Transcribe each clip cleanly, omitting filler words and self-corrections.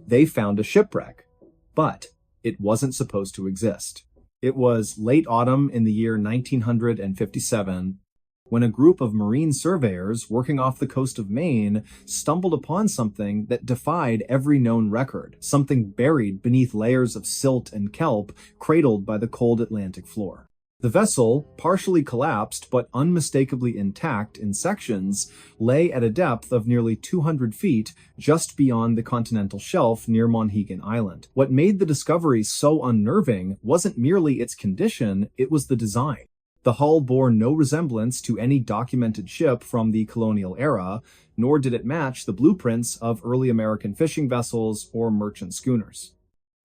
They found a shipwreck, but it wasn't supposed to exist. It was late autumn in the year 1957 when a group of marine surveyors working off the coast of Maine stumbled upon something that defied every known record, something buried beneath layers of silt and kelp cradled by the cold Atlantic floor. The vessel, partially collapsed but unmistakably intact in sections, lay at a depth of nearly 200 feet just beyond the continental shelf near Monhegan Island. What made the discovery so unnerving wasn't merely its condition, it was the design. The hull bore no resemblance to any documented ship from the colonial era, nor did it match the blueprints of early American fishing vessels or merchant schooners.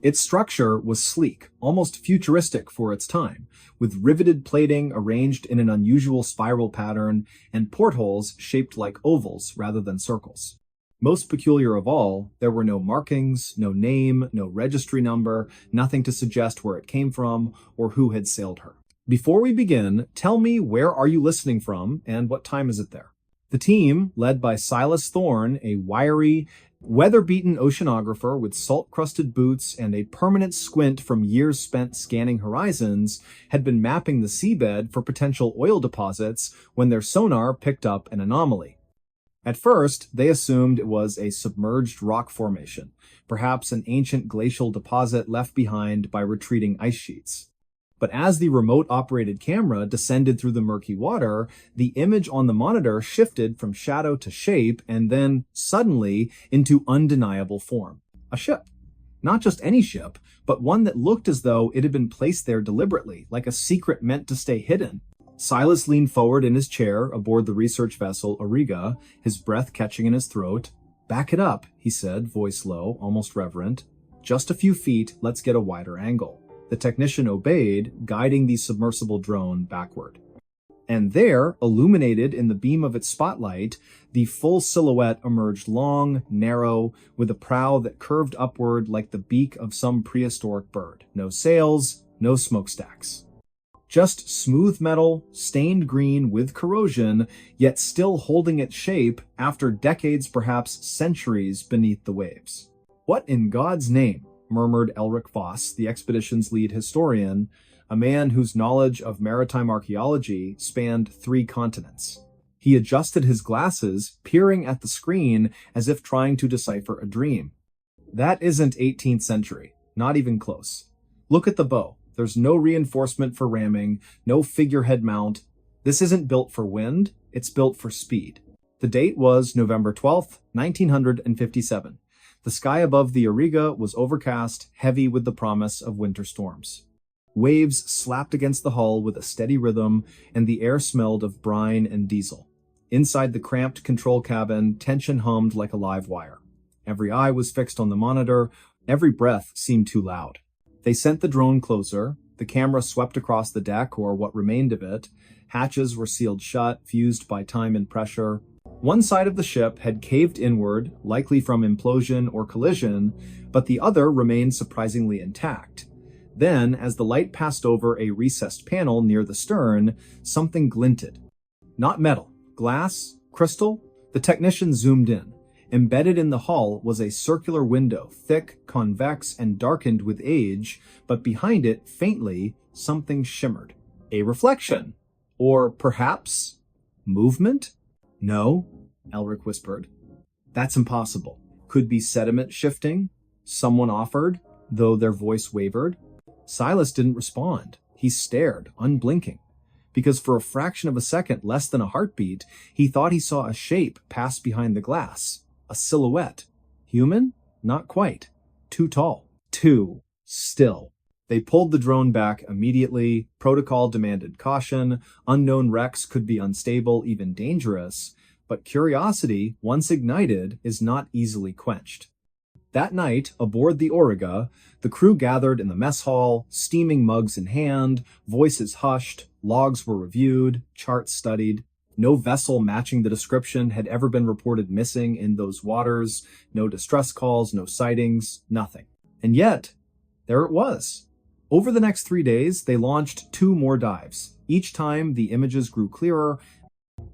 Its structure was sleek, almost futuristic for its time, with riveted plating arranged in an unusual spiral pattern and portholes shaped like ovals rather than circles. Most peculiar of all, there were no markings, no name, no registry number, nothing to suggest where it came from or who had sailed her. Before we begin, tell me where are you listening from and what time is it there? The team, led by Silas Thorne, a wiry, weather-beaten oceanographer with salt-crusted boots and a permanent squint from years spent scanning horizons, had been mapping the seabed for potential oil deposits when their sonar picked up an anomaly. At first, they assumed it was a submerged rock formation, perhaps an ancient glacial deposit left behind by retreating ice sheets. But as the remote-operated camera descended through the murky water, the image on the monitor shifted from shadow to shape and then, suddenly, into undeniable form. A ship. Not just any ship, but one that looked as though it had been placed there deliberately, like a secret meant to stay hidden. Silas leaned forward in his chair aboard the research vessel Auriga, his breath catching in his throat. "Back it up," he said, voice low, almost reverent. "Just a few feet, let's get a wider angle." The technician obeyed, guiding the submersible drone backward. And there, illuminated in the beam of its spotlight, the full silhouette emerged long, narrow, with a prow that curved upward like the beak of some prehistoric bird. No sails, no smokestacks. Just smooth metal, stained green with corrosion, yet still holding its shape after decades, perhaps centuries, beneath the waves. "What in God's name?" murmured Elric Voss, the expedition's lead historian, a man whose knowledge of maritime archaeology spanned 3 continents. He adjusted his glasses, peering at the screen as if trying to decipher a dream. "That isn't 18th century. Not even close. Look at the bow. There's no reinforcement for ramming, no figurehead mount. This isn't built for wind, it's built for speed." The date was November 12th, 1957. The sky above the Auriga was overcast, heavy with the promise of winter storms. Waves slapped against the hull with a steady rhythm, and the air smelled of brine and diesel. Inside the cramped control cabin, tension hummed like a live wire. Every eye was fixed on the monitor, every breath seemed too loud. They sent the drone closer, the camera swept across the deck, or what remained of it. Hatches were sealed shut, fused by time and pressure. One side of the ship had caved inward, likely from implosion or collision, but the other remained surprisingly intact. Then, as the light passed over a recessed panel near the stern, something glinted. Not metal, glass, crystal? The technician zoomed in. Embedded in the hull was a circular window, thick, convex, and darkened with age, but behind it, faintly, something shimmered. A reflection. Or perhaps movement? "No," Elric whispered. "That's impossible. Could be sediment shifting?" Someone offered, though their voice wavered. Silas didn't respond. He stared, unblinking. Because for a fraction of a second, less than a heartbeat, he thought he saw a shape pass behind the glass. A silhouette. Human? Not quite. Too tall. Too still. They pulled the drone back immediately. Protocol demanded caution. Unknown wrecks could be unstable, even dangerous. But curiosity, once ignited, is not easily quenched. That night, aboard the Auriga, the crew gathered in the mess hall, steaming mugs in hand, voices hushed, logs were reviewed, charts studied. No vessel matching the description had ever been reported missing in those waters. No distress calls, no sightings, nothing. And yet, there it was. Over the next 3 days, they launched 2 more dives. Each time, the images grew clearer.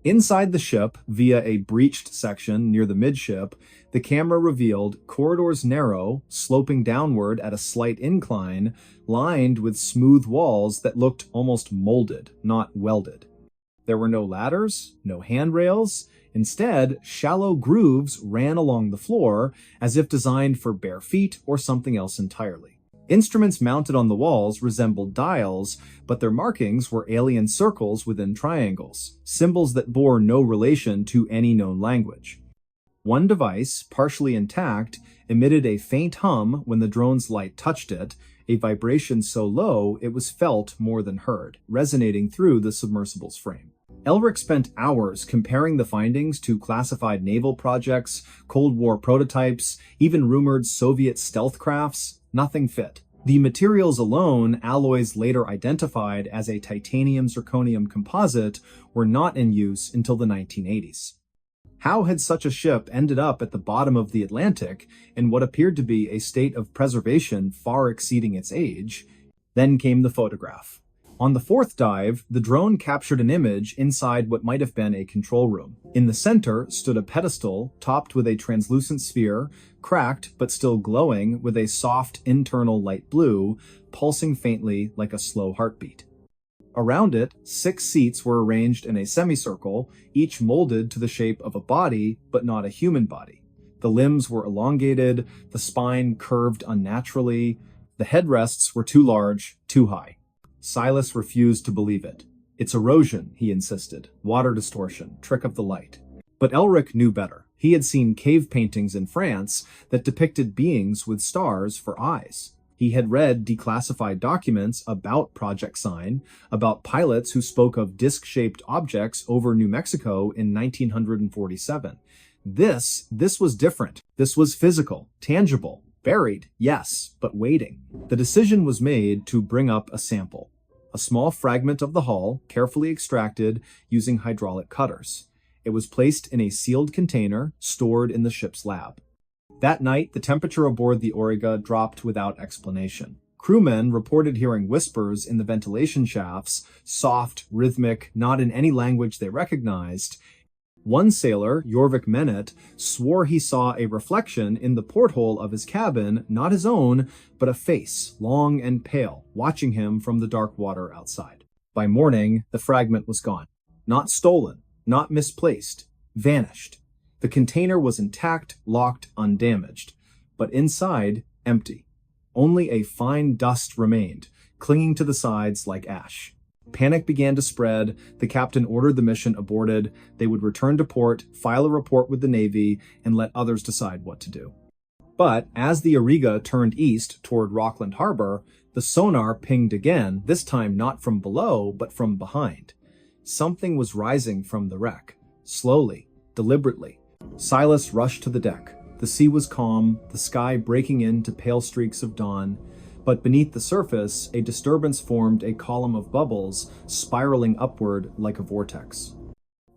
Inside the ship, via a breached section near the midship, the camera revealed corridors narrow, sloping downward at a slight incline, lined with smooth walls that looked almost molded, not welded. There were no ladders, no handrails. Instead, shallow grooves ran along the floor, as if designed for bare feet or something else entirely. Instruments mounted on the walls resembled dials, but their markings were alien circles within triangles, symbols that bore no relation to any known language. One device, partially intact, emitted a faint hum when the drone's light touched it, a vibration so low it was felt more than heard, resonating through the submersible's frame. Elric spent hours comparing the findings to classified naval projects, Cold War prototypes, even rumored Soviet stealth crafts. Nothing fit. The materials alone, alloys later identified as a titanium-zirconium composite, were not in use until the 1980s. How had such a ship ended up at the bottom of the Atlantic in what appeared to be a state of preservation far exceeding its age? Then came the photograph. On the fourth dive, the drone captured an image inside what might have been a control room. In the center stood a pedestal topped with a translucent sphere, cracked but still glowing with a soft internal light blue, pulsing faintly like a slow heartbeat. Around it, 6 seats were arranged in a semicircle, each molded to the shape of a body, but not a human body. The limbs were elongated, the spine curved unnaturally, the headrests were too large, too high. Silas refused to believe it. It's erosion, he insisted. Water distortion, trick of the light. But Elric knew better. He had seen cave paintings in France that depicted beings with stars for eyes. He had read declassified documents about Project Sign, about pilots who spoke of disc-shaped objects over New Mexico in 1947. This was different. This was physical, tangible, buried, yes, but waiting. The decision was made to bring up a sample. A small fragment of the hull, carefully extracted using hydraulic cutters. It was placed in a sealed container, stored in the ship's lab. That night, the temperature aboard the Auriga dropped without explanation. Crewmen reported hearing whispers in the ventilation shafts, soft, rhythmic, not in any language they recognized. One sailor, Jorvik Menet, swore he saw a reflection in the porthole of his cabin, not his own, but a face, long and pale, watching him from the dark water outside. By morning, the fragment was gone. Not stolen, not misplaced, vanished. The container was intact, locked, undamaged, but inside, empty. Only a fine dust remained, clinging to the sides like ash. Panic began to spread. The captain ordered the mission aborted. They would return to port, file a report with the Navy, and let others decide what to do. But as the Auriga turned east toward Rockland Harbor, the sonar pinged again, this time not from below, but from behind. Something was rising from the wreck, slowly, deliberately. Silas rushed to the deck. The sea was calm, the sky breaking into pale streaks of dawn. But beneath the surface, a disturbance formed a column of bubbles, spiraling upward like a vortex.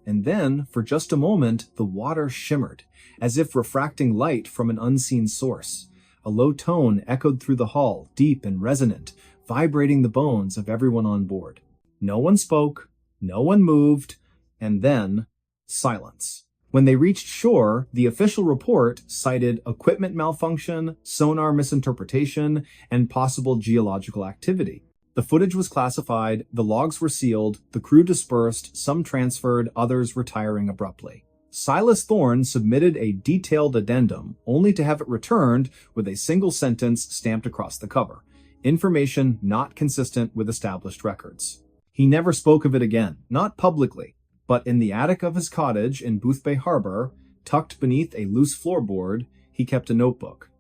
And then, for just a moment, the water shimmered, as if refracting light from an unseen source. A low tone echoed through the hull, deep and resonant, vibrating the bones of everyone on board. No one spoke, no one moved, and then, silence. When they reached shore, the official report cited equipment malfunction, sonar misinterpretation, and possible geological activity. The footage was classified, the logs were sealed, the crew dispersed, some transferred, others retiring abruptly. Silas Thorne submitted a detailed addendum, only to have it returned with a single sentence stamped across the cover. Information not consistent with established records. He never spoke of it again, not publicly. But in the attic of his cottage in Boothbay Harbor, tucked beneath a loose floorboard, he kept a notebook.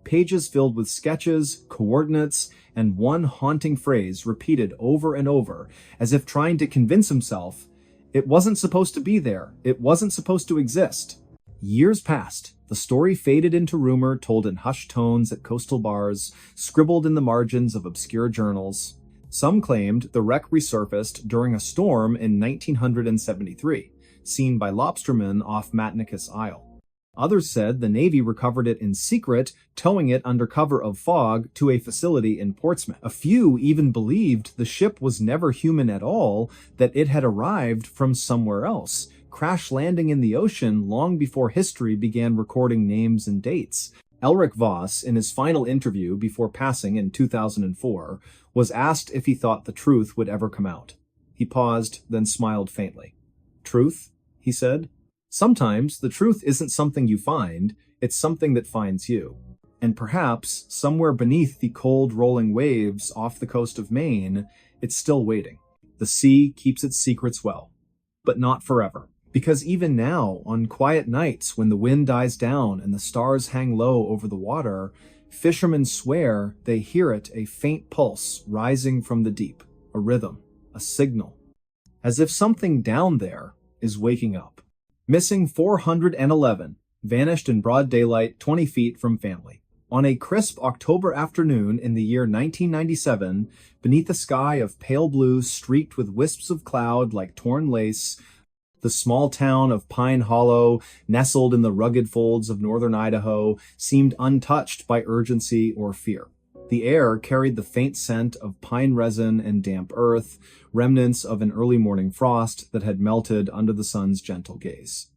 Pages filled with sketches, coordinates, and one haunting phrase repeated over and over, as if trying to convince himself it wasn't supposed to be there, it wasn't supposed to exist. Years passed. The story faded into rumor told in hushed tones at coastal bars, scribbled in the margins of obscure journals. Some claimed the wreck resurfaced during a storm in 1973, seen by lobstermen off Matnicus Isle. Others said the Navy recovered it in secret, towing it under cover of fog to a facility in Portsmouth. A few even believed the ship was never human at all, that it had arrived from somewhere else, crash landing in the ocean long before history began recording names and dates. Elric Voss, in his final interview before passing in 2004, was asked if he thought the truth would ever come out. He paused, then smiled faintly. "Truth?" he said. "Sometimes the truth isn't something you find, it's something that finds you. And perhaps, somewhere beneath the cold rolling waves off the coast of Maine, it's still waiting. The sea keeps its secrets well. But not forever. Because even now, on quiet nights when the wind dies down and the stars hang low over the water, fishermen swear they hear it, a faint pulse rising from the deep, a rhythm, a signal. As if something down there is waking up." Missing 411, vanished in broad daylight 20 feet from family. On a crisp October afternoon in the year 1997, beneath a sky of pale blue streaked with wisps of cloud like torn lace, the small town of Pine Hollow, nestled in the rugged folds of northern Idaho, seemed untouched by urgency or fear. The air carried the faint scent of pine resin and damp earth, remnants of an early morning frost that had melted under the sun's gentle gaze.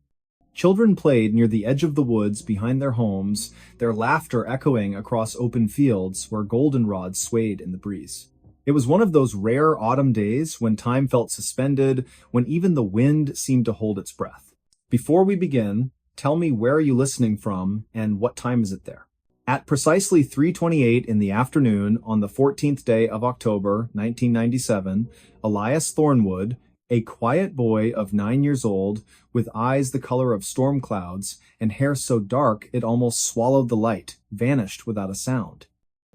Children played near the edge of the woods behind their homes, their laughter echoing across open fields where goldenrod swayed in the breeze. It was one of those rare autumn days when time felt suspended, when even the wind seemed to hold its breath. Before we begin, tell me, where are you listening from and what time is it there? At precisely 3:28 in the afternoon on the 14th day of October, 1997, Elias Thornwood, a quiet boy of 9 years old, with eyes the color of storm clouds and hair so dark it almost swallowed the light, vanished without a sound.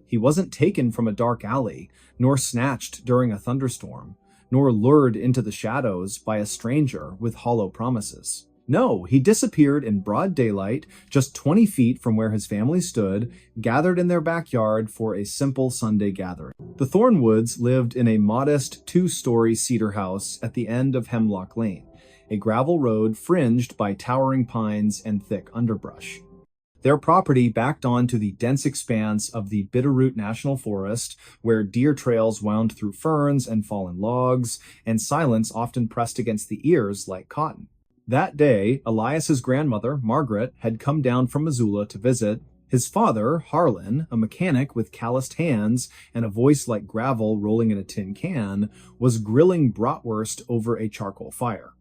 He wasn't taken from a dark alley, nor snatched during a thunderstorm, nor lured into the shadows by a stranger with hollow promises. No, he disappeared in broad daylight, just 20 feet from where his family stood, gathered in their backyard for a simple Sunday gathering. The Thornwoods lived in a modest 2-story cedar house at the end of Hemlock Lane, a gravel road fringed by towering pines and thick underbrush. Their property backed onto the dense expanse of the Bitterroot National Forest, where deer trails wound through ferns and fallen logs, and silence often pressed against the ears like cotton. That day, Elias's grandmother, Margaret, had come down from Missoula to visit. His father, Harlan, a mechanic with calloused hands and a voice like gravel rolling in a tin can, was grilling bratwurst over a charcoal fire.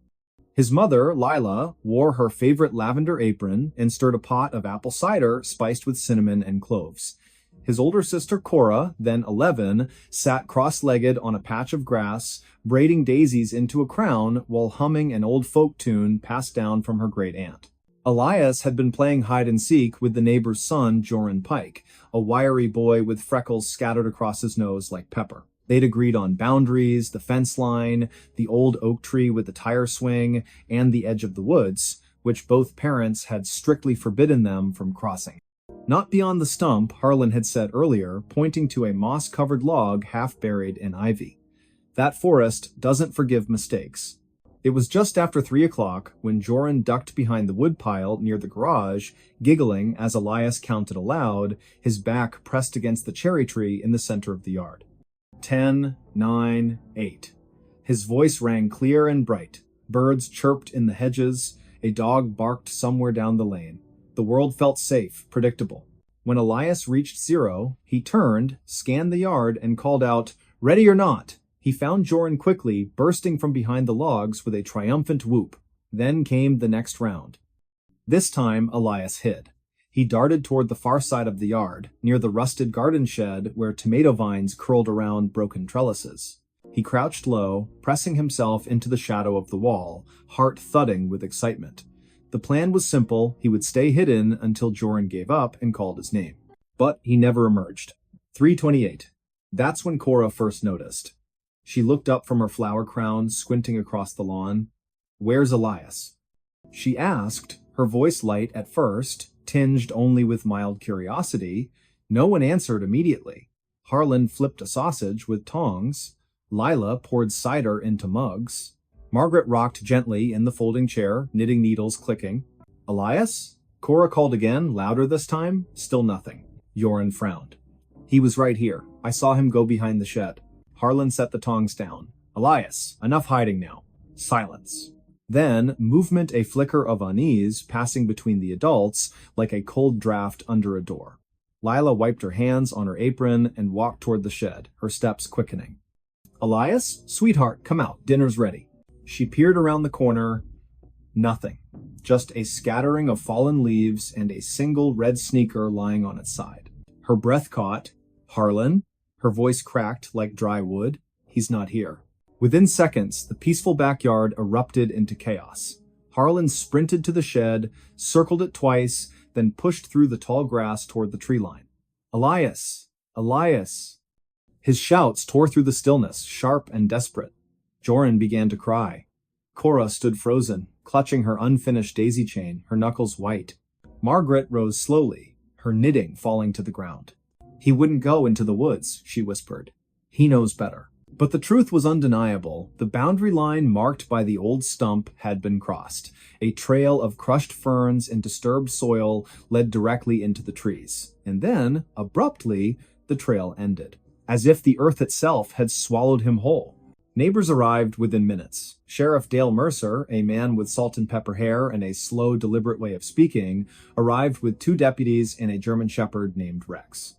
His mother, Lila, wore her favorite lavender apron and stirred a pot of apple cider spiced with cinnamon and cloves. His older sister, Cora, then 11, sat cross-legged on a patch of grass, braiding daisies into a crown while humming an old folk tune passed down from her great-aunt. Elias had been playing hide-and-seek with the neighbor's son, Joran Pike, a wiry boy with freckles scattered across his nose like pepper. They'd agreed on boundaries, the fence line, the old oak tree with the tire swing, and the edge of the woods, which both parents had strictly forbidden them from crossing. Not beyond the stump, Harlan had said earlier, pointing to a moss-covered log half buried in ivy. That forest doesn't forgive mistakes. It was just after 3 o'clock when Joran ducked behind the woodpile near the garage, giggling as Elias counted aloud, his back pressed against the cherry tree in the center of the yard. 10, 9, 8. His voice rang clear and bright. Birds chirped in the hedges. A dog barked somewhere down the lane. The world felt safe, predictable. When Elias reached 0, he turned, scanned the yard, and called out, "Ready or not?" He found Joran quickly, bursting from behind the logs with a triumphant whoop. Then came the next round. This time, Elias hid. He darted toward the far side of the yard, near the rusted garden shed where tomato vines curled around broken trellises. He crouched low, pressing himself into the shadow of the wall, heart thudding with excitement. The plan was simple. He would stay hidden until Joran gave up and called his name. But he never emerged. 3:28. That's when Cora first noticed. She looked up from her flower crown, squinting across the lawn. "Where's Elias?" she asked, her voice light at first, tinged only with mild curiosity. No one answered immediately. Harlan flipped a sausage with tongs. Lila poured cider into mugs. Margaret rocked gently in the folding chair, knitting needles clicking. "Elias?" Cora called again, louder this time. Still nothing. Joran frowned. "He was right here. I saw him go behind the shed." Harlan set the tongs down. "Elias, enough hiding now." Silence. Then, movement, a flicker of unease passing between the adults like a cold draft under a door. Lila wiped her hands on her apron and walked toward the shed, her steps quickening. Elias, sweetheart, come out, dinner's ready. She peered around the corner. Nothing. Just a scattering of fallen leaves and a single red sneaker lying on its side. Her breath caught. Harlan? Her voice cracked like dry wood. He's not here. Within seconds, the peaceful backyard erupted into chaos. Harlan sprinted to the shed, circled it twice, then pushed through the tall grass toward the tree line. Elias! Elias! His shouts tore through the stillness, sharp and desperate. Joran began to cry. Cora stood frozen, clutching her unfinished daisy chain, her knuckles white. Margaret rose slowly, her knitting falling to the ground. He wouldn't go into the woods, she whispered. He knows better. But the truth was undeniable. The boundary line marked by the old stump had been crossed. A trail of crushed ferns and disturbed soil led directly into the trees. And then, abruptly, the trail ended, as if the earth itself had swallowed him whole. Neighbors arrived within minutes. Sheriff Dale Mercer, a man with salt and pepper hair and a slow, deliberate way of speaking, arrived with 2 deputies and a German shepherd named Rex.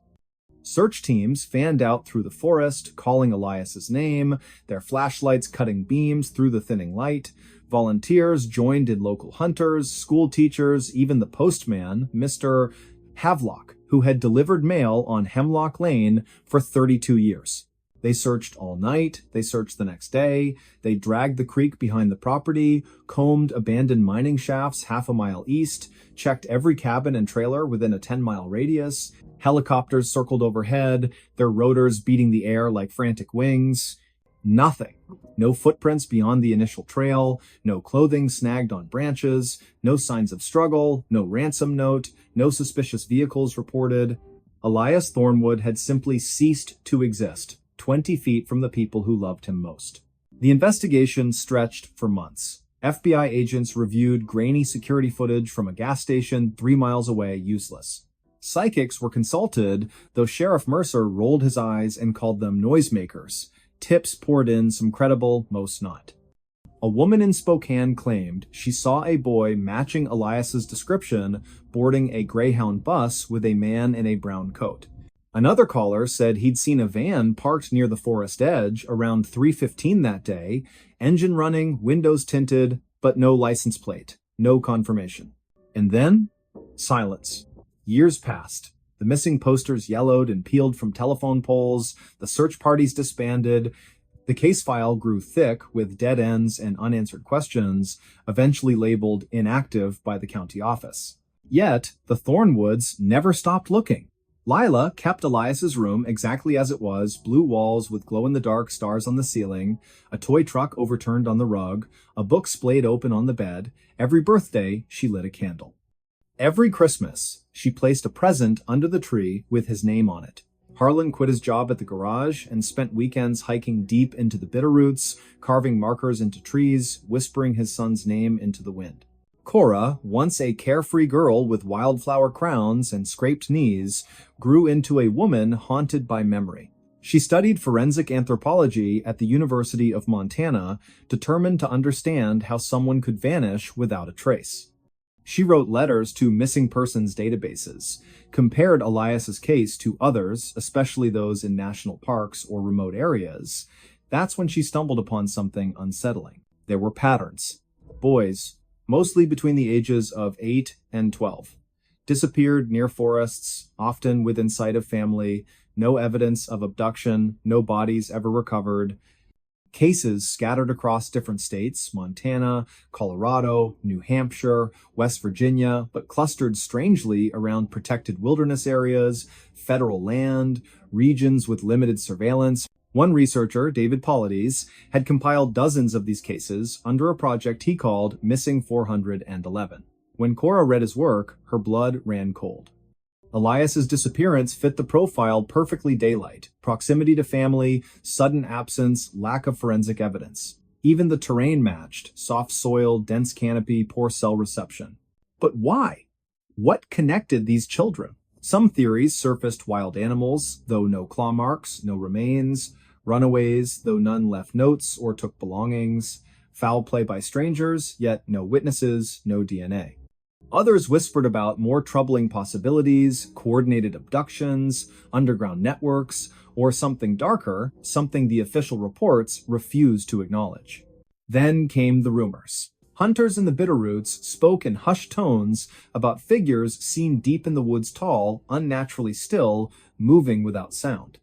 Search teams fanned out through the forest, calling Elias's name, their flashlights cutting beams through the thinning light. Volunteers joined in local hunters, school teachers, even the postman, Mr. Havelock, who had delivered mail on Hemlock Lane for 32 years. They searched all night, they searched the next day, they dragged the creek behind the property, combed abandoned mining shafts half a mile east, checked every cabin and trailer within a 10-mile radius. Helicopters circled overhead, their rotors beating the air like frantic wings. Nothing. No footprints beyond the initial trail, no clothing snagged on branches, no signs of struggle, no ransom note, no suspicious vehicles reported. Elias Thornwood had simply ceased to exist, 20 feet from the people who loved him most. The investigation stretched for months. FBI agents reviewed grainy security footage from a gas station 3 miles away useless. Psychics were consulted, though Sheriff Mercer rolled his eyes and called them noisemakers. Tips poured in, some credible, most not. A woman in Spokane claimed she saw a boy matching Elias's description boarding a Greyhound bus with a man in a brown coat. Another caller said he'd seen a van parked near the forest edge around 3:15 that day, engine running, windows tinted, but no license plate, no confirmation. And then, silence. Years passed. The missing posters yellowed and peeled from telephone poles, the search parties disbanded. The case file grew thick with dead ends and unanswered questions, eventually labeled inactive by the county office. Yet, the Thornwoods never stopped looking. Lila kept Elias's room exactly as it was, blue walls with glow-in-the-dark stars on the ceiling, a toy truck overturned on the rug, a book splayed open on the bed. Every birthday, she lit a candle. Every Christmas, she placed a present under the tree with his name on it. Harlan quit his job at the garage and spent weekends hiking deep into the bitterroots, carving markers into trees, whispering his son's name into the wind. Cora, once a carefree girl with wildflower crowns and scraped knees, grew into a woman haunted by memory. She studied forensic anthropology at the University of Montana, determined to understand how someone could vanish without a trace. She wrote letters to missing persons databases, compared Elias's case to others, especially those in national parks or remote areas. That's when she stumbled upon something unsettling. There were patterns. Boys, mostly between the ages of 8 and 12, disappeared near forests, often within sight of family, no evidence of abduction, no bodies ever recovered. Cases scattered across different states, Montana, Colorado, New Hampshire, West Virginia, but clustered strangely around protected wilderness areas, federal land, regions with limited surveillance. One researcher, David Paulides, had compiled dozens of these cases under a project he called Missing 411. When Cora read his work, her blood ran cold. Elias's disappearance fit the profile perfectly: daylight, proximity to family, sudden absence, lack of forensic evidence. Even the terrain matched: soft soil, dense canopy, poor cell reception. But why? What connected these children? Some theories surfaced: wild animals, though no claw marks, no remains; runaways, though none left notes or took belongings; Foul play by strangers, yet no witnesses, no DNA. Others whispered about more troubling possibilities, coordinated abductions, underground networks, or something darker, something the official reports refused to acknowledge. Then came the rumors. Hunters in the Bitterroots spoke in hushed tones about figures seen deep in the woods, tall, unnaturally still, moving without sound.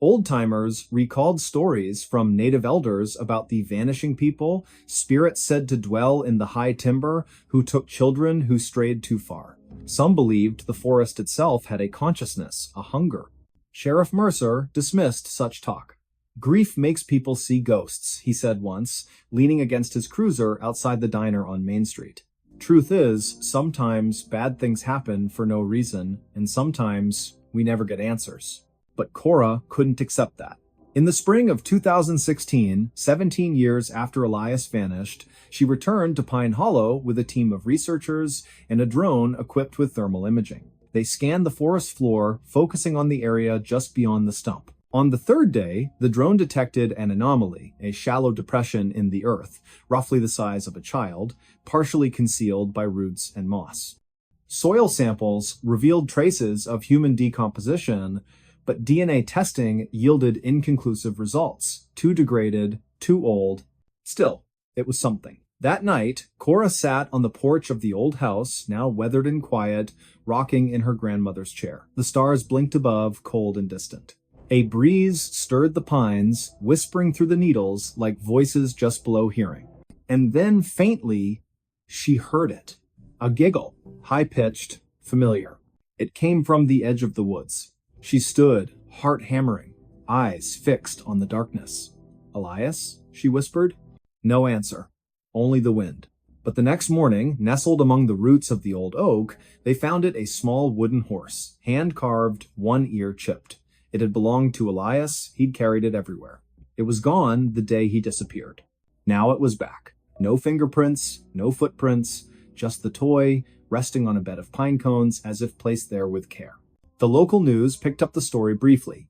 Old-timers recalled stories from native elders about the vanishing people, spirits said to dwell in the high timber, who took children who strayed too far. Some believed the forest itself had a consciousness, a hunger. Sheriff Mercer dismissed such talk. "Grief makes people see ghosts," he said once, leaning against his cruiser outside the diner on Main Street. Truth is, sometimes bad things happen for no reason, and sometimes we never get answers. But Cora couldn't accept that. In the spring of 2016, 17 years after Elias vanished, she returned to Pine Hollow with a team of researchers and a drone equipped with thermal imaging. They scanned the forest floor, focusing on the area just beyond the stump. On the third day, the drone detected an anomaly, a shallow depression in the earth, roughly the size of a child, partially concealed by roots and moss. Soil samples revealed traces of human decomposition, but DNA testing yielded inconclusive results. Too degraded, too old. Still, it was something. That night, Cora sat on the porch of the old house, now weathered and quiet, rocking in her grandmother's chair. The stars blinked above, cold and distant. A breeze stirred the pines, whispering through the needles like voices just below hearing. And then, faintly, she heard it. A giggle, high-pitched, familiar. It came from the edge of the woods. She stood, heart hammering, eyes fixed on the darkness. "Elias?" she whispered. No answer, only the wind. But the next morning, nestled among the roots of the old oak, they found it a small wooden horse, hand-carved, one ear chipped. It had belonged to Elias, he'd carried it everywhere. It was gone the day he disappeared. Now it was back. No fingerprints, no footprints, just the toy, resting on a bed of pine cones as if placed there with care. The local news picked up the story briefly.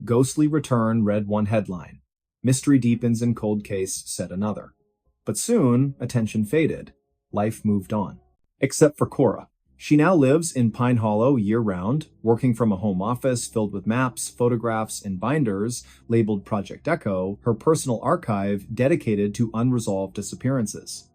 Ghostly return read one headline. Mystery deepens in cold case, said another. But soon, attention faded. Life moved on. Except for Cora. She now lives in Pine Hollow year-round, working from a home office filled with maps, photographs, and binders labeled Project Echo, her personal archive dedicated to unresolved disappearances.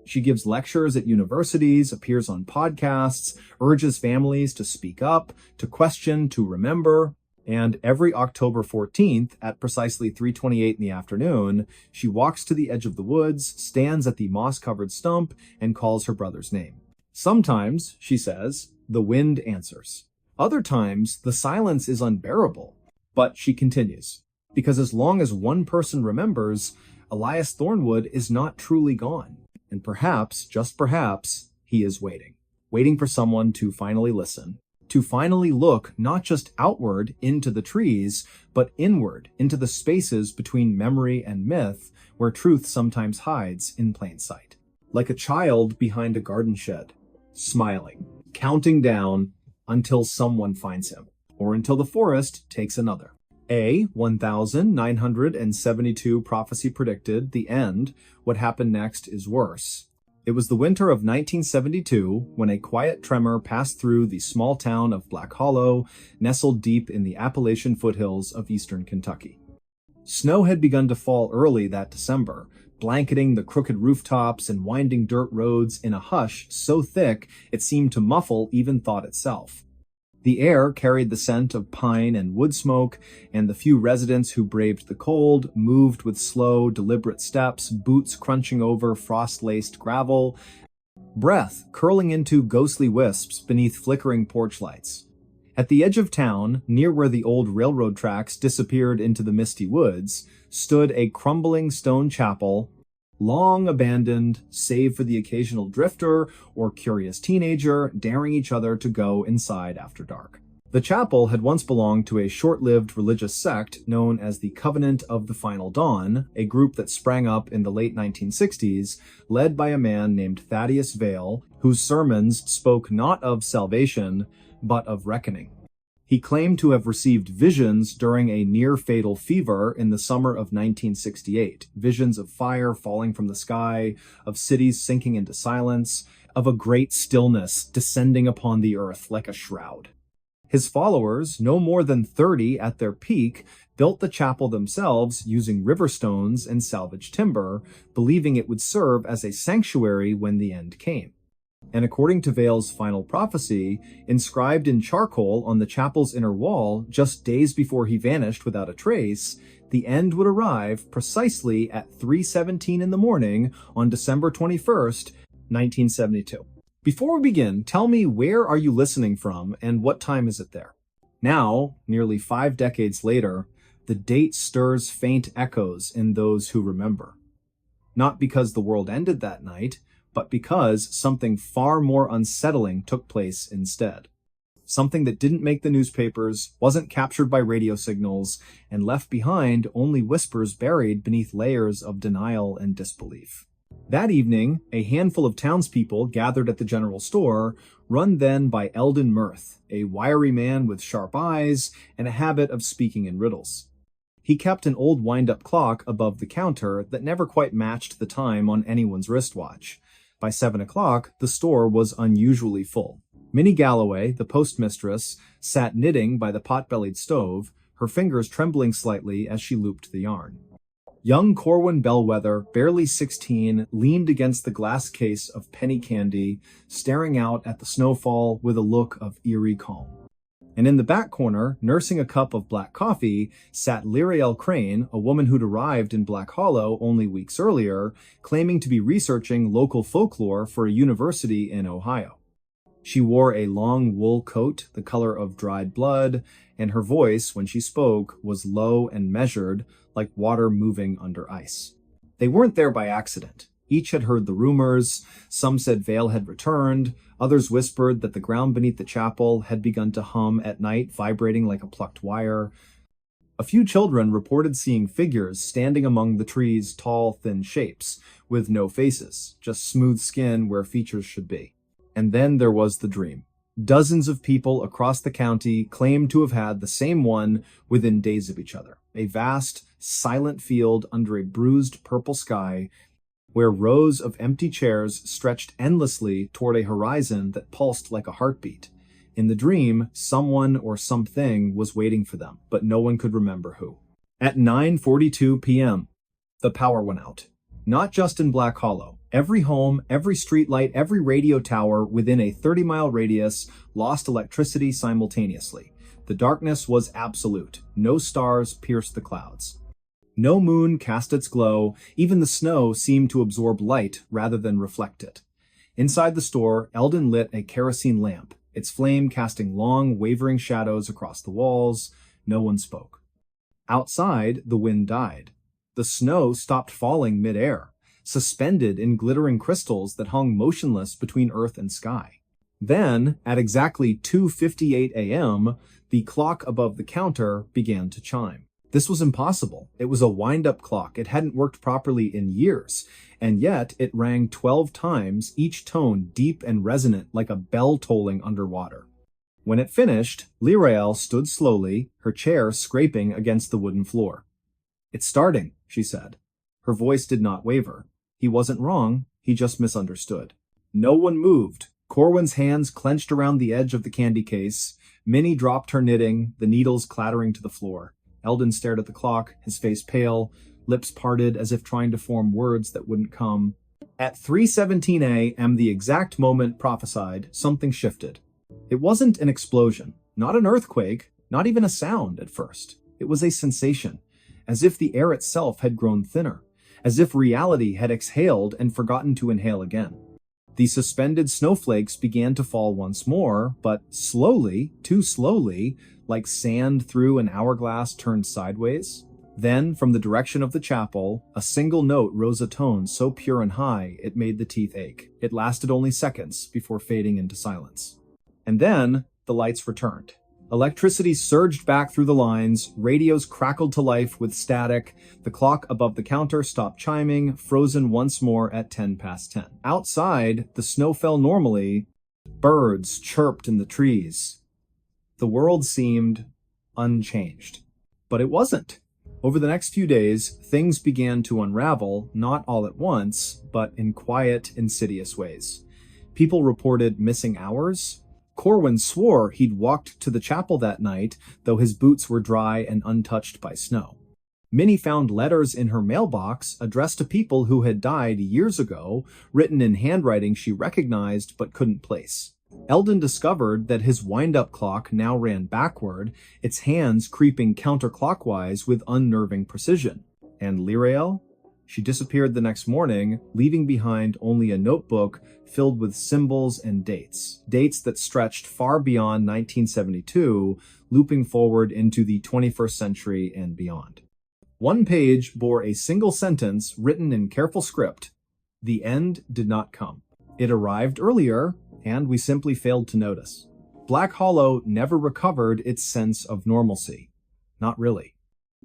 She gives lectures at universities, appears on podcasts, urges families to speak up, to question, to remember. And every October 14th, at precisely 3:28 in the afternoon, she walks to the edge of the woods, stands at the moss-covered stump, and calls her brother's name. Sometimes, she says, the wind answers. Other times, the silence is unbearable. But she continues, because as long as one person remembers, Elias Thornwood is not truly gone. And perhaps, just perhaps, he is waiting. Waiting for someone to finally listen. To finally look not just outward into the trees, but inward into the spaces between memory and myth, where truth sometimes hides in plain sight. Like a child behind a garden shed, smiling, counting down until someone finds him, or until the forest takes another. 1972 prophecy predicted the end. What happened next is worse. It was the winter of 1972 when a quiet tremor passed through the small town of Black Hollow, nestled deep in the Appalachian foothills of eastern Kentucky. Snow had begun to fall early that December, blanketing the crooked rooftops and winding dirt roads in a hush so thick it seemed to muffle even thought itself. The air carried the scent of pine and wood smoke, and the few residents who braved the cold moved with slow, deliberate steps, boots crunching over frost-laced gravel, breath curling into ghostly wisps beneath flickering porch lights. At the edge of town, near where the old railroad tracks disappeared into the misty woods, stood a crumbling stone chapel, long abandoned, save for the occasional drifter or curious teenager daring each other to go inside after dark. The chapel had once belonged to a short-lived religious sect known as the Covenant of the Final Dawn, a group that sprang up in the late 1960s, led by a man named Thaddeus Vale, whose sermons spoke not of salvation, but of reckoning. He claimed to have received visions during a near-fatal fever in the summer of 1968. Visions of fire falling from the sky, of cities sinking into silence, of a great stillness descending upon the earth like a shroud. His followers, no more than 30 at their peak, built the chapel themselves using river stones and salvaged timber, believing it would serve as a sanctuary when the end came. And according to Vale's final prophecy, inscribed in charcoal on the chapel's inner wall just days before he vanished without a trace, the end would arrive precisely at 3:17 in the morning on December 21st, 1972. Before we begin, tell me, where are you listening from and what time is it there? Now, nearly 5 decades later, the date stirs faint echoes in those who remember. Not because the world ended that night, but because something far more unsettling took place instead. Something that didn't make the newspapers, wasn't captured by radio signals, and left behind only whispers buried beneath layers of denial and disbelief. That evening, a handful of townspeople gathered at the general store, run then by Eldon Mirth, a wiry man with sharp eyes and a habit of speaking in riddles. He kept an old wind-up clock above the counter that never quite matched the time on anyone's wristwatch. By 7 o'clock, the store was unusually full. Minnie Galloway, the postmistress, sat knitting by the pot-bellied stove, her fingers trembling slightly as she looped the yarn. Young Corwin Bellwether, barely 16, leaned against the glass case of penny candy, staring out at the snowfall with a look of eerie calm. And in the back corner, nursing a cup of black coffee, sat Lyriel Crane, a woman who'd arrived in Black Hollow only weeks earlier, claiming to be researching local folklore for a university in Ohio. She wore a long wool coat the color of dried blood, and her voice, when she spoke, was low and measured, like water moving under ice. They weren't there by accident. Each had heard the rumors. Some said Vale had returned. Others whispered that the ground beneath the chapel had begun to hum at night, vibrating like a plucked wire. A few children reported seeing figures standing among the trees' tall, thin shapes, with no faces, just smooth skin where features should be. And then there was the dream. Dozens of people across the county claimed to have had the same one within days of each other. A vast, silent field under a bruised purple sky, where rows of empty chairs stretched endlessly toward a horizon that pulsed like a heartbeat. In the dream, someone or something was waiting for them, but no one could remember who. At 9:42 p.m., the power went out. Not just in Black Hollow. Every home, every streetlight, every radio tower within a 30-mile radius lost electricity simultaneously. The darkness was absolute. No stars pierced the clouds. No moon cast its glow. Even the snow seemed to absorb light rather than reflect it. Inside the store, Eldon lit a kerosene lamp, its flame casting long, wavering shadows across the walls. No one spoke. Outside, the wind died. The snow stopped falling mid-air, suspended in glittering crystals that hung motionless between earth and sky. Then, at exactly 2:58 a.m., the clock above the counter began to chime. This was impossible. It was a wind-up clock. It hadn't worked properly in years, and yet it rang 12 times, each tone deep and resonant like a bell tolling underwater. When it finished, Lyrael stood slowly, her chair scraping against the wooden floor. "It's starting," she said. Her voice did not waver. He wasn't wrong, he just misunderstood. No one moved. Corwin's hands clenched around the edge of the candy case. Minnie dropped her knitting, the needles clattering to the floor. Eldon stared at the clock, his face pale, lips parted as if trying to form words that wouldn't come. At 3:17 a.m., the exact moment prophesied, something shifted. It wasn't an explosion, not an earthquake, not even a sound at first. It was a sensation, as if the air itself had grown thinner, as if reality had exhaled and forgotten to inhale again. The suspended snowflakes began to fall once more, but slowly, too slowly, like sand through an hourglass turned sideways. Then, from the direction of the chapel, a single note rose a tone so pure and high it made the teeth ache. It lasted only seconds before fading into silence. And then, the lights returned. Electricity surged back through the lines, radios crackled to life with static, the clock above the counter stopped chiming, frozen once more at 10:10. Outside, the snow fell normally. Birds chirped in the trees. The world seemed unchanged. But it wasn't. Over the next few days, things began to unravel, not all at once, but in quiet, insidious ways. People reported missing hours. Corwin swore he'd walked to the chapel that night, though his boots were dry and untouched by snow. Minnie found letters in her mailbox addressed to people who had died years ago, written in handwriting she recognized but couldn't place. Eldon discovered that his wind-up clock now ran backward, its hands creeping counterclockwise with unnerving precision. And Lirael? She disappeared the next morning, leaving behind only a notebook filled with symbols and dates. Dates that stretched far beyond 1972, looping forward into the 21st century and beyond. One page bore a single sentence written in careful script. The end did not come. It arrived earlier, and we simply failed to notice. Black Hollow never recovered its sense of normalcy. Not really.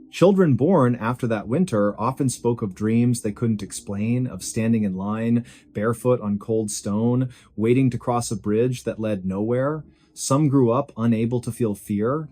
Children born after that winter often spoke of dreams they couldn't explain, of standing in line, barefoot on cold stone, waiting to cross a bridge that led nowhere. Some grew up unable to feel fear.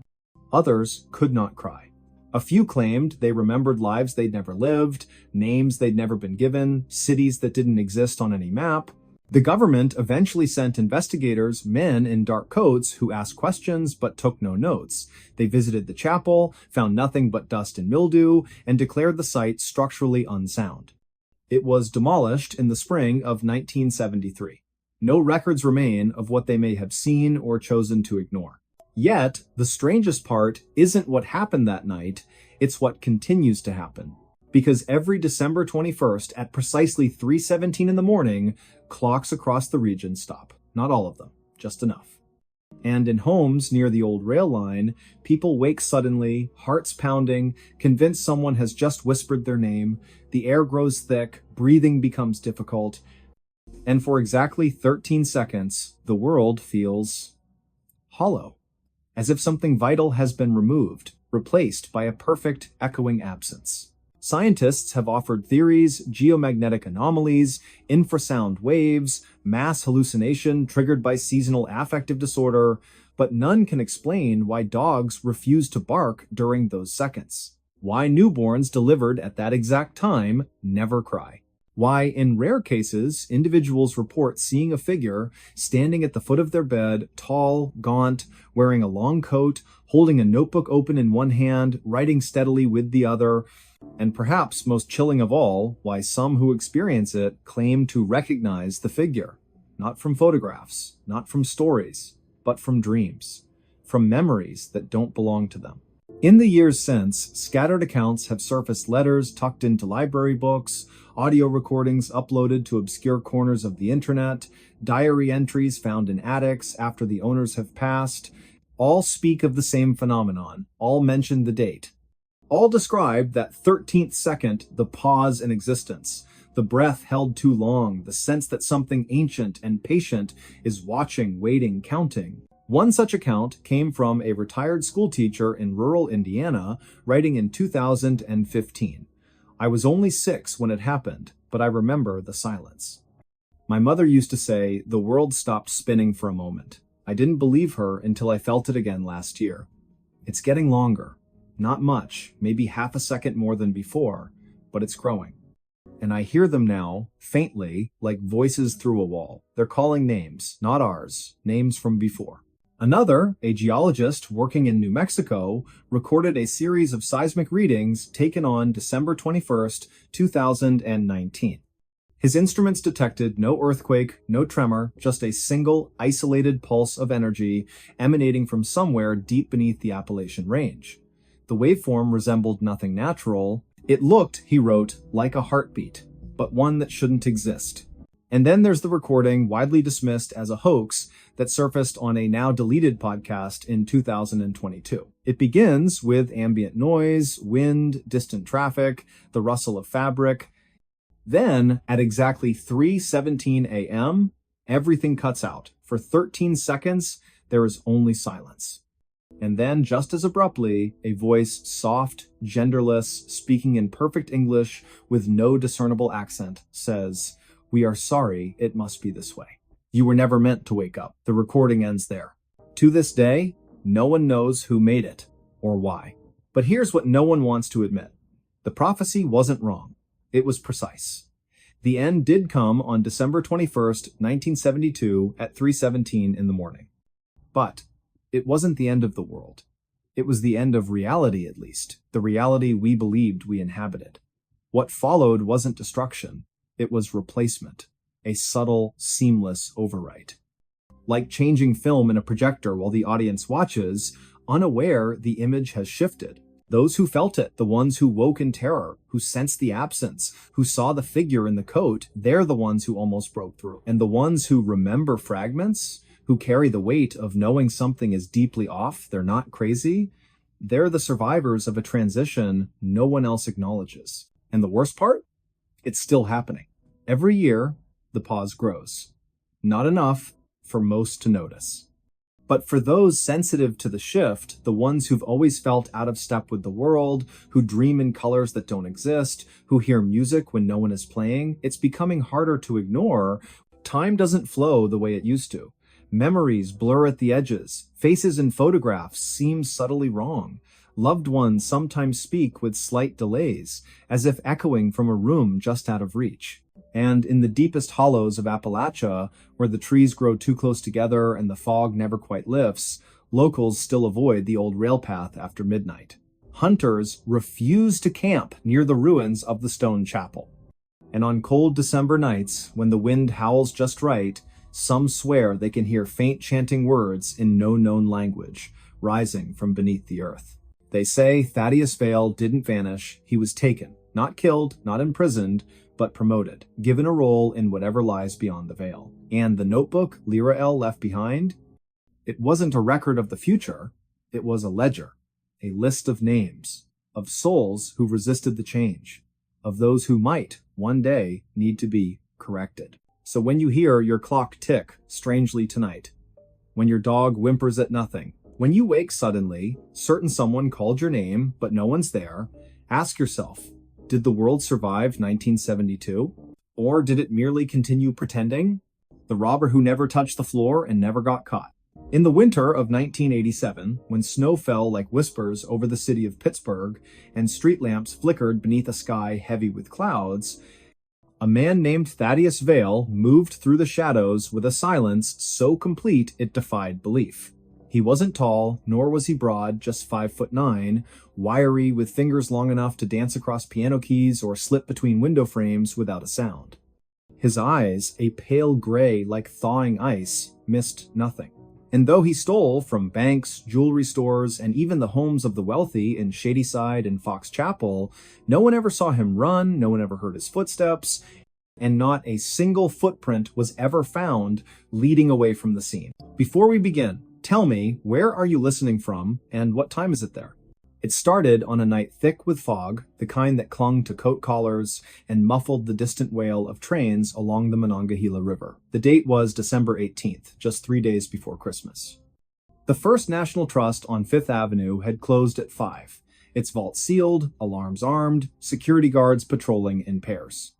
Others could not cry. A few claimed they remembered lives they'd never lived, names they'd never been given, cities that didn't exist on any map. The government eventually sent investigators, men in dark coats, who asked questions but took no notes. They visited the chapel, found nothing but dust and mildew, and declared the site structurally unsound. It was demolished in the spring of 1973. No records remain of what they may have seen or chosen to ignore. Yet, the strangest part isn't what happened that night, it's what continues to happen. Because every December 21st at precisely 3:17 in the morning, clocks across the region stop. Not all of them, just enough. And in homes near the old rail line, people wake suddenly, hearts pounding, convinced someone has just whispered their name, the air grows thick, breathing becomes difficult, and for exactly 13 seconds, the world feels hollow. As if something vital has been removed, replaced by a perfect, echoing absence. Scientists have offered theories, geomagnetic anomalies, infrasound waves, mass hallucination triggered by seasonal affective disorder, but none can explain why dogs refuse to bark during those seconds. Why newborns delivered at that exact time never cry. Why, in rare cases, individuals report seeing a figure standing at the foot of their bed, tall, gaunt, wearing a long coat, holding a notebook open in one hand, writing steadily with the other, and perhaps most chilling of all, why some who experience it claim to recognize the figure, not from photographs, not from stories, but from dreams, from memories that don't belong to them. In the years since, scattered accounts have surfaced, letters tucked into library books, audio recordings uploaded to obscure corners of the internet, diary entries found in attics after the owners have passed. All speak of the same phenomenon, all mention the date. All describe that 13th second, the pause in existence, the breath held too long, the sense that something ancient and patient is watching, waiting, counting. One such account came from a retired schoolteacher in rural Indiana, writing in 2015. I was only 6 when it happened, but I remember the silence. My mother used to say, the world stopped spinning for a moment. I didn't believe her until I felt it again last year. It's getting longer. Not much, maybe half a second more than before, but it's growing. And I hear them now, faintly, like voices through a wall. They're calling names, not ours, names from before. Another, a geologist working in New Mexico, recorded a series of seismic readings taken on December 21st, 2019. His instruments detected no earthquake, no tremor, just a single, isolated pulse of energy emanating from somewhere deep beneath the Appalachian Range. The waveform resembled nothing natural. It looked, he wrote, like a heartbeat, but one that shouldn't exist. And then there's the recording, widely dismissed as a hoax, that surfaced on a now-deleted podcast in 2022. It begins with ambient noise, wind, distant traffic, the rustle of fabric. Then, at exactly 3:17 a.m., everything cuts out. For 13 seconds, there is only silence. And then, just as abruptly, a voice, soft, genderless, speaking in perfect English with no discernible accent, says, "We are sorry, it must be this way. You were never meant to wake up." The recording ends there. To this day, No one knows who made it or why. But here's what no one wants to admit. The prophecy wasn't wrong. It was precise. The end did come on December 21st, 1972 at 3:17 in the morning. But it wasn't the end of the world. It was the end of reality, at least, the reality we believed we inhabited. What followed wasn't destruction. It was replacement, a subtle, seamless overwrite. Like changing film in a projector while the audience watches, unaware, the image has shifted. Those who felt it, the ones who woke in terror, who sensed the absence, who saw the figure in the coat, they're the ones who almost broke through. And the ones who remember fragments, who carry the weight of knowing something is deeply off, they're not crazy, they're the survivors of a transition no one else acknowledges. And the worst part? It's still happening. Every year, the pause grows. Not enough for most to notice. But for those sensitive to the shift, the ones who've always felt out of step with the world, who dream in colors that don't exist, who hear music when no one is playing, it's becoming harder to ignore. Time doesn't flow the way it used to. Memories blur at the edges. Faces in photographs seem subtly wrong. Loved ones sometimes speak with slight delays, as if echoing from a room just out of reach. And in the deepest hollows of Appalachia, where the trees grow too close together and the fog never quite lifts, locals still avoid the old rail path after midnight. Hunters refuse to camp near the ruins of the stone chapel. And on cold December nights, when the wind howls just right, some swear they can hear faint chanting words in no known language, rising from beneath the earth. They say Thaddeus Vale didn't vanish, he was taken, not killed, not imprisoned, but promoted, given a role in whatever lies beyond the veil. And the notebook Lirael left behind? It wasn't a record of the future, it was a ledger, a list of names, of souls who resisted the change, of those who might, one day, need to be corrected. So when you hear your clock tick strangely tonight, when your dog whimpers at nothing, when you wake suddenly, certain someone called your name, but no one's there, ask yourself, did the world survive 1972? Or did it merely continue pretending? The robber who never touched the floor and never got caught. In the winter of 1987, when snow fell like whispers over the city of Pittsburgh and street lamps flickered beneath a sky heavy with clouds, a man named Thaddeus Vale moved through the shadows with a silence so complete it defied belief. He wasn't tall, nor was he broad, just 5'9", wiry with fingers long enough to dance across piano keys or slip between window frames without a sound. His eyes, a pale gray like thawing ice, missed nothing. And though he stole from banks, jewelry stores, and even the homes of the wealthy in Shadyside and Fox Chapel, no one ever saw him run, no one ever heard his footsteps, and not a single footprint was ever found leading away from the scene. Before we begin, tell me, where are you listening from, and what time is it there? It started on a night thick with fog, the kind that clung to coat collars and muffled the distant wail of trains along the Monongahela River. The date was December 18th, just 3 days before Christmas. The First National Trust on Fifth Avenue had closed at 5, its vault sealed, alarms armed, security guards patrolling in pairs.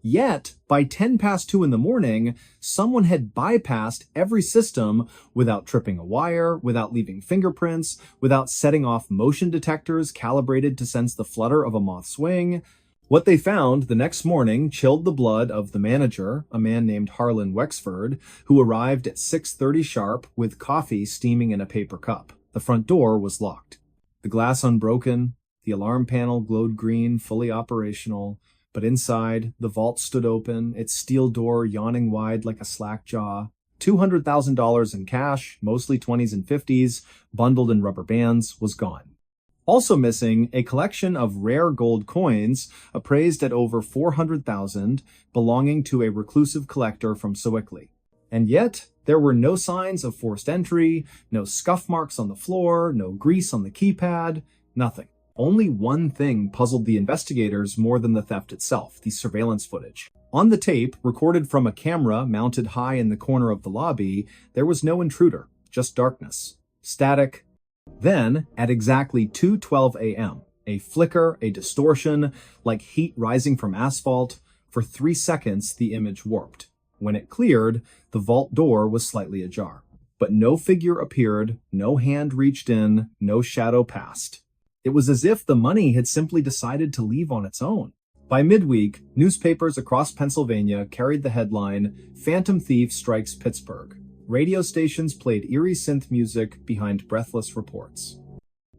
Yet, by 10 past 2 in the morning, someone had bypassed every system without tripping a wire, without leaving fingerprints, without setting off motion detectors calibrated to sense the flutter of a moth's wing. What they found the next morning chilled the blood of the manager, a man named Harlan Wexford, who arrived at 6:30 sharp with coffee steaming in a paper cup. The front door was locked. The glass unbroken, the alarm panel glowed green, fully operational. But inside, the vault stood open, its steel door yawning wide like a slack jaw. $200,000 in cash, mostly 20s and 50s, bundled in rubber bands, was gone. Also missing, a collection of rare gold coins, appraised at over $400,000, belonging to a reclusive collector from Sewickley. And yet, there were no signs of forced entry, no scuff marks on the floor, no grease on the keypad, nothing. Only one thing puzzled the investigators more than the theft itself, the surveillance footage. On the tape, recorded from a camera mounted high in the corner of the lobby, there was no intruder, just darkness. Static. Then, at exactly 2:12 a.m., a flicker, a distortion, like heat rising from asphalt. For 3 seconds, the image warped. When it cleared, the vault door was slightly ajar. But no figure appeared, no hand reached in, no shadow passed. It was as if the money had simply decided to leave on its own. By midweek, newspapers across Pennsylvania carried the headline, "Phantom Thief Strikes Pittsburgh." Radio stations played eerie synth music behind breathless reports.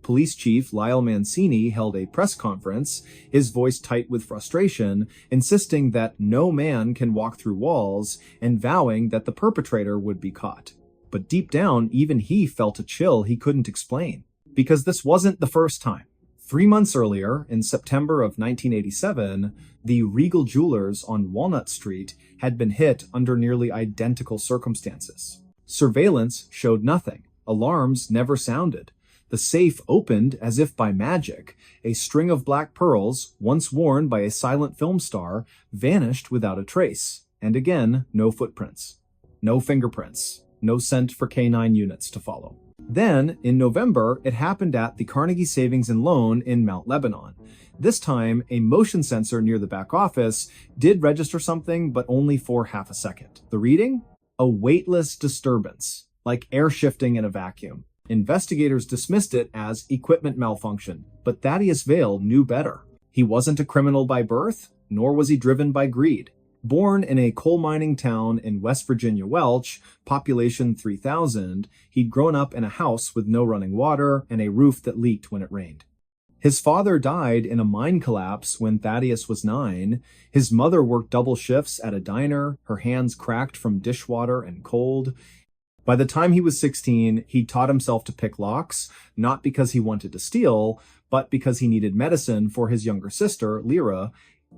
Police Chief Lyle Mancini held a press conference, his voice tight with frustration, insisting that no man can walk through walls and vowing that the perpetrator would be caught. But deep down, even he felt a chill he couldn't explain. Because this wasn't the first time. 3 months earlier, in September of 1987, the Regal Jewelers on Walnut Street had been hit under nearly identical circumstances. Surveillance showed nothing. Alarms never sounded. The safe opened as if by magic. A string of black pearls, once worn by a silent film star, vanished without a trace. And again, no footprints. No fingerprints. No scent for canine units to follow. Then, in November, it happened at the Carnegie Savings and Loan in Mount Lebanon. This time, a motion sensor near the back office did register something, but only for half a second. The reading? A weightless disturbance, like air shifting in a vacuum. Investigators dismissed it as equipment malfunction, but Thaddeus Vail knew better. He wasn't a criminal by birth, nor was he driven by greed. Born in a coal mining town in West Virginia Welch, population 3,000, he'd grown up in a house with no running water and a roof that leaked when it rained. His father died in a mine collapse when Thaddeus was 9. His mother worked double shifts at a diner, her hands cracked from dishwater and cold. By the time he was 16, he taught himself to pick locks, not because he wanted to steal, but because he needed medicine for his younger sister, Lyra,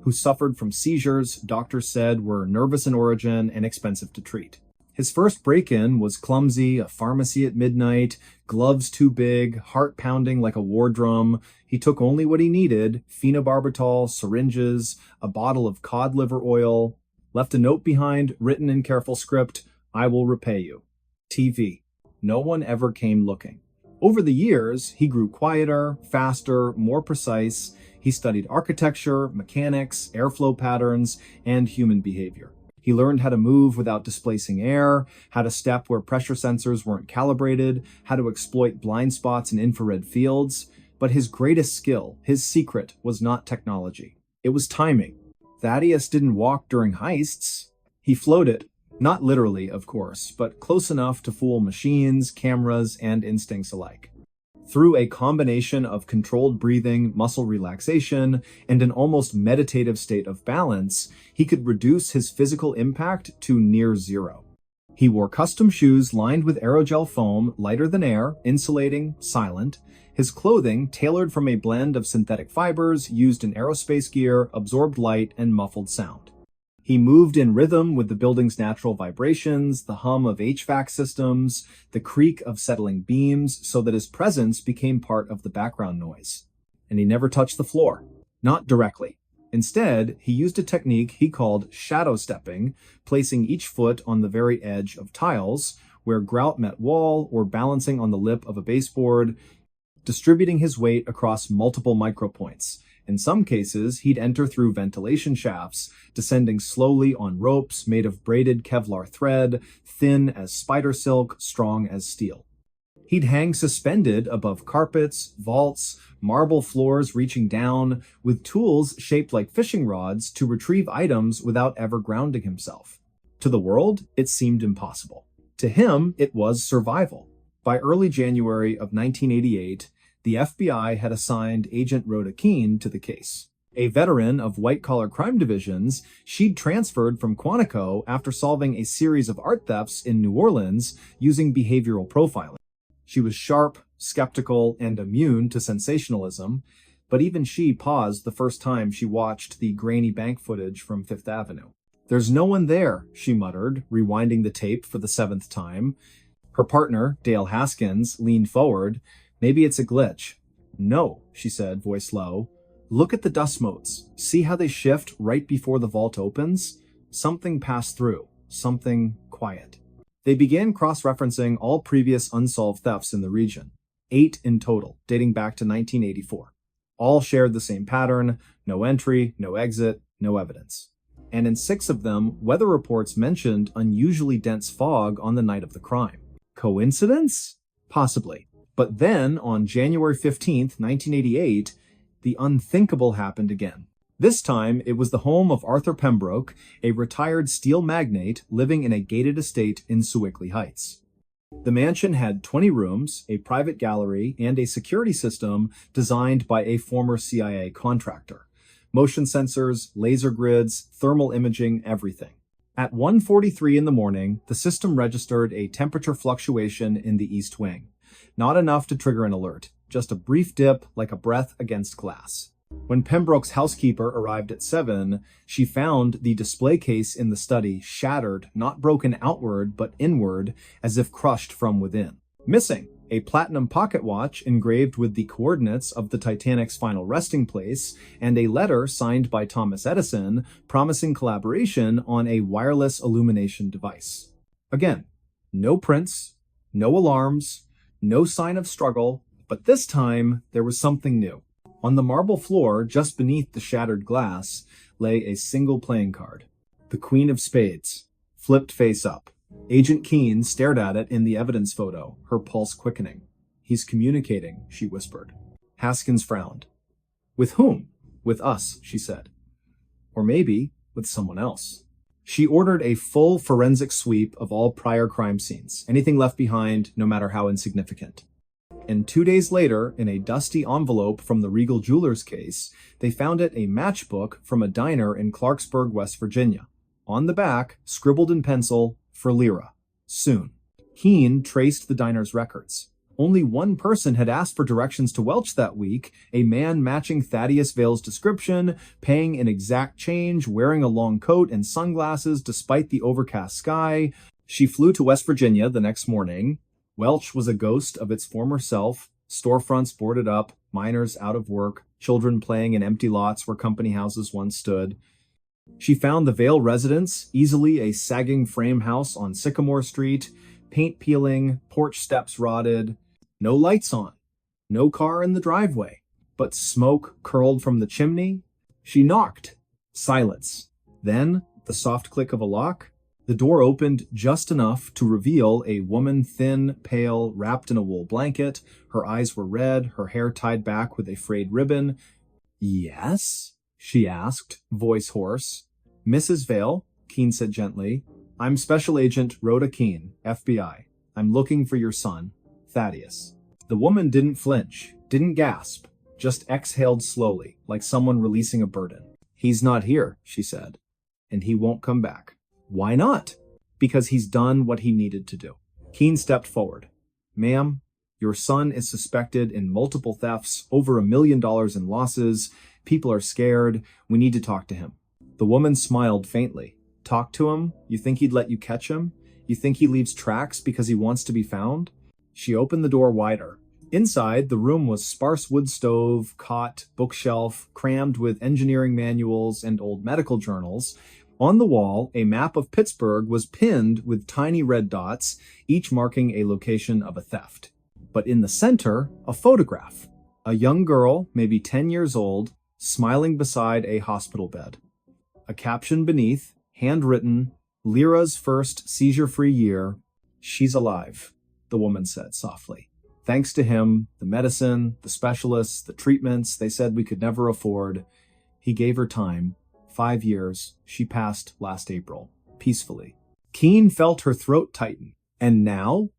who suffered from seizures doctors said were nervous in origin and expensive to treat. His first break-in was clumsy, a pharmacy at midnight, gloves too big, heart pounding like a war drum. He took only what he needed, phenobarbital, syringes, a bottle of cod liver oil, left a note behind, written in careful script, "I will repay you." TV. No one ever came looking. Over the years, he grew quieter, faster, more precise. He studied architecture, mechanics, airflow patterns, and human behavior. He learned how to move without displacing air, how to step where pressure sensors weren't calibrated, how to exploit blind spots in infrared fields. But his greatest skill, his secret, was not technology. It was timing. Thaddeus didn't walk during heists. He floated. Not literally, of course, but close enough to fool machines, cameras, and instincts alike. Through a combination of controlled breathing, muscle relaxation, and an almost meditative state of balance, he could reduce his physical impact to near zero. He wore custom shoes lined with aerogel foam, lighter than air, insulating, silent. His clothing, tailored from a blend of synthetic fibers used in aerospace gear, absorbed light and muffled sound. He moved in rhythm with the building's natural vibrations, the hum of HVAC systems, the creak of settling beams, so that his presence became part of the background noise. And he never touched the floor. Not directly. Instead, he used a technique he called shadow stepping, placing each foot on the very edge of tiles, where grout met wall, or balancing on the lip of a baseboard, distributing his weight across multiple micropoints. In some cases, he'd enter through ventilation shafts, descending slowly on ropes made of braided Kevlar thread, thin as spider silk, strong as steel. He'd hang suspended above carpets, vaults, marble floors reaching down, with tools shaped like fishing rods to retrieve items without ever grounding himself. To the world, it seemed impossible. To him, it was survival. By early January of 1988, the FBI had assigned Agent Rhoda Keene to the case. A veteran of white-collar crime divisions, she'd transferred from Quantico after solving a series of art thefts in New Orleans using behavioral profiling. She was sharp, skeptical, and immune to sensationalism, but even she paused the first time she watched the grainy bank footage from Fifth Avenue. "There's no one there," she muttered, rewinding the tape for the 7th time. Her partner, Dale Haskins, leaned forward. "Maybe it's a glitch." "No," she said, voice low. "Look at the dust motes. See how they shift right before the vault opens? Something passed through. Something quiet." They began cross-referencing all previous unsolved thefts in the region. 8 in total, dating back to 1984. All shared the same pattern: no entry, no exit, no evidence. And in 6 of them, weather reports mentioned unusually dense fog on the night of the crime. Coincidence? Possibly. But then, on January 15th, 1988, the unthinkable happened again. This time, it was the home of Arthur Pembroke, a retired steel magnate living in a gated estate in Sewickley Heights. The mansion had 20 rooms, a private gallery, and a security system designed by a former CIA contractor. Motion sensors, laser grids, thermal imaging, everything. At 1:43 in the morning, the system registered a temperature fluctuation in the east wing. Not enough to trigger an alert, just a brief dip like a breath against glass. When Pembroke's housekeeper arrived at 7, she found the display case in the study shattered, not broken outward, but inward, as if crushed from within. Missing, a platinum pocket watch engraved with the coordinates of the Titanic's final resting place, and a letter signed by Thomas Edison promising collaboration on a wireless illumination device. Again, no prints, no alarms, no sign of struggle, but this time there was something new. On the marble floor, just beneath the shattered glass, lay a single playing card. The Queen of Spades, flipped face up. Agent Keene stared at it in the evidence photo, her pulse quickening. "He's communicating," she whispered. Haskins frowned. "With whom?" "With us," she said. "Or maybe with someone else." She ordered a full forensic sweep of all prior crime scenes, anything left behind, no matter how insignificant. And 2 days later, in a dusty envelope from the Regal Jewelers case, they found it a matchbook from a diner in Clarksburg, West Virginia. On the back, scribbled in pencil, "For Lyra. Soon." Keene traced the diner's records. Only one person had asked for directions to Welch that week, a man matching Thaddeus Vale's description, paying an exact change, wearing a long coat and sunglasses despite the overcast sky. She flew to West Virginia the next morning. Welch was a ghost of its former self, storefronts boarded up, miners out of work, children playing in empty lots where company houses once stood. She found the Vale residence, easily a sagging frame house on Sycamore Street, paint peeling, porch steps rotted, no lights on, no car in the driveway, but smoke curled from the chimney. She knocked. Silence. Then, the soft click of a lock. The door opened just enough to reveal a woman, thin, pale, wrapped in a wool blanket. Her eyes were red, her hair tied back with a frayed ribbon. "Yes?" she asked, voice hoarse. "Mrs. Vale," Keene said gently. "I'm Special Agent Rhoda Keene, FBI. I'm looking for your son, Thaddeus." The woman didn't flinch, didn't gasp, just exhaled slowly, like someone releasing a burden. "He's not here," she said, "and he won't come back." "Why not?" "Because he's done what he needed to do." Keene stepped forward. "Ma'am, your son is suspected in multiple thefts, over $1 million in losses. People are scared. We need to talk to him." The woman smiled faintly. "Talk to him? You think he'd let you catch him? You think he leaves tracks because he wants to be found?" She opened the door wider. Inside, the room was sparse wood stove, cot, bookshelf, crammed with engineering manuals and old medical journals. On the wall, a map of Pittsburgh was pinned with tiny red dots, each marking a location of a theft. But in the center, a photograph. A young girl, maybe 10 years old, smiling beside a hospital bed. A caption beneath, handwritten, "Lyra's first seizure-free year. She's alive," the woman said softly. "Thanks to him, the medicine, the specialists, the treatments they said we could never afford. He gave her time. 5 years. She passed last April. Peacefully." Keene felt her throat tighten. "And now?"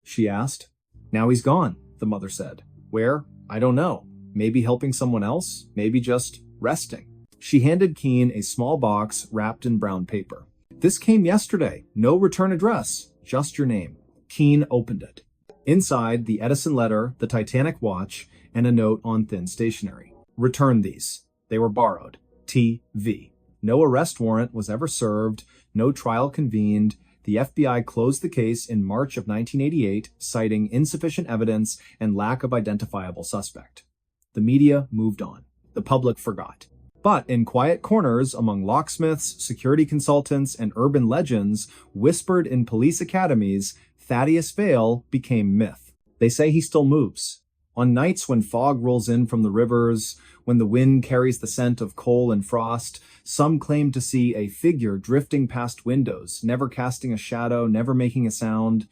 she asked. "Now he's gone," the mother said. "Where? I don't know. Maybe helping someone else. Maybe just resting." She handed Keene a small box wrapped in brown paper. "This came yesterday. No return address. Just your name." Keene opened it. Inside, the Edison letter, the Titanic watch, and a note on thin stationery. "Return these. They were borrowed. T.V." No arrest warrant was ever served, no trial convened. The FBI closed the case in March of 1988, citing insufficient evidence and lack of identifiable suspect. The media moved on. The public forgot. But in quiet corners among locksmiths, security consultants, and urban legends whispered in police academies, Thaddeus Vale became myth. They say he still moves. On nights when fog rolls in from the rivers, when the wind carries the scent of coal and frost, some claim to see a figure drifting past windows, never casting a shadow, never making a sound.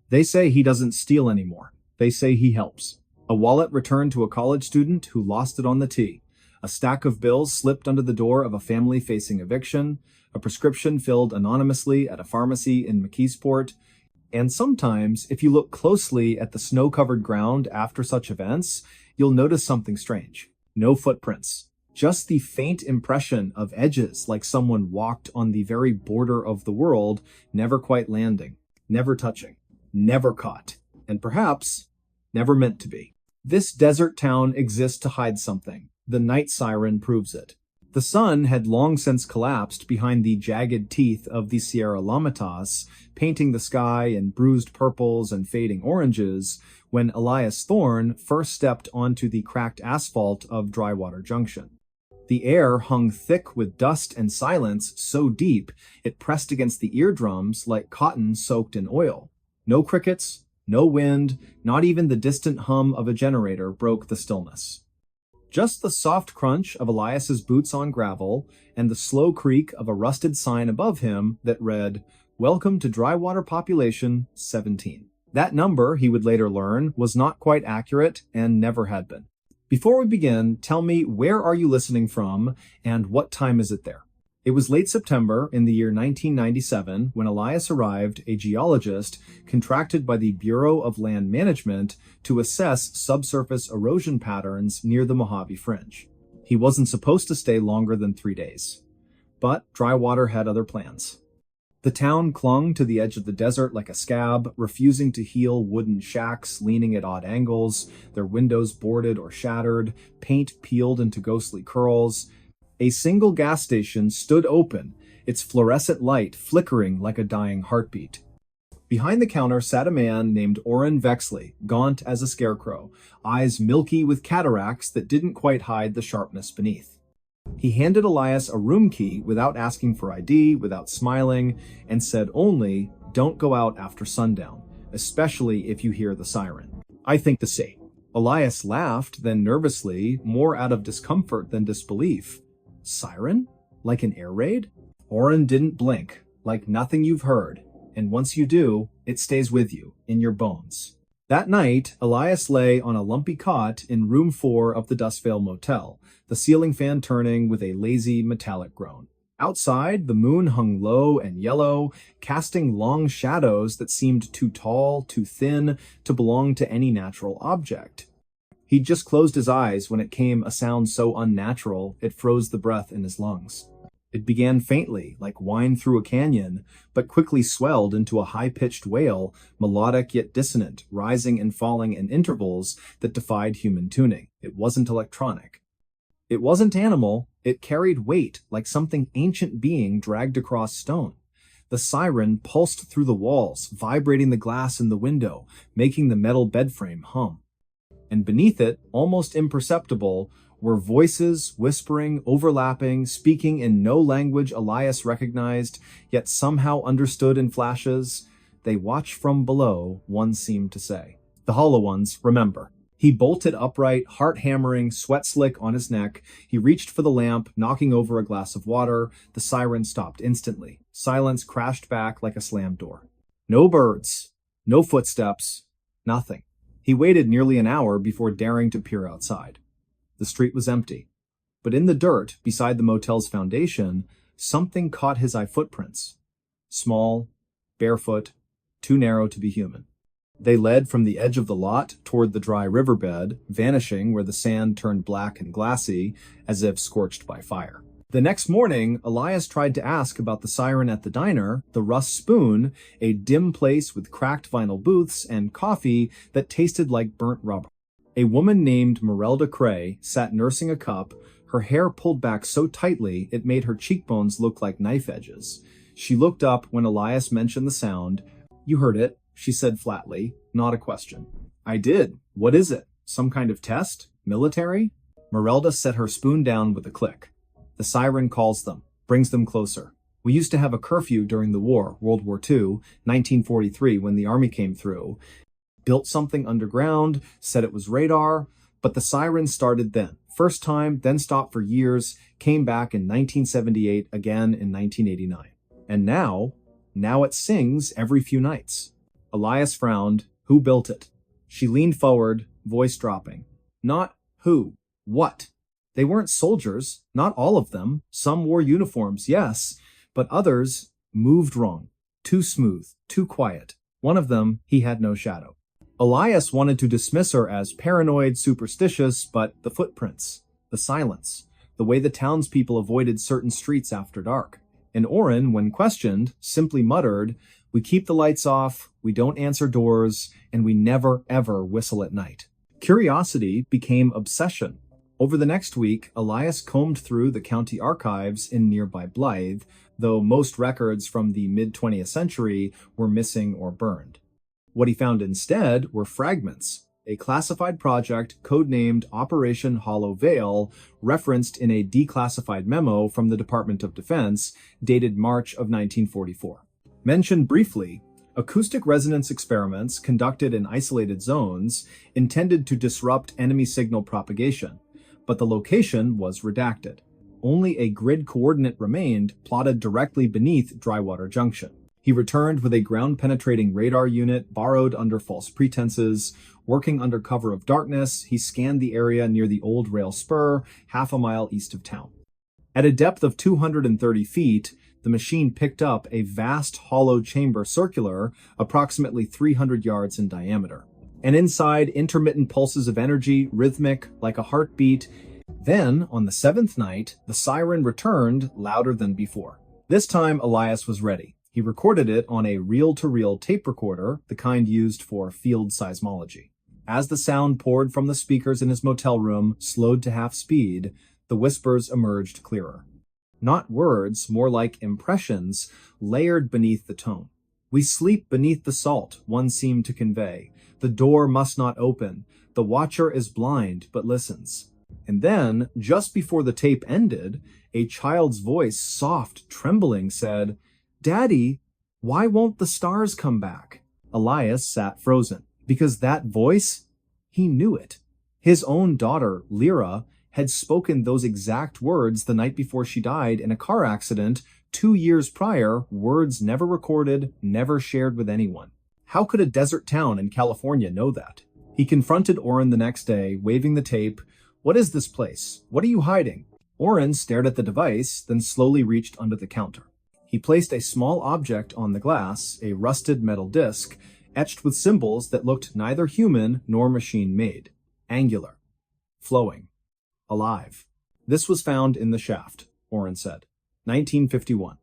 They say he doesn't steal anymore. They say he helps. A wallet returned to a college student who lost it on the T. A stack of bills slipped under the door of a family facing eviction. A prescription filled anonymously at a pharmacy in McKeesport. And sometimes, if you look closely at the snow-covered ground after such events, you'll notice something strange. No footprints. Just the faint impression of edges like someone walked on the very border of the world, never quite landing, never touching, never caught, and perhaps never meant to be. This desert town exists to hide something. The night siren proves it. The sun had long since collapsed behind the jagged teeth of the Sierra Lamitas, painting the sky in bruised purples and fading oranges, when Elias Thorne first stepped onto the cracked asphalt of Drywater Junction. The air hung thick with dust and silence so deep it pressed against the eardrums like cotton soaked in oil. No crickets, no wind, not even the distant hum of a generator broke the stillness. Just the soft crunch of Elias's boots on gravel and the slow creak of a rusted sign above him that read, "Welcome to Drywater Population 17." That number, he would later learn, was not quite accurate and never had been. Before we begin, tell me, where are you listening from and what time is it there? It was late September in the year 1997 when Elias arrived, a geologist contracted by the Bureau of Land Management to assess subsurface erosion patterns near the Mojave Fringe. He wasn't supposed to stay longer than 3 days. But Drywater had other plans. The town clung to the edge of the desert like a scab, refusing to heal wooden shacks leaning at odd angles, their windows boarded or shattered, paint peeled into ghostly curls. A single gas station stood open, its fluorescent light flickering like a dying heartbeat. Behind the counter sat a man named Orrin Vexley, gaunt as a scarecrow, eyes milky with cataracts that didn't quite hide the sharpness beneath. He handed Elias a room key without asking for ID, without smiling, and said only, "Don't go out after sundown, especially if you hear the siren." "I think the same." Elias laughed, then nervously, more out of discomfort than disbelief. "Siren? Like an air raid?" Orrin didn't blink, like nothing you've heard, and once you do, it stays with you, in your bones. That night, Elias lay on a lumpy cot in room 4 of the Dustvale Motel, the ceiling fan turning with a lazy metallic groan. Outside, the moon hung low and yellow, casting long shadows that seemed too tall, too thin, to belong to any natural object. He'd just closed his eyes when it came a sound so unnatural it froze the breath in his lungs. It began faintly, like whine through a canyon, but quickly swelled into a high-pitched wail, melodic yet dissonant, rising and falling in intervals that defied human tuning. It wasn't electronic. It wasn't animal. It carried weight, like something ancient being dragged across stone. The siren pulsed through the walls, vibrating the glass in the window, making the metal bedframe hum. And beneath it, almost imperceptible, were voices whispering, overlapping, speaking in no language Elias recognized, yet somehow understood in flashes. "They watch from below," one seemed to say. The hollow ones, remember. He bolted upright, heart hammering, sweat slick on his neck. He reached for the lamp, knocking over a glass of water. The siren stopped instantly. Silence crashed back like a slammed door. No birds, no footsteps, nothing. He waited nearly an hour before daring to peer outside. The street was empty. But in the dirt, beside the motel's foundation, something caught his eye footprints. Small, barefoot, too narrow to be human. They led from the edge of the lot toward the dry riverbed, vanishing where the sand turned black and glassy, as if scorched by fire. The next morning, Elias tried to ask about the siren at the diner, the Rust Spoon, a dim place with cracked vinyl booths and coffee that tasted like burnt rubber. A woman named Merelda Cray sat nursing a cup, her hair pulled back so tightly it made her cheekbones look like knife edges. She looked up when Elias mentioned the sound. "You heard it," she said flatly, not a question. "I did. What is it? Some kind of test? Military?" Merelda set her spoon down with a click. "The siren calls them, brings them closer. We used to have a curfew during the war, World War II, 1943, when the army came through. Built something underground, said it was radar, but the siren started then. First time, then stopped for years, came back in 1978, again in 1989. And now it sings every few nights." Elias frowned. Who built it? She leaned forward, voice dropping. Not who. What? They weren't soldiers, not all of them. Some wore uniforms, yes, but others moved wrong. Too smooth, too quiet. One of them, he had no shadow. Elias wanted to dismiss her as paranoid, superstitious, but the footprints, the silence, the way the townspeople avoided certain streets after dark. And Oren, when questioned, simply muttered, "We keep the lights off, we don't answer doors, and we never ever whistle at night." Curiosity became obsession. Over the next week, Elias combed through the county archives in nearby Blythe, though most records from the mid-20th century were missing or burned. What he found instead were fragments, a classified project codenamed Operation Hollow Veil, referenced in a declassified memo from the Department of Defense dated March of 1944. Mentioned briefly, acoustic resonance experiments conducted in isolated zones intended to disrupt enemy signal propagation, but the location was redacted. Only a grid coordinate remained, plotted directly beneath Drywater Junction. He returned with a ground-penetrating radar unit borrowed under false pretenses. Working under cover of darkness, he scanned the area near the old rail spur, half a mile east of town. At a depth of 230 feet, the machine picked up a vast hollow chamber circular, approximately 300 yards in diameter. And inside, intermittent pulses of energy, rhythmic, like a heartbeat. Then, on the seventh night, the siren returned, louder than before. This time, Elias was ready. He recorded it on a reel-to-reel tape recorder, the kind used for field seismology. As the sound poured from the speakers in his motel room, slowed to half speed, the whispers emerged clearer. Not words, more like impressions, layered beneath the tone. "We sleep beneath the salt," one seemed to convey. "The door must not open. The watcher is blind, but listens." And then, just before the tape ended, a child's voice, soft, trembling, said, "Daddy, why won't the stars come back?" Elias sat frozen, because that voice, he knew it. His own daughter, Lyra, had spoken those exact words the night before she died in a car accident 2 years prior, words never recorded, never shared with anyone. How could a desert town in California know that? He confronted Oren the next day, waving the tape. "What is this place? What are you hiding?" Oren stared at the device, then slowly reached under the counter. He placed a small object on the glass, a rusted metal disc, etched with symbols that looked neither human nor machine-made. Angular. Flowing. Alive. "This was found in the shaft," Oren said. 1951.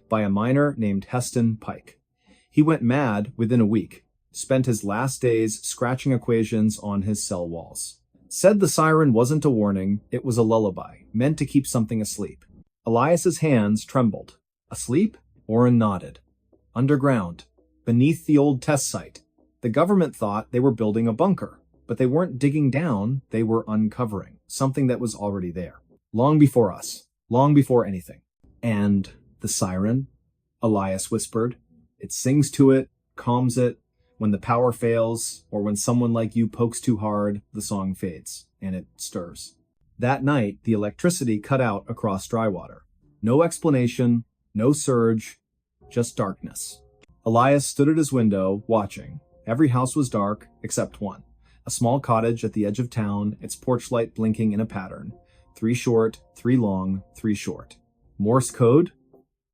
By a miner named Heston Pike. He went mad within a week. Spent his last days scratching equations on his cell walls. Said the siren wasn't a warning, it was a lullaby, meant to keep something asleep. Elias's hands trembled. Asleep? Oren nodded. Underground. Beneath the old test site. The government thought they were building a bunker, but they weren't digging down, they were uncovering something that was already there. Long before us. Long before anything. And the siren? Elias whispered. It sings to it, calms it. When the power fails, or when someone like you pokes too hard, the song fades, and it stirs. That night, the electricity cut out across Drywater. No explanation, no surge, just darkness. Elias stood at his window, watching. Every house was dark, except one. A small cottage at the edge of town, its porch light blinking in a pattern. 3 short, 3 long, 3 short. Morse code?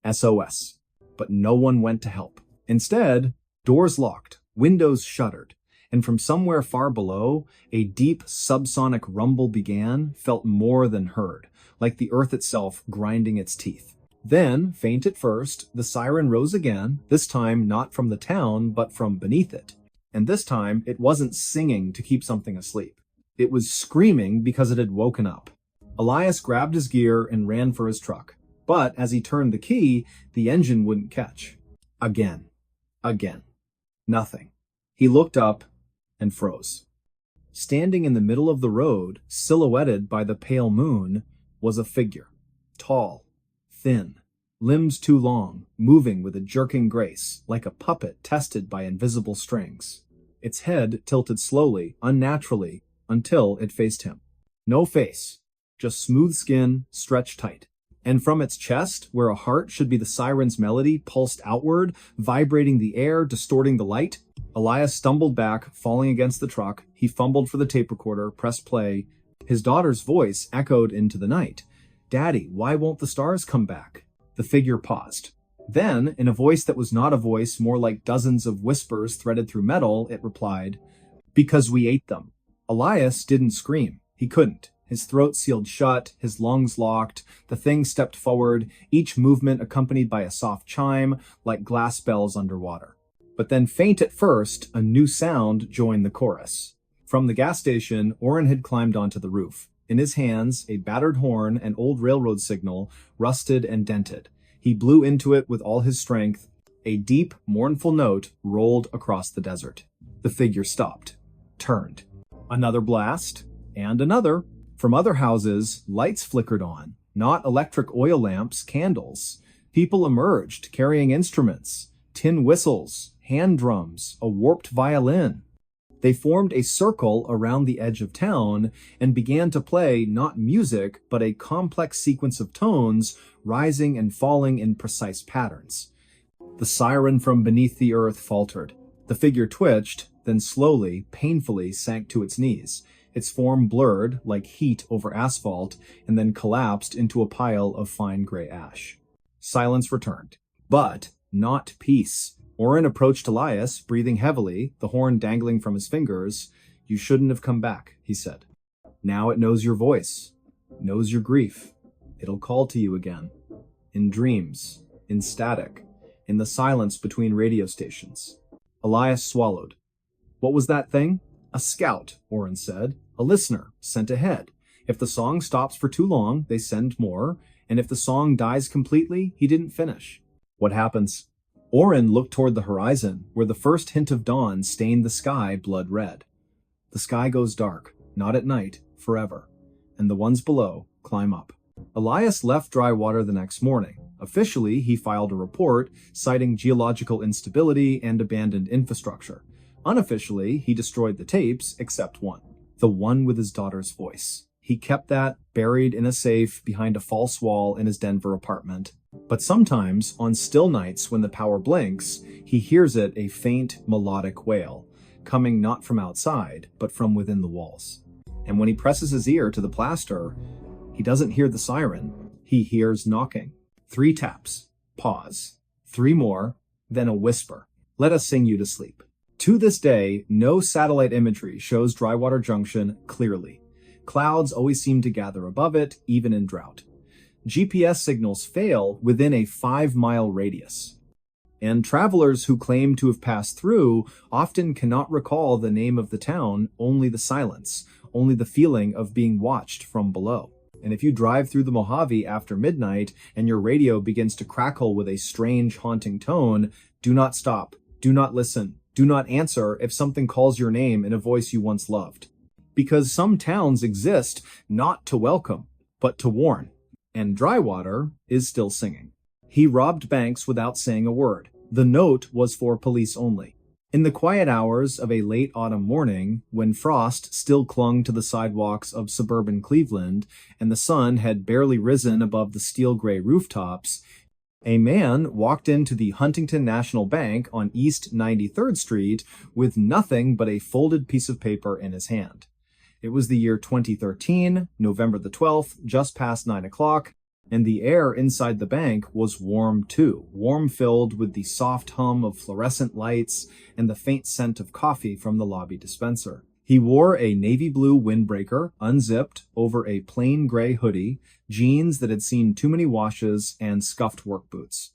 SOS. But no one went to help. Instead, doors locked, windows shuttered, and from somewhere far below, a deep subsonic rumble began, felt more than heard, like the earth itself grinding its teeth. Then, faint at first, the siren rose again, this time not from the town, but from beneath it. And this time, it wasn't singing to keep something asleep. It was screaming because it had woken up. Elias grabbed his gear and ran for his truck. But as he turned the key, the engine wouldn't catch. Again. Again. Nothing. He looked up and froze. Standing in the middle of the road, silhouetted by the pale moon, was a figure. Tall. Thin. Limbs too long, moving with a jerking grace, like a puppet tested by invisible strings. Its head tilted slowly, unnaturally, until it faced him. No face. Just smooth skin, stretched tight. And from its chest, where a heart should be the siren's melody, pulsed outward, vibrating the air, distorting the light, Elias stumbled back, falling against the truck. He fumbled for the tape recorder, pressed play. His daughter's voice echoed into the night. "Daddy, why won't the stars come back?" The figure paused. Then, in a voice that was not a voice, more like dozens of whispers threaded through metal, it replied, "Because we ate them." Elias didn't scream. He couldn't. His throat sealed shut, his lungs locked. The thing stepped forward, each movement accompanied by a soft chime, like glass bells underwater. But then, faint at first, a new sound joined the chorus. From the gas station, Orrin had climbed onto the roof. In his hands, a battered horn, an old railroad signal, rusted and dented. He blew into it with all his strength. A deep, mournful note rolled across the desert. The figure stopped, turned. Another blast, and another. From other houses, lights flickered on. Not electric oil lamps, candles. People emerged, carrying instruments. Tin whistles, hand drums, a warped violin. They formed a circle around the edge of town and began to play not music, but a complex sequence of tones rising and falling in precise patterns. The siren from beneath the earth faltered. The figure twitched, then slowly, painfully sank to its knees. Its form blurred like heat over asphalt and then collapsed into a pile of fine gray ash. Silence returned, but not peace. Orrin approached Elias, breathing heavily, the horn dangling from his fingers. "You shouldn't have come back," he said. "Now it knows your voice, knows your grief. It'll call to you again. In dreams, in static, in the silence between radio stations." Elias swallowed. "What was that thing?" "A scout," Orrin said. "A listener, sent ahead. If the song stops for too long, they send more, and if the song dies completely, he didn't finish." "What happens?" Orrin looked toward the horizon, where the first hint of dawn stained the sky blood red. "The sky goes dark, not at night, forever, and the ones below climb up." Elias left Drywater the next morning. Officially, he filed a report citing geological instability and abandoned infrastructure. Unofficially, he destroyed the tapes, except one. The one with his daughter's voice. He kept that buried in a safe behind a false wall in his Denver apartment. But sometimes, on still nights when the power blinks, he hears it a faint, melodic wail, coming not from outside, but from within the walls. And when he presses his ear to the plaster, he doesn't hear the siren. He hears knocking. 3 taps. Pause. 3 more. Then a whisper. "Let us sing you to sleep." To this day, no satellite imagery shows Drywater Junction clearly. Clouds always seem to gather above it, even in drought. GPS signals fail within a 5-mile radius. And travelers who claim to have passed through often cannot recall the name of the town, only the silence, only the feeling of being watched from below. And if you drive through the Mojave after midnight and your radio begins to crackle with a strange, haunting tone, do not stop, do not listen, do not answer if something calls your name in a voice you once loved. Because some towns exist not to welcome, but to warn. And Drywater is still singing. He robbed banks without saying a word. The note was for police only. In the quiet hours of a late autumn morning, when frost still clung to the sidewalks of suburban Cleveland and the sun had barely risen above the steel-gray rooftops, a man walked into the Huntington National Bank on East 93rd Street with nothing but a folded piece of paper in his hand. It was the year 2013, November the 12th, just past 9 o'clock, and the air inside the bank was warm too, warm filled with the soft hum of fluorescent lights and the faint scent of coffee from the lobby dispenser. He wore a navy blue windbreaker, unzipped, over a plain gray hoodie, jeans that had seen too many washes, and scuffed work boots.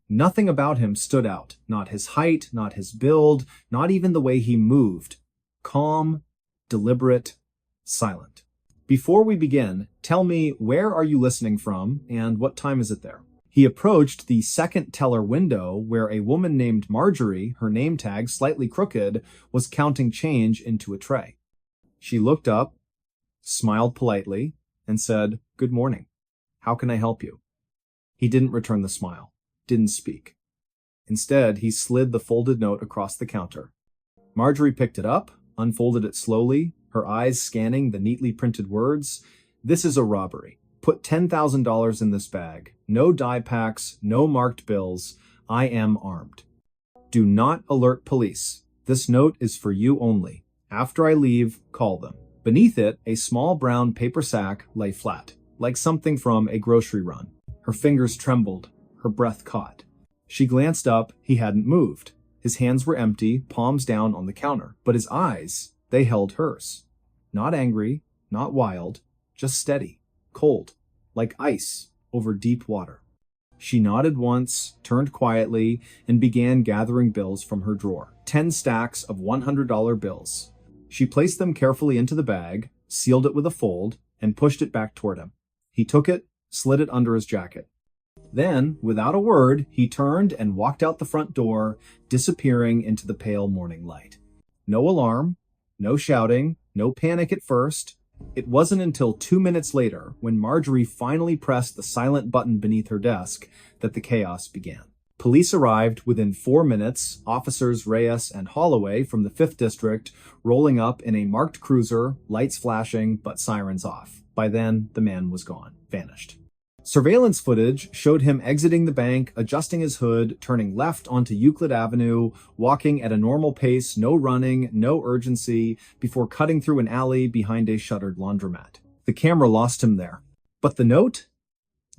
Nothing about him stood out, not his height, not his build, not even the way he moved. Calm, deliberate, silent. "Before we begin, tell me, where are you listening from, and what time is it there?" He approached the second teller window where a woman named Marjorie, her name tag slightly crooked, was counting change into a tray. She looked up, smiled politely, and said, "Good morning. How can I help you?" He didn't return the smile, didn't speak. Instead, he slid the folded note across the counter. Marjorie picked it up, unfolded it slowly, her eyes scanning the neatly printed words. "This is a robbery. Put $10,000 in this bag. No die packs, no marked bills. I am armed. Do not alert police. This note is for you only. After I leave, call them." Beneath it, a small brown paper sack lay flat, like something from a grocery run. Her fingers trembled, her breath caught. She glanced up. He hadn't moved. His hands were empty, palms down on the counter, but his eyes, they held hers. Not angry, not wild, just steady, cold, like ice over deep water. She nodded once, turned quietly, and began gathering bills from her drawer. 10 stacks of $100 bills. She placed them carefully into the bag, sealed it with a fold, and pushed it back toward him. He took it, slid it under his jacket. Then, without a word, he turned and walked out the front door, disappearing into the pale morning light. No alarm, no shouting, no panic at first. It wasn't until 2 minutes later, when Marjorie finally pressed the silent button beneath her desk, that the chaos began. Police arrived within 4 minutes, officers Reyes and Holloway from the 5th District rolling up in a marked cruiser, lights flashing, but sirens off. By then, the man was gone, vanished. Surveillance footage showed him exiting the bank, adjusting his hood, turning left onto Euclid Avenue, walking at a normal pace, no running, no urgency, before cutting through an alley behind a shuttered laundromat. The camera lost him there. But the note?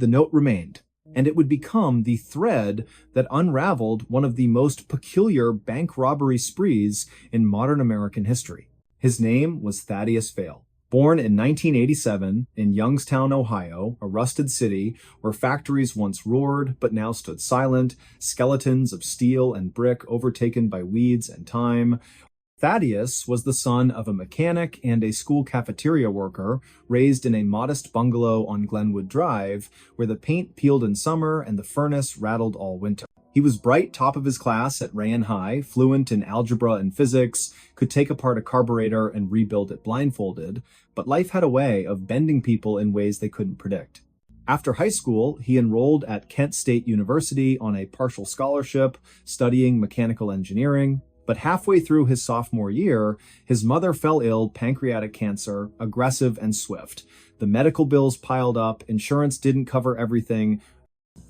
The note remained, and it would become the thread that unraveled one of the most peculiar bank robbery sprees in modern American history. His name was Thaddeus Vale. Born in 1987 in Youngstown, Ohio, a rusted city where factories once roared but now stood silent, skeletons of steel and brick overtaken by weeds and time, Thaddeus was the son of a mechanic and a school cafeteria worker raised in a modest bungalow on Glenwood Drive where the paint peeled in summer and the furnace rattled all winter. He was bright top of his class at Rayen High, fluent in algebra and physics, could take apart a carburetor and rebuild it blindfolded, but life had a way of bending people in ways they couldn't predict. After high school, he enrolled at Kent State University on a partial scholarship, studying mechanical engineering. But halfway through his sophomore year, his mother fell ill, pancreatic cancer, aggressive and swift. The medical bills piled up, insurance didn't cover everything.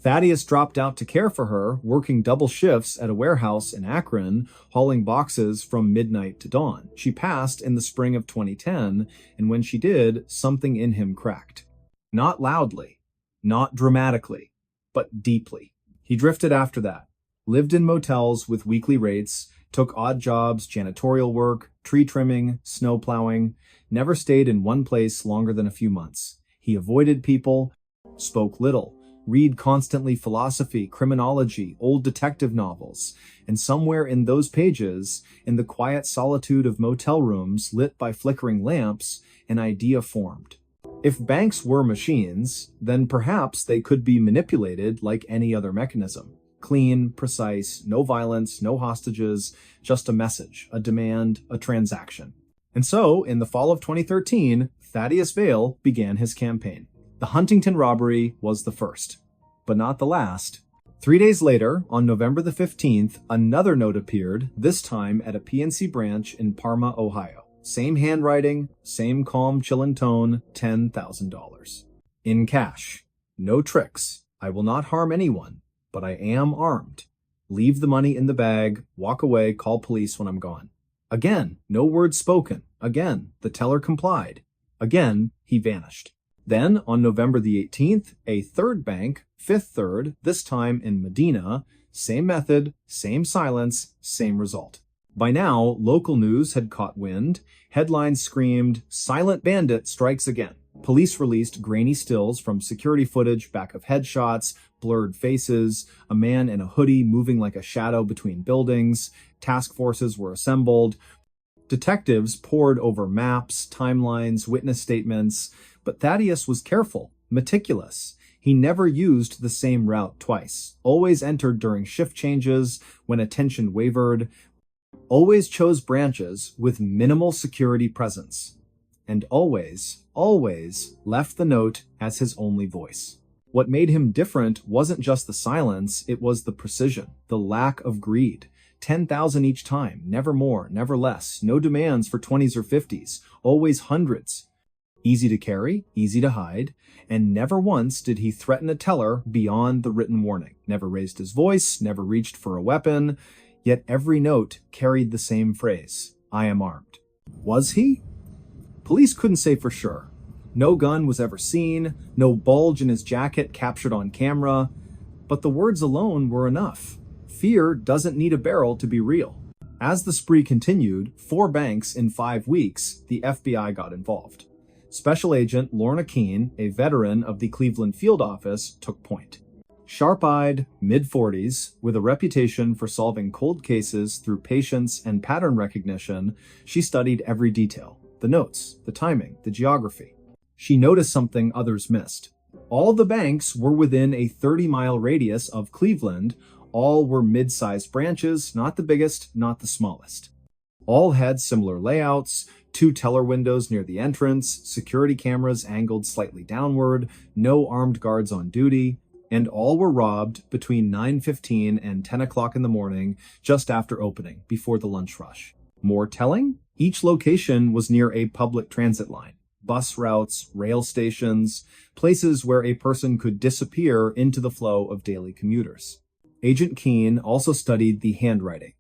Thaddeus dropped out to care for her, working double shifts at a warehouse in Akron, hauling boxes from midnight to dawn. She passed in the spring of 2010, and when she did, something in him cracked. Not loudly, not dramatically, but deeply. He drifted after that, lived in motels with weekly rates, took odd jobs, janitorial work, tree trimming, snow plowing, never stayed in one place longer than a few months. He avoided people, spoke little, read constantly philosophy, criminology, old detective novels, and somewhere in those pages, in the quiet solitude of motel rooms lit by flickering lamps, an idea formed. If banks were machines, then perhaps they could be manipulated like any other mechanism. Clean, precise, no violence, no hostages, just a message, a demand, a transaction. And so, in the fall of 2013, Thaddeus Vale began his campaign. The Huntington robbery was the first, but not the last. 3 days later, on November the 15th, another note appeared, this time at a PNC branch in Parma, Ohio. Same handwriting, same calm, chilling tone, $10,000. In cash. No tricks. I will not harm anyone, but I am armed. Leave the money in the bag, walk away, call police when I'm gone. Again, no words spoken. Again, the teller complied. Again, he vanished. Then, on November the 18th, a third bank, Fifth Third, this time in Medina, same method, same silence, same result. By now, local news had caught wind. Headlines screamed, "Silent Bandit strikes again." Police released grainy stills from security footage back of headshots, blurred faces, a man in a hoodie moving like a shadow between buildings. Task forces were assembled. Detectives pored over maps, timelines, witness statements, but Thaddeus was careful, meticulous. He never used the same route twice, always entered during shift changes, when attention wavered, always chose branches with minimal security presence, and always left the note as his only voice. What made him different wasn't just the silence, it was the precision, the lack of greed. 10,000 each time, never more, never less, no demands for 20s or 50s, always hundreds. Easy to carry, easy to hide, and never once did he threaten a teller beyond the written warning. Never raised his voice, never reached for a weapon. Yet every note carried the same phrase, "I am armed." Was he? Police couldn't say for sure. No gun was ever seen, no bulge in his jacket captured on camera, but the words alone were enough. Fear doesn't need a barrel to be real. As the spree continued, 4 banks in 5 weeks, the FBI got involved. Special Agent Lorna Keene, a veteran of the Cleveland field office, took point. Sharp-eyed, mid-40s, with a reputation for solving cold cases through patience and pattern recognition, she studied every detail: the notes, the timing, the geography. She noticed something others missed. All the banks were within a 30-mile radius of Cleveland. All were mid-sized branches, not the biggest, not the smallest. All had similar layouts: 2 teller windows near the entrance, security cameras angled slightly downward, no armed guards on duty, and all were robbed between 9:15 and 10 o'clock in the morning, just after opening, before the lunch rush. More telling? Each location was near a public transit line. Bus routes, rail stations, places where a person could disappear into the flow of daily commuters. Agent Keene also studied the handwriting.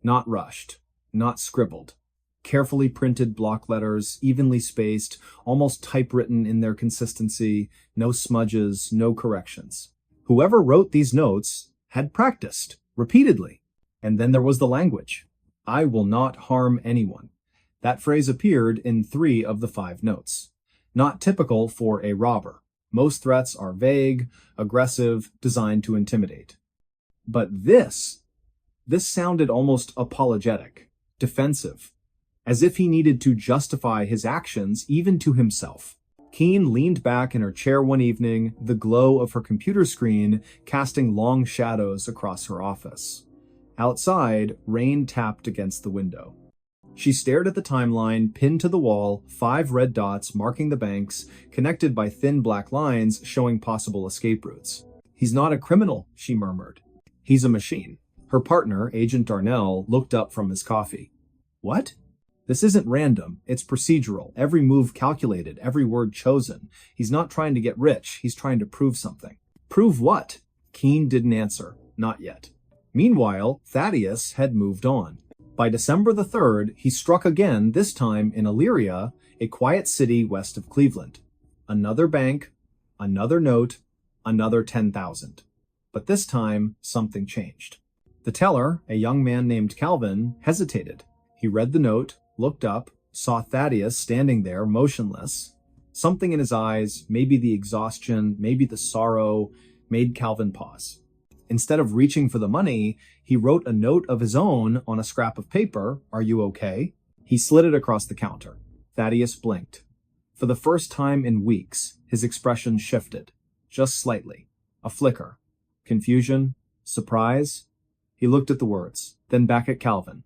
Not rushed, not scribbled. Carefully printed block letters, evenly spaced, almost typewritten in their consistency, no smudges, no corrections. Whoever wrote these notes had practiced, repeatedly. And then there was the language. "I will not harm anyone." That phrase appeared in 3 of the 5 notes. Not typical for a robber. Most threats are vague, aggressive, designed to intimidate. But this sounded almost apologetic, defensive, as if he needed to justify his actions even to himself. Keene leaned back in her chair one evening, the glow of her computer screen casting long shadows across her office. Outside, rain tapped against the window. She stared at the timeline pinned to the wall, 5 red dots marking the banks, connected by thin black lines showing possible escape routes. "He's not a criminal," she murmured. "He's a machine." Her partner, Agent Darnell, looked up from his coffee. "What?" "This isn't random. It's procedural. Every move calculated, every word chosen. He's not trying to get rich. He's trying to prove something." "Prove what?" Keene didn't answer. Not yet. Meanwhile, Thaddeus had moved on. By December the 3rd, he struck again, this time in Elyria, a quiet city west of Cleveland. Another bank, another note, another 10,000. But this time, something changed. The teller, a young man named Calvin, hesitated. He read the note, looked up, saw Thaddeus standing there, motionless. Something in his eyes, maybe the exhaustion, maybe the sorrow, made Calvin pause. Instead of reaching for the money, he wrote a note of his own on a scrap of paper. "Are you okay?" He slid it across the counter. Thaddeus blinked. For the first time in weeks, his expression shifted. Just slightly. A flicker. Confusion. Surprise. He looked at the words, then back at Calvin.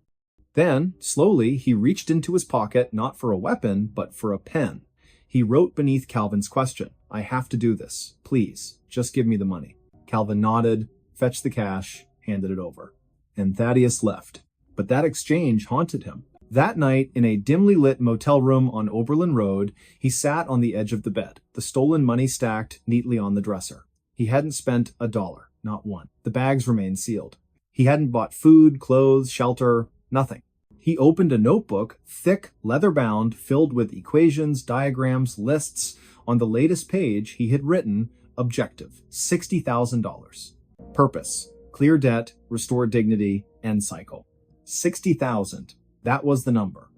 Then, slowly, he reached into his pocket, not for a weapon, but for a pen. He wrote beneath Calvin's question, "I have to do this. Please, just give me the money." Calvin nodded, fetched the cash, handed it over. And Thaddeus left. But that exchange haunted him. That night, in a dimly lit motel room on Oberlin Road, he sat on the edge of the bed, the stolen money stacked neatly on the dresser. He hadn't spent $1, not one. The bags remained sealed. He hadn't bought food, clothes, shelter, nothing. He opened a notebook, thick, leather-bound, filled with equations, diagrams, lists. On the latest page, he had written, "Objective, $60,000. Purpose, clear debt, restore dignity, end cycle." 60,000. That was the number.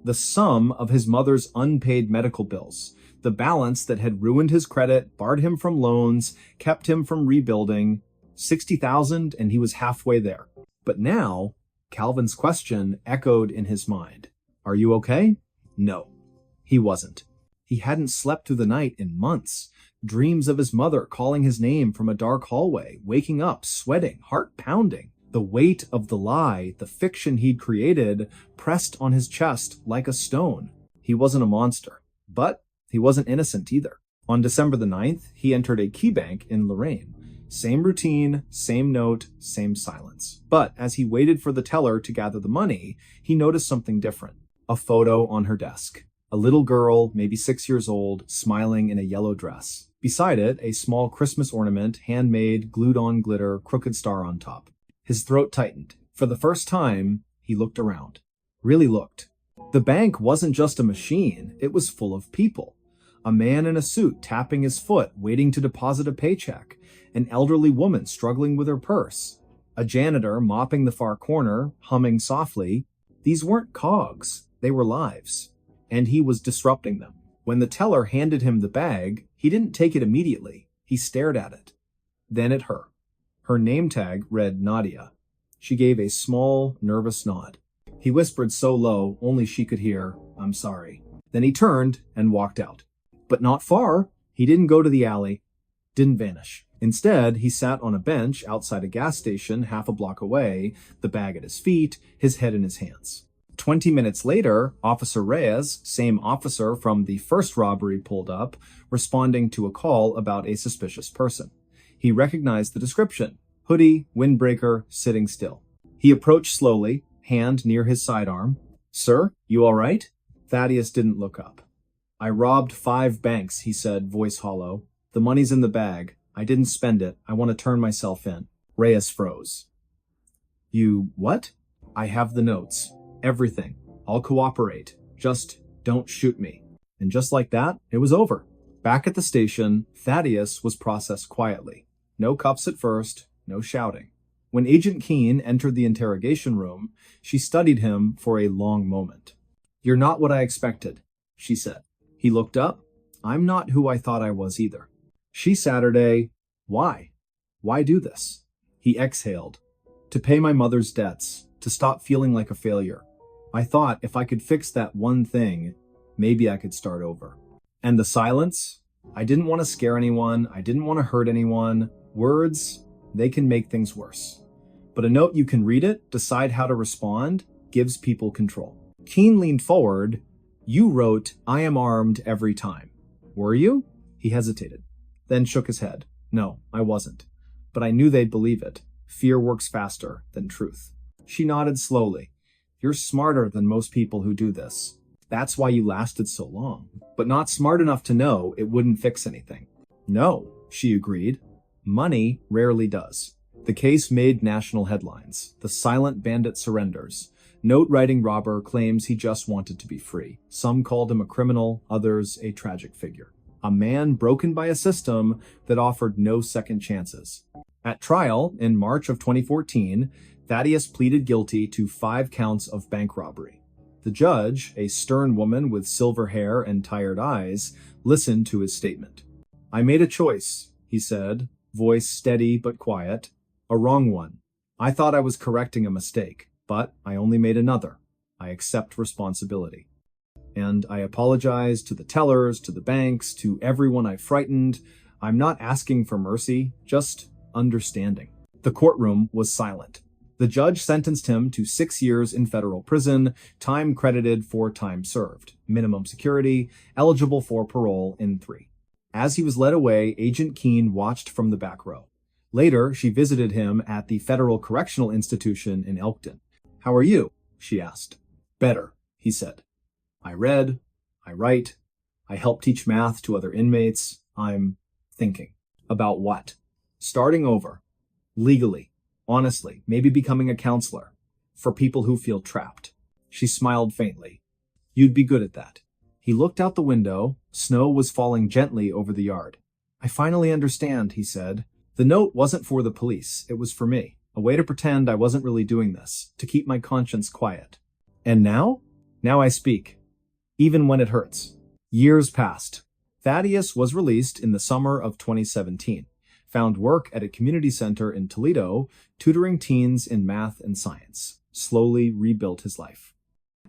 The sum of his mother's unpaid medical bills. The balance that had ruined his credit, barred him from loans, kept him from rebuilding. 60,000, and he was halfway there. But now, Calvin's question echoed in his mind. "Are you okay?" No, he wasn't. He hadn't slept through the night in months. Dreams of his mother calling his name from a dark hallway, waking up, sweating, heart pounding. The weight of the lie, the fiction he'd created, pressed on his chest like a stone. He wasn't a monster, but he wasn't innocent either. On December the 9th, he entered a key bank in Lorraine. Same routine, same note, same silence. But as he waited for the teller to gather the money, he noticed something different. A photo on her desk. A little girl, maybe 6 years old, smiling in a yellow dress. Beside it, a small Christmas ornament, handmade, glued-on glitter, crooked star on top. His throat tightened. For the first time, he looked around. Really looked. The bank wasn't just a machine, it was full of people. A man in a suit tapping his foot, waiting to deposit a paycheck. An elderly woman struggling with her purse. A janitor mopping the far corner, humming softly. These weren't cogs, they were lives. And he was disrupting them. When the teller handed him the bag, he didn't take it immediately. He stared at it. Then at her. Her name tag read Nadia. She gave a small, nervous nod. He whispered so low, only she could hear, "I'm sorry." Then he turned and walked out. But not far. He didn't go to the alley. Didn't vanish. Instead, he sat on a bench outside a gas station half a block away, the bag at his feet, his head in his hands. 20 minutes later, Officer Reyes, same officer from the first robbery, pulled up, responding to a call about a suspicious person. He recognized the description. Hoodie, windbreaker, sitting still. He approached slowly, hand near his sidearm. "Sir, you all right?" Thaddeus didn't look up. "I robbed 5 banks," he said, voice hollow. "The money's in the bag. I didn't spend it. I want to turn myself in." Reyes froze. "You what?" "I have the notes. Everything. I'll cooperate. Just don't shoot me." And just like that, it was over. Back at the station, Thaddeus was processed quietly. No cuffs at first, no shouting. When Agent Keene entered the interrogation room, she studied him for a long moment. "You're not what I expected," she said. He looked up. "I'm not who I thought I was either." She Saturday, "Why? Why do this?" He exhaled. "To pay my mother's debts, to stop feeling like a failure. I thought if I could fix that one thing, maybe I could start over." And the silence? I didn't want to scare anyone. I didn't want to hurt anyone. Words, they can make things worse. But a note, you can read it, decide how to respond, gives people control. Keene leaned forward. "You wrote, 'I am armed every time.' Were you?" He hesitated, then shook his head. "No, I wasn't. But I knew they'd believe it. Fear works faster than truth." She nodded slowly. "You're smarter than most people who do this. That's why you lasted so long. But not smart enough to know it wouldn't fix anything." "No," she agreed. "Money rarely does." The case made national headlines. The silent bandit surrenders. Note-writing robber claims he just wanted to be free. Some called him a criminal, others a tragic figure. A man broken by a system that offered no second chances. At trial, in March of 2014, Thaddeus pleaded guilty to 5 counts of bank robbery. The judge, a stern woman with silver hair and tired eyes, listened to his statement. "I made a choice," he said, voice steady but quiet. "A wrong one. I thought I was correcting a mistake, but I only made another. I accept responsibility. And I apologize to the tellers, to the banks, to everyone I frightened. I'm not asking for mercy, just understanding." The courtroom was silent. The judge sentenced him to 6 years in federal prison, time credited for time served, minimum security, eligible for parole in 3. As he was led away, Agent Keene watched from the back row. Later, she visited him at the Federal Correctional Institution in Elkton. "How are you?" she asked. "Better," he said. "I read, I write, I help teach math to other inmates. I'm thinking." "About what?" "Starting over. Legally. Honestly. Maybe becoming a counselor. For people who feel trapped." She smiled faintly. "You'd be good at that." He looked out the window. Snow was falling gently over the yard. "I finally understand," he said. "The note wasn't for the police. It was for me. A way to pretend I wasn't really doing this. To keep my conscience quiet. And now? Now I speak. Even when it hurts." Years passed. Thaddeus was released in the summer of 2017. Found work at a community center in Toledo, tutoring teens in math and science. Slowly rebuilt his life.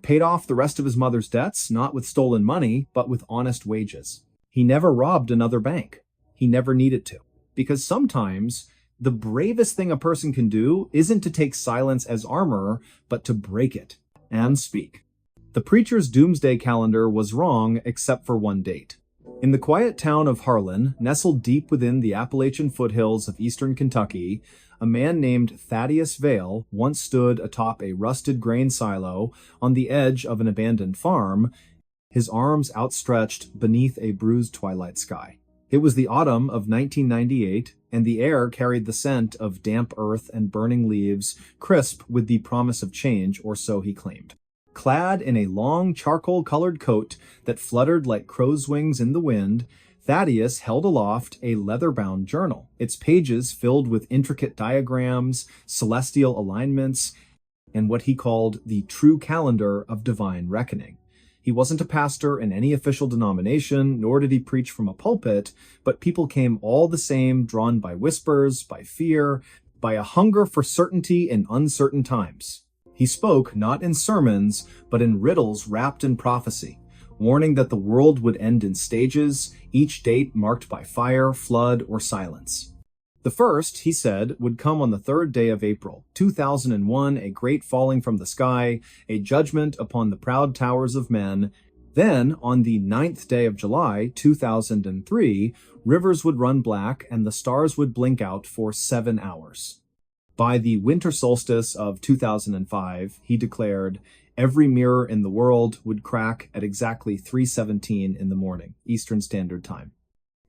Paid off the rest of his mother's debts, not with stolen money, but with honest wages. He never robbed another bank. He never needed to. Because sometimes the bravest thing a person can do isn't to take silence as armor, but to break it and speak. The preacher's doomsday calendar was wrong except for one date. In the quiet town of Harlan, nestled deep within the Appalachian foothills of eastern Kentucky, a man named Thaddeus Vale once stood atop a rusted grain silo on the edge of an abandoned farm, his arms outstretched beneath a bruised twilight sky. It was the autumn of 1998, and the air carried the scent of damp earth and burning leaves, crisp with the promise of change, or so he claimed. Clad in a long charcoal-colored coat that fluttered like crow's wings in the wind, Thaddeus held aloft a leather-bound journal, its pages filled with intricate diagrams, celestial alignments, and what he called the true calendar of divine reckoning. He wasn't a pastor in any official denomination, nor did he preach from a pulpit, but people came all the same, drawn by whispers, by fear, by a hunger for certainty in uncertain times. He spoke not in sermons, but in riddles wrapped in prophecy, warning that the world would end in stages, each date marked by fire, flood, or silence. The first, he said, would come on the 3rd day of April, 2001, a great falling from the sky, a judgment upon the proud towers of men. Then, on the 9th day of July, 2003, rivers would run black and the stars would blink out for 7 hours. By the winter solstice of 2005, he declared, every mirror in the world would crack at exactly 3:17 in the morning, Eastern Standard Time.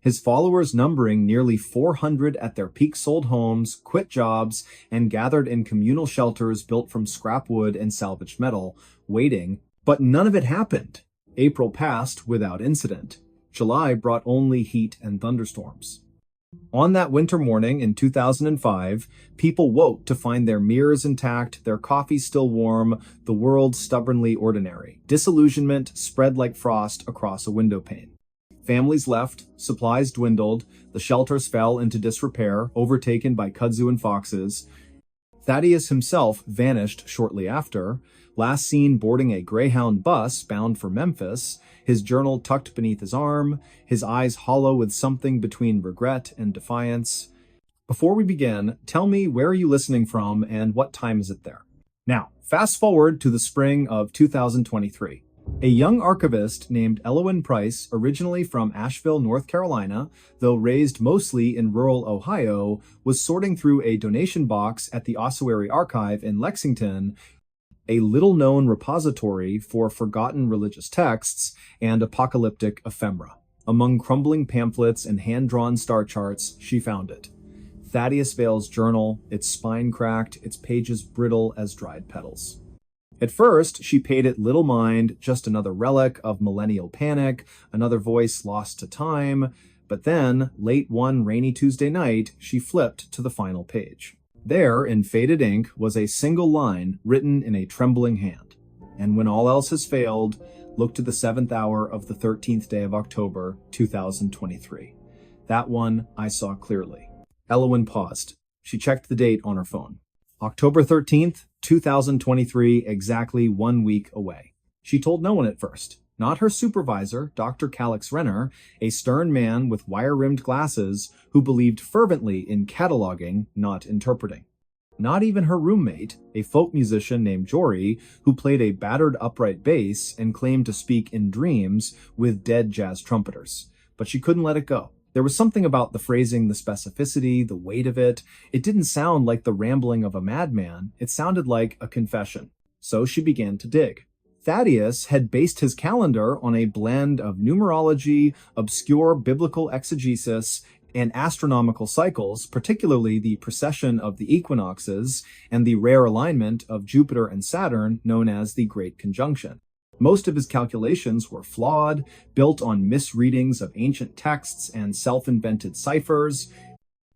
His followers, numbering nearly 400 at their peak, sold homes, quit jobs, and gathered in communal shelters built from scrap wood and salvaged metal, waiting. But none of it happened. April passed without incident. July brought only heat and thunderstorms. On that winter morning in 2005, people woke to find their mirrors intact, their coffee still warm, the world stubbornly ordinary. Disillusionment spread like frost across a window pane. Families left, supplies dwindled, the shelters fell into disrepair, overtaken by kudzu and foxes. Thaddeus himself vanished shortly after, last seen boarding a Greyhound bus bound for Memphis, his journal tucked beneath his arm, his eyes hollow with something between regret and defiance. Before we begin, tell me, where are you listening from and what time is it there? Now, fast forward to the spring of 2023. A young archivist named Elwyn Price, originally from Asheville, North Carolina, though raised mostly in rural Ohio, was sorting through a donation box at the Ossuary Archive in Lexington, a little-known repository for forgotten religious texts and apocalyptic ephemera. Among crumbling pamphlets and hand-drawn star charts, she found it. Thaddeus Vale's journal, its spine cracked, its pages brittle as dried petals. At first, she paid it little mind, just another relic of millennial panic, another voice lost to time. But then, late one rainy Tuesday night, she flipped to the final page. There, in faded ink, was a single line written in a trembling hand. And when all else has failed, look to the 7th hour of the 13th day of October, 2023. That one I saw clearly. Elwyn paused. She checked the date on her phone. October 13th, 2023, exactly 1 week away. She told no one at first. Not her supervisor, Dr. Calix Renner, a stern man with wire-rimmed glasses who believed fervently in cataloging, not interpreting. Not even her roommate, a folk musician named Jory, who played a battered upright bass and claimed to speak in dreams with dead jazz trumpeters. But she couldn't let it go. There was something about the phrasing, the specificity, the weight of it. It didn't sound like the rambling of a madman. It sounded like a confession. So she began to dig. Thaddeus had based his calendar on a blend of numerology, obscure biblical exegesis, and astronomical cycles, particularly the precession of the equinoxes and the rare alignment of Jupiter and Saturn known as the Great Conjunction. Most of his calculations were flawed, built on misreadings of ancient texts and self-invented ciphers.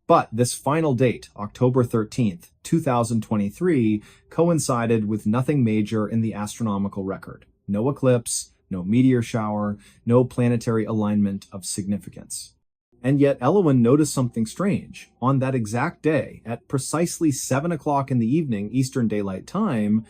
But this final date, October 13th, 2023, coincided with nothing major in the astronomical record. No eclipse, no meteor shower, no planetary alignment of significance. And yet Elwyn noticed something strange. On that exact day, at precisely 7 o'clock in the evening Eastern Daylight Time,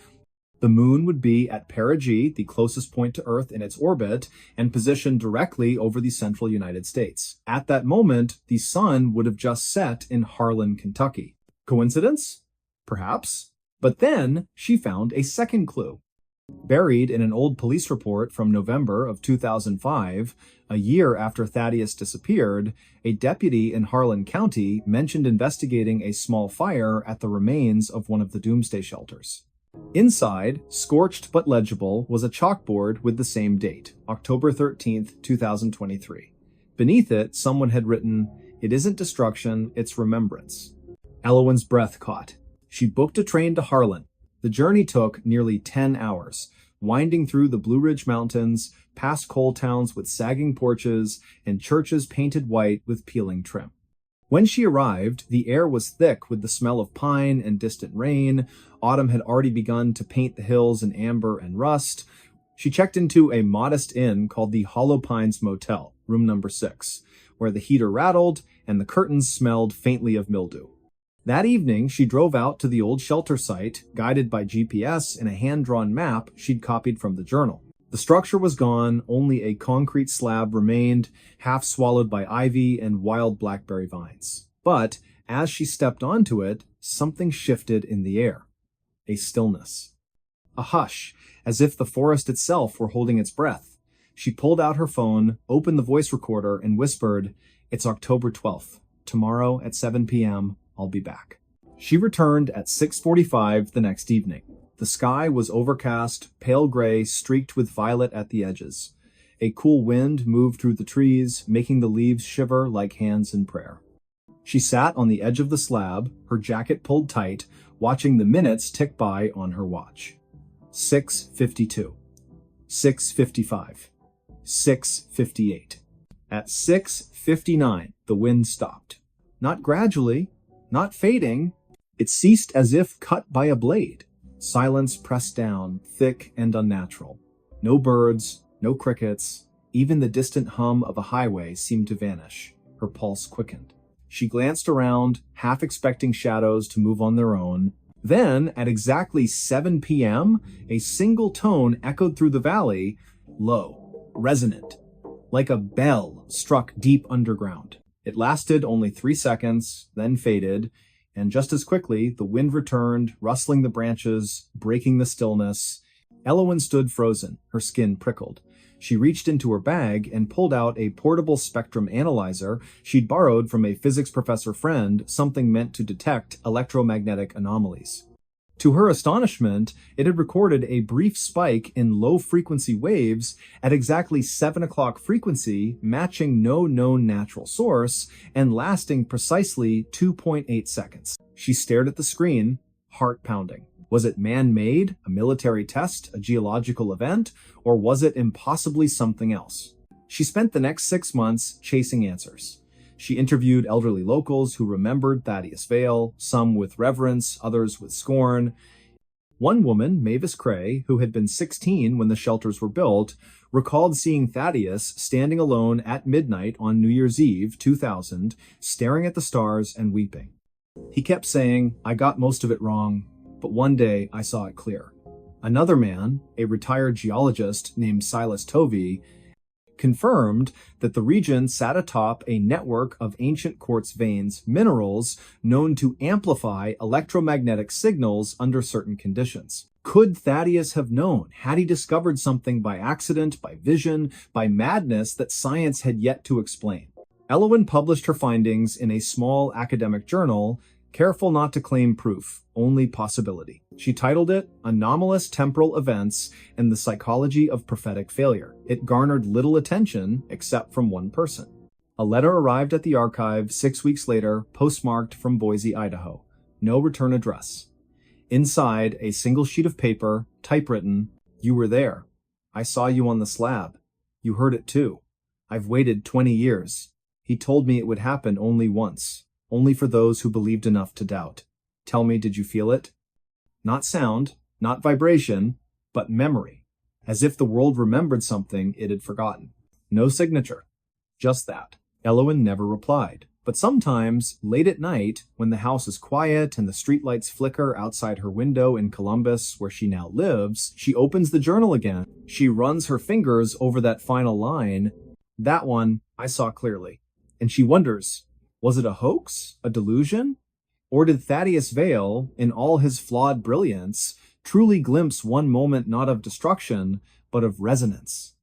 the moon would be at perigee, the closest point to Earth in its orbit, and positioned directly over the central United States. At that moment, the sun would have just set in Harlan, Kentucky. Coincidence? Perhaps. But then she found a second clue. Buried in an old police report from November of 2005, a year after Thaddeus disappeared, a deputy in Harlan County mentioned investigating a small fire at the remains of one of the doomsday shelters. Inside, scorched but legible, was a chalkboard with the same date, October 13th, 2023. Beneath it, someone had written, It isn't destruction, it's remembrance. Elowen's breath caught. She booked a train to Harlan. The journey took nearly 10 hours, winding through the Blue Ridge Mountains, past coal towns with sagging porches, and churches painted white with peeling trim. When she arrived, the air was thick with the smell of pine and distant rain. Autumn had already begun to paint the hills in amber and rust. She checked into a modest inn called the Hollow Pines Motel, room number 6, where the heater rattled and the curtains smelled faintly of mildew. That evening, she drove out to the old shelter site, guided by GPS and a hand-drawn map she'd copied from the journal. The structure was gone, only a concrete slab remained, half swallowed by ivy and wild blackberry vines. But as she stepped onto it, something shifted in the air. A stillness. A hush, as if the forest itself were holding its breath. She pulled out her phone, opened the voice recorder, and whispered, "It's October 12th. Tomorrow at 7 p.m., I'll be back." She returned at 6:45 the next evening. The sky was overcast, pale gray, streaked with violet at the edges. A cool wind moved through the trees, making the leaves shiver like hands in prayer. She sat on the edge of the slab, her jacket pulled tight, watching the minutes tick by on her watch. 6:52. 6:55. 6:58. At 6:59, the wind stopped. Not gradually, not fading. It ceased as if cut by a blade. Silence pressed down, thick and unnatural. No birds, no crickets. Even the distant hum of a highway seemed to vanish. Her pulse quickened. She glanced around, half expecting shadows to move on their own. Then, at exactly 7 p.m., a single tone echoed through the valley, low, resonant, like a bell struck deep underground. It lasted only 3 seconds, then faded, and just as quickly, the wind returned, rustling the branches, breaking the stillness. Elowen stood frozen, her skin prickled. She reached into her bag and pulled out a portable spectrum analyzer she'd borrowed from a physics professor friend, something meant to detect electromagnetic anomalies. To her astonishment, it had recorded a brief spike in low-frequency waves at exactly 7 o'clock frequency, matching no known natural source, and lasting precisely 2.8 seconds. She stared at the screen, heart pounding. Was it man-made, a military test, a geological event, or was it impossibly something else? She spent the next 6 months chasing answers. She interviewed elderly locals who remembered Thaddeus Vale, some with reverence, others with scorn. One woman, Mavis Cray, who had been 16 when the shelters were built, recalled seeing Thaddeus standing alone at midnight on New Year's Eve, 2000, staring at the stars and weeping. He kept saying, "I got most of it wrong, but one day I saw it clear." Another man, a retired geologist named Silas Tovey, confirmed that the region sat atop a network of ancient quartz veins, minerals known to amplify electromagnetic signals under certain conditions. Could Thaddeus have known? Had he discovered something by accident, by vision, by madness that science had yet to explain? Elowen published her findings in a small academic journal, careful not to claim proof, only possibility. She titled it Anomalous Temporal Events and the Psychology of Prophetic Failure. It garnered little attention except from one person. A letter arrived at the archive 6 weeks later, postmarked from Boise, Idaho. No return address. Inside, a single sheet of paper, typewritten, "You were there. I saw you on the slab. You heard it too. I've waited 20 years. He told me it would happen only once. Only for those who believed enough to doubt. Tell me, did you feel it?" Not sound, not vibration, but memory. As if the world remembered something it had forgotten. No signature. Just that. Elowen never replied. But sometimes, late at night, when the house is quiet and the streetlights flicker outside her window in Columbus, where she now lives, she opens the journal again. She runs her fingers over that final line. That one, I saw clearly. And she wonders, was it a hoax? A delusion? Or did Thaddeus Vale, in all his flawed brilliance, truly glimpse one moment not of destruction, but of resonance?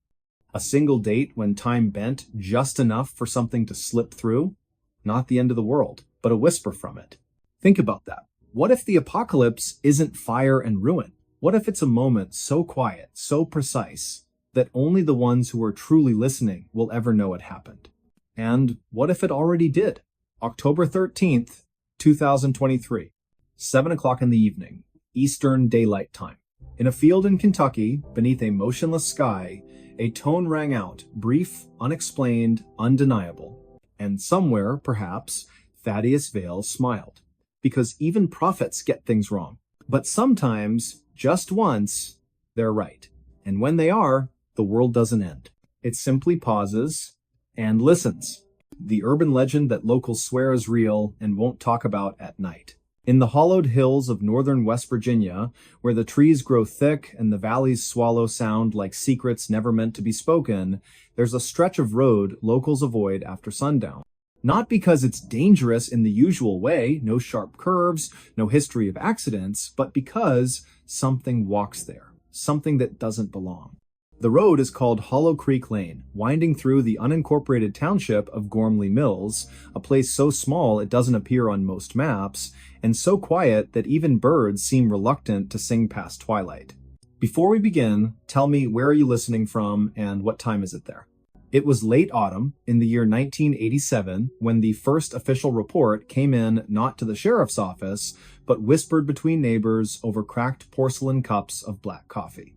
A single date when time bent just enough for something to slip through? Not the end of the world, but a whisper from it. Think about that. What if the apocalypse isn't fire and ruin? What if it's a moment so quiet, so precise, that only the ones who are truly listening will ever know it happened? And what if it already did? October 13th, 2023, 7 o'clock in the evening, Eastern Daylight Time. In a field in Kentucky, beneath a motionless sky, a tone rang out, brief, unexplained, undeniable. And somewhere, perhaps, Thaddeus Vale smiled. Because even prophets get things wrong. But sometimes, just once, they're right. And when they are, the world doesn't end. It simply pauses and listens. The urban legend that locals swear is real and won't talk about at night. In the hollowed hills of northern West Virginia, where the trees grow thick and the valleys swallow sound like secrets never meant to be spoken, there's a stretch of road locals avoid after sundown. Not because it's dangerous in the usual way, no sharp curves, no history of accidents, but because something walks there, something that doesn't belong. The road is called Hollow Creek Lane, winding through the unincorporated township of Gormley Mills, a place so small it doesn't appear on most maps, and so quiet that even birds seem reluctant to sing past twilight. Before we begin, tell me, where are you listening from and what time is it there? It was late autumn in the year 1987 when the first official report came in not to the sheriff's office, but whispered between neighbors over cracked porcelain cups of black coffee.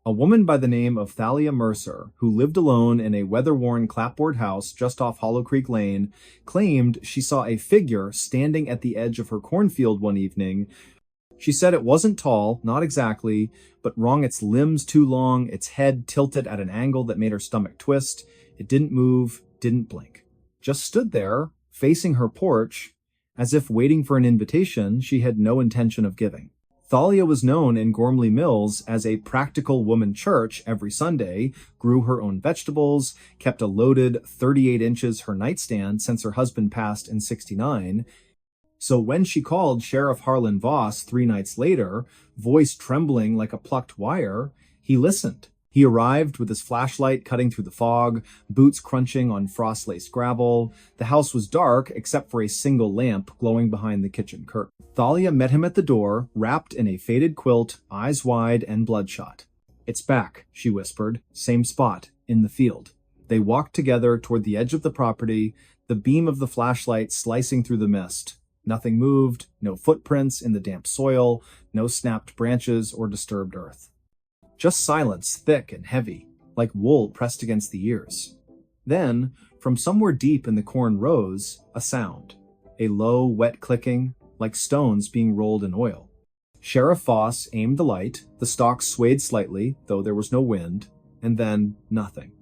A woman by the name of Thalia Mercer, who lived alone in a weather-worn clapboard house just off Hollow Creek Lane, claimed she saw a figure standing at the edge of her cornfield one evening. She said it wasn't tall, not exactly, but wrung its limbs too long, its head tilted at an angle that made her stomach twist. It didn't move, didn't blink. Just stood there, facing her porch, as if waiting for an invitation she had no intention of giving. Thalia was known in Gormley Mills as a practical woman church every Sunday, grew her own vegetables, kept a loaded 38 inches her nightstand since her husband passed in '69. So when she called Sheriff Harlan Voss 3 nights later, voice trembling like a plucked wire, he listened. He arrived with his flashlight cutting through the fog, boots crunching on frost-laced gravel. The house was dark except for a single lamp glowing behind the kitchen curtain. Thalia met him at the door, wrapped in a faded quilt, eyes wide and bloodshot. "It's back," she whispered. "Same spot, in the field." They walked together toward the edge of the property, the beam of the flashlight slicing through the mist. Nothing moved, no footprints in the damp soil, no snapped branches or disturbed earth. Just silence, thick and heavy, like wool pressed against the ears. Then, from somewhere deep in the corn rows, a sound. A low, wet clicking, like stones being rolled in oil. Sheriff Voss aimed the light, the stalk swayed slightly, though there was no wind, and then nothing.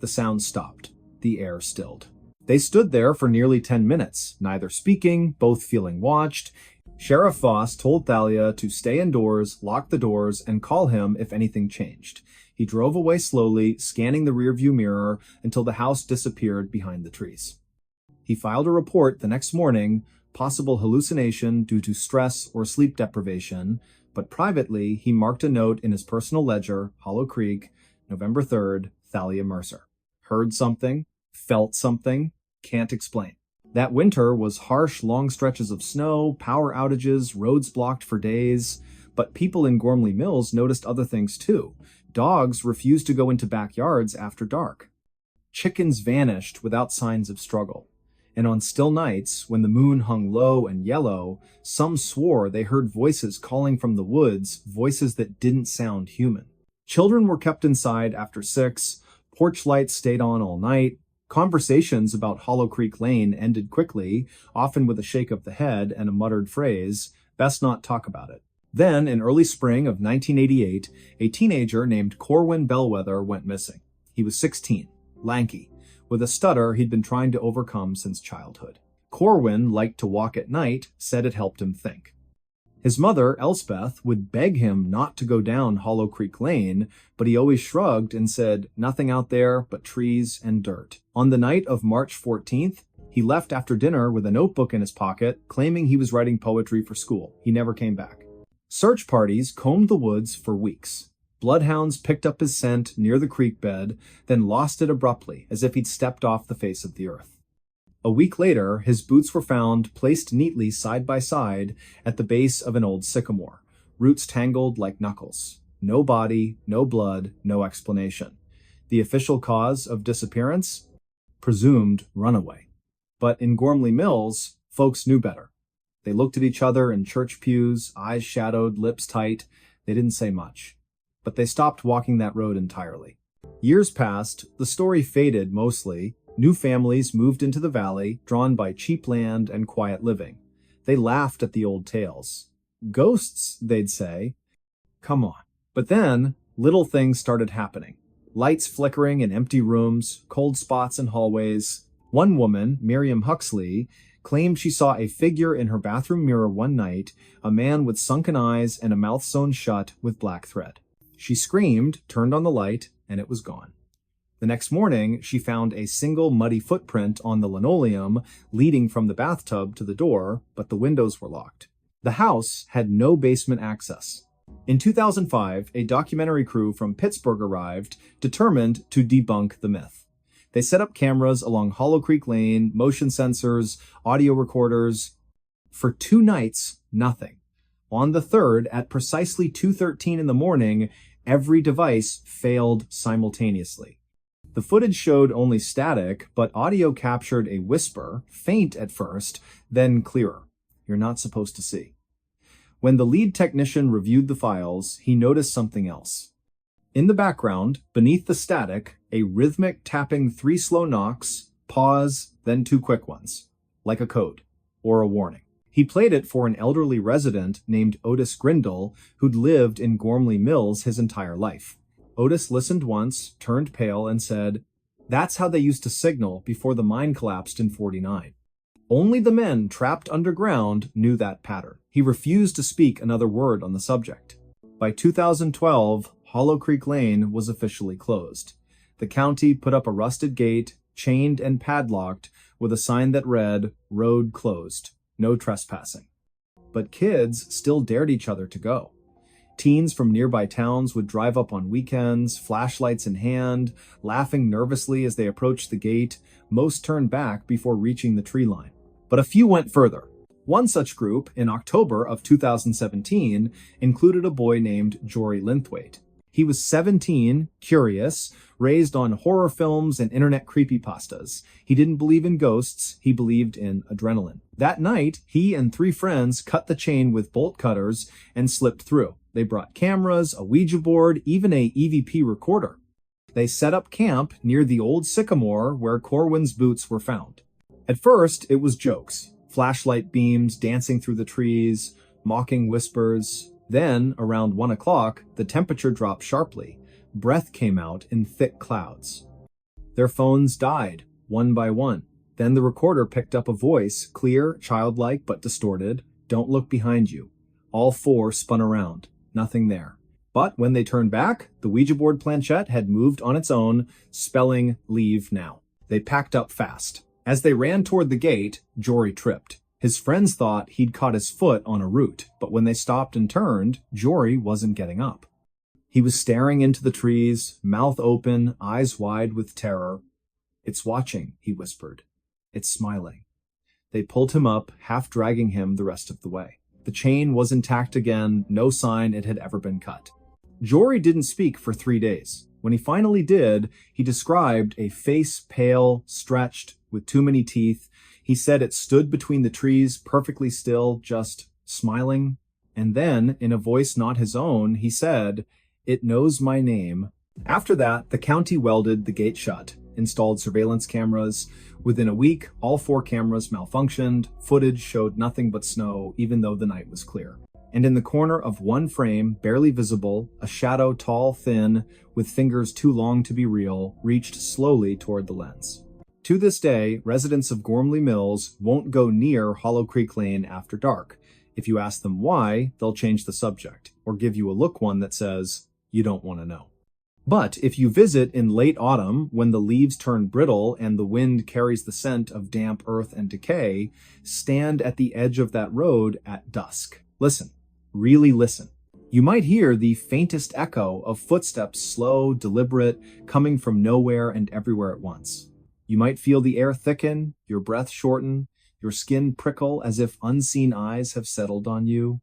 The sound stopped. The air stilled. They stood there for nearly 10 minutes, neither speaking, both feeling watched. Sheriff Voss told Thalia to stay indoors, lock the doors, and call him if anything changed. He drove away slowly, scanning the rearview mirror until the house disappeared behind the trees. He filed a report the next morning, possible hallucination due to stress or sleep deprivation, but privately he marked a note in his personal ledger, Hollow Creek, November 3rd, Thalia Mercer. Heard something, felt something, can't explain. That winter was harsh, long stretches of snow, power outages, roads blocked for days. But people in Gormley Mills noticed other things too. Dogs refused to go into backyards after dark. Chickens vanished without signs of struggle. And on still nights, when the moon hung low and yellow, some swore they heard voices calling from the woods, voices that didn't sound human. Children were kept inside after 6, porch lights stayed on all night. Conversations about Hollow Creek Lane ended quickly, often with a shake of the head and a muttered phrase, "Best not talk about it." Then, in early spring of 1988, a teenager named Corwin Bellwether went missing. He was 16, lanky, with a stutter he'd been trying to overcome since childhood. Corwin liked to walk at night, said it helped him think. His mother, Elspeth, would beg him not to go down Hollow Creek Lane, but he always shrugged and said, "Nothing out there but trees and dirt." On the night of March 14th, he left after dinner with a notebook in his pocket, claiming he was writing poetry for school. He never came back. Search parties combed the woods for weeks. Bloodhounds picked up his scent near the creek bed, then lost it abruptly, as if he'd stepped off the face of the earth. A week later, his boots were found placed neatly side by side at the base of an old sycamore, roots tangled like knuckles. No body, no blood, no explanation. The official cause of disappearance? Presumed runaway. But in Gormley Mills, folks knew better. They looked at each other in church pews, eyes shadowed, lips tight. They didn't say much. But they stopped walking that road entirely. Years passed, the story faded mostly. New families moved into the valley, drawn by cheap land and quiet living. They laughed at the old tales. Ghosts, they'd say. Come on. But then, little things started happening. Lights flickering in empty rooms, cold spots in hallways. One woman, Miriam Huxley, claimed she saw a figure in her bathroom mirror one night, a man with sunken eyes and a mouth sewn shut with black thread. She screamed, turned on the light, and it was gone. The next morning, she found a single muddy footprint on the linoleum leading from the bathtub to the door, but the windows were locked. The house had no basement access. In 2005, a documentary crew from Pittsburgh arrived, determined to debunk the myth. They set up cameras along Hollow Creek Lane, motion sensors, audio recorders. For 2 nights, nothing. On the 3rd, at precisely 2:13 in the morning, every device failed simultaneously. The footage showed only static, but audio captured a whisper, faint at first, then clearer. You're not supposed to see. When the lead technician reviewed the files, he noticed something else. In the background, beneath the static, a rhythmic tapping 3 slow knocks, pause, then 2 quick ones, like a code or a warning. He played it for an elderly resident named Otis Grindle, who'd lived in Gormley Mills his entire life. Otis listened once, turned pale, and said, "That's how they used to signal before the mine collapsed in '49. Only the men trapped underground knew that pattern." He refused to speak another word on the subject. By 2012, Hollow Creek Lane was officially closed. The county put up a rusted gate, chained and padlocked, with a sign that read, "Road closed, no trespassing." But kids still dared each other to go. Teens from nearby towns would drive up on weekends, flashlights in hand, laughing nervously as they approached the gate. Most turned back before reaching the tree line. But a few went further. One such group, in October of 2017, included a boy named Jory Linthwaite. He was 17, curious, raised on horror films and internet creepypastas. He didn't believe in ghosts, he believed in adrenaline. That night, he and 3 friends cut the chain with bolt cutters and slipped through. They brought cameras, a Ouija board, even a EVP recorder. They set up camp near the old sycamore where Corwin's boots were found. At first, it was jokes. Flashlight beams dancing through the trees, mocking whispers. Then, around 1 o'clock, the temperature dropped sharply. Breath came out in thick clouds. Their phones died, one by one. Then the recorder picked up a voice, clear, childlike, but distorted. "Don't look behind you." All 4 spun around. Nothing there. But when they turned back, the Ouija board planchette had moved on its own, spelling "Leave now." They packed up fast. As they ran toward the gate, Jory tripped. His friends thought he'd caught his foot on a root, but when they stopped and turned, Jory wasn't getting up. He was staring into the trees, mouth open, eyes wide with terror. "It's watching," he whispered. "It's smiling." They pulled him up, half dragging him the rest of the way. The chain was intact again, no sign it had ever been cut. Jory didn't speak for 3 days. When he finally did, he described a face pale, stretched, with too many teeth. He said it stood between the trees, perfectly still, just smiling. And then, in a voice not his own, he said, "It knows my name." After that, the county welded the gate shut, installed surveillance cameras. Within a week, all 4 cameras malfunctioned. Footage showed nothing but snow, even though the night was clear. And in the corner of one frame, barely visible, a shadow tall, thin, with fingers too long to be real, reached slowly toward the lens. To this day, residents of Gormley Mills won't go near Hollow Creek Lane after dark. If you ask them why, they'll change the subject, or give you a look one that says, "You don't want to know." But if you visit in late autumn, when the leaves turn brittle and the wind carries the scent of damp earth and decay, stand at the edge of that road at dusk. Listen, really listen. You might hear the faintest echo of footsteps, slow, deliberate, coming from nowhere and everywhere at once. You might feel the air thicken, your breath shorten, your skin prickle as if unseen eyes have settled on you.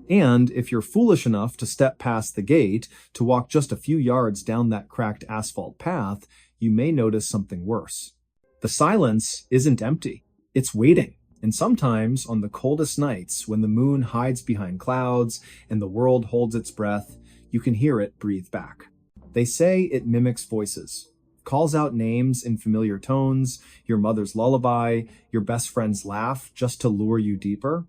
And if you're foolish enough to step past the gate, to walk just a few yards down that cracked asphalt path, you may notice something worse. The silence isn't empty. It's waiting. And sometimes, on the coldest nights, when the moon hides behind clouds and the world holds its breath, you can hear it breathe back. They say it mimics voices, calls out names in familiar tones, your mother's lullaby, your best friend's laugh, just to lure you deeper.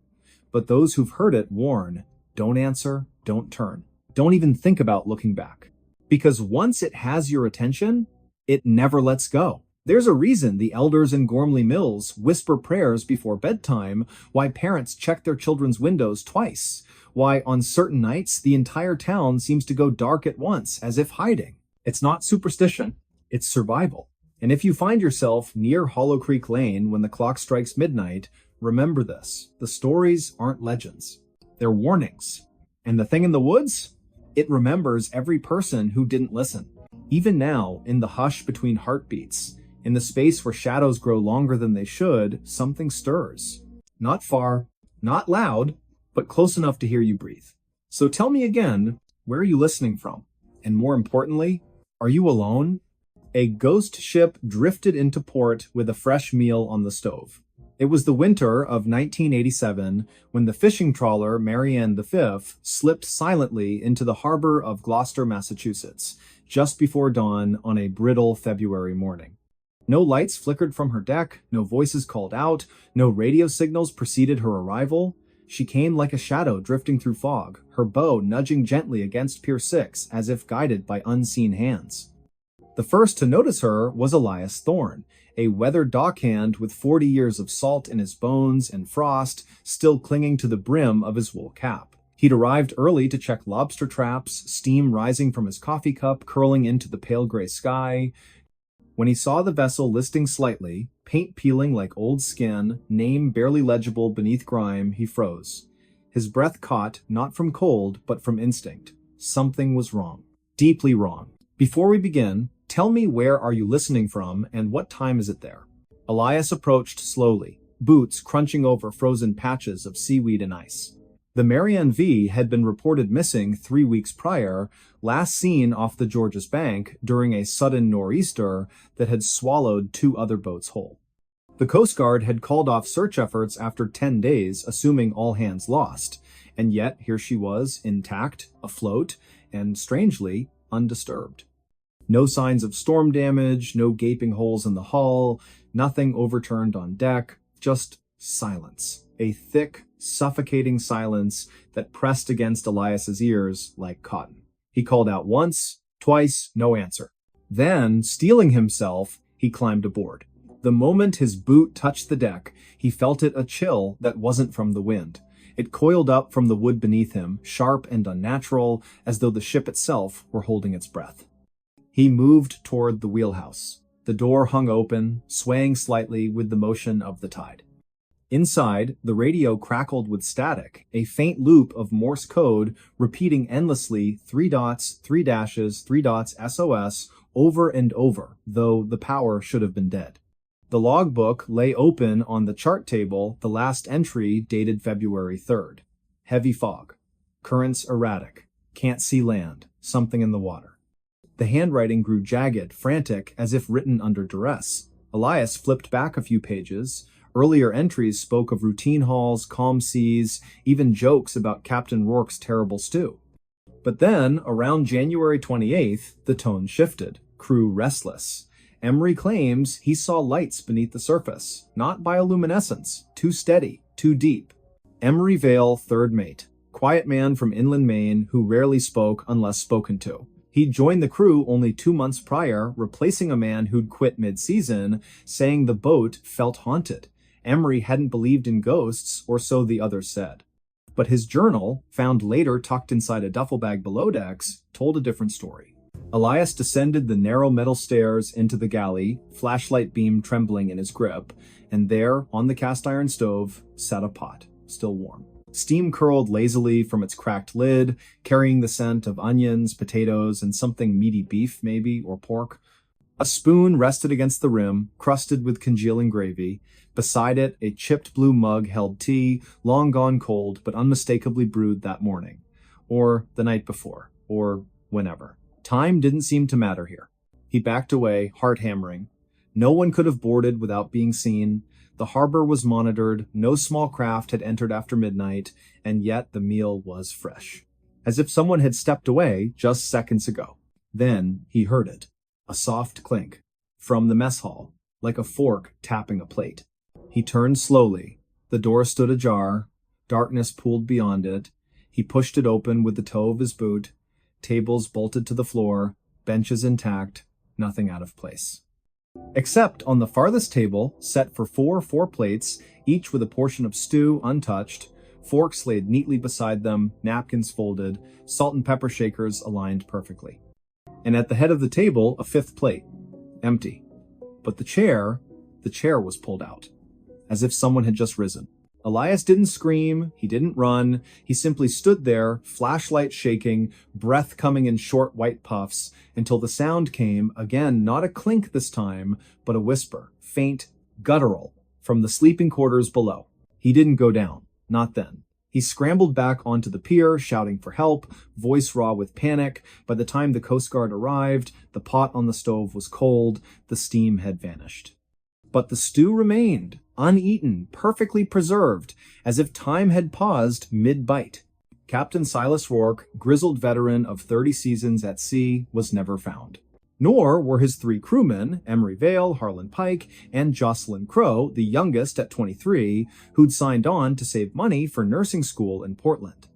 But those who've heard it warn, don't answer, don't turn. Don't even think about looking back. Because once it has your attention, it never lets go. There's a reason the elders in Gormley Mills whisper prayers before bedtime, why parents check their children's windows twice, why on certain nights the entire town seems to go dark at once, as if hiding. It's not superstition, it's survival. And if you find yourself near Hollow Creek Lane when the clock strikes midnight, remember this: the stories aren't legends, they're warnings. And the thing in the woods? It remembers every person who didn't listen. Even now, in the hush between heartbeats, in the space where shadows grow longer than they should, something stirs. Not far, not loud, but close enough to hear you breathe. So tell me again, where are you listening from? And more importantly, are you alone? A ghost ship drifted into port with a fresh meal on the stove. It was the winter of 1987 when the fishing trawler Marianne V slipped silently into the harbor of Gloucester, Massachusetts, just before dawn on a brittle February morning. No lights flickered from her deck, no voices called out, no radio signals preceded her arrival. She came like a shadow drifting through fog, her bow nudging gently against Pier 6 as if guided by unseen hands. The first to notice her was Elias Thorne, a weathered dockhand with 40 years of salt in his bones and frost still clinging to the brim of his wool cap. He'd arrived early to check lobster traps, steam rising from his coffee cup curling into the pale gray sky. When he saw the vessel listing slightly, paint peeling like old skin, name barely legible beneath grime, he froze. His breath caught, not from cold, but from instinct. Something was wrong. Deeply wrong. Before we begin, tell me, where are you listening from and what time is it there? Elias approached slowly, boots crunching over frozen patches of seaweed and ice. The Marianne V had been reported missing 3 weeks prior, last seen off the Georges Bank during a sudden nor'easter that had swallowed 2 other boats whole. The Coast Guard had called off search efforts after 10 days, assuming all hands lost, and yet here she was, intact, afloat, and strangely, undisturbed. No signs of storm damage, no gaping holes in the hull, nothing overturned on deck, just silence. A thick, suffocating silence that pressed against Elias's ears like cotton. He called out once, twice, no answer. Then, steeling himself, he climbed aboard. The moment his boot touched the deck, he felt it a chill that wasn't from the wind. It coiled up from the wood beneath him, sharp and unnatural, as though the ship itself were holding its breath. He moved toward the wheelhouse. The door hung open, swaying slightly with the motion of the tide. Inside, the radio crackled with static, a faint loop of Morse code repeating endlessly 3 dots, 3 dashes, 3 dots, SOS, over and over, though the power should have been dead. The logbook lay open on the chart table, the last entry dated February 3rd. Heavy fog. Currents erratic. Can't see land. Something in the water. The handwriting grew jagged, frantic, as if written under duress. Elias flipped back a few pages. Earlier entries spoke of routine hauls, calm seas, even jokes about Captain Rourke's terrible stew. But then, around January 28th, the tone shifted. Crew restless. Emery claims he saw lights beneath the surface, not bioluminescence, too steady, too deep. Emery Vale, third mate, quiet man from inland Maine who rarely spoke unless spoken to. He'd joined the crew only 2 months prior, replacing a man who'd quit mid-season, saying the boat felt haunted. Emery hadn't believed in ghosts, or so the others said. But his journal, found later tucked inside a duffel bag below decks, told a different story. Elias descended the narrow metal stairs into the galley, flashlight beam trembling in his grip, and there, on the cast iron stove, sat a pot, still warm. Steam curled lazily from its cracked lid, carrying the scent of onions, potatoes, and something meaty beef, maybe, or pork. A spoon rested against the rim, crusted with congealing gravy. Beside it, a chipped blue mug held tea, long gone cold, but unmistakably brewed that morning. Or the night before. Or whenever. Time didn't seem to matter here. He backed away, heart hammering. No one could have boarded without being seen. The harbor was monitored, no small craft had entered after midnight, and yet the meal was fresh. As if someone had stepped away just seconds ago. Then he heard it. A soft clink. From the mess hall, like a fork tapping a plate. He turned slowly. The door stood ajar. Darkness pooled beyond it. He pushed it open with the toe of his boot. Tables bolted to the floor. Benches intact. Nothing out of place. Except on the farthest table, set for four plates, each with a portion of stew untouched, forks laid neatly beside them, napkins folded, salt and pepper shakers aligned perfectly. And at the head of the table, a fifth plate. Empty. But the chair was pulled out. As if someone had just risen. Elias didn't scream, he didn't run, he simply stood there, flashlight shaking, breath coming in short white puffs, until the sound came, again not a clink this time, but a whisper, faint, guttural, from the sleeping quarters below. He didn't go down, not then. He scrambled back onto the pier, shouting for help, voice raw with panic. By the time the Coast Guard arrived, the pot on the stove was cold, the steam had vanished. But the stew remained, uneaten, perfectly preserved, as if time had paused mid-bite. Captain Silas Rourke, grizzled veteran of 30 seasons at sea, was never found. Nor were his three crewmen, Emery Vale, Harlan Pike, and Jocelyn Crow, the youngest at 23, who'd signed on to save money for nursing school in Portland.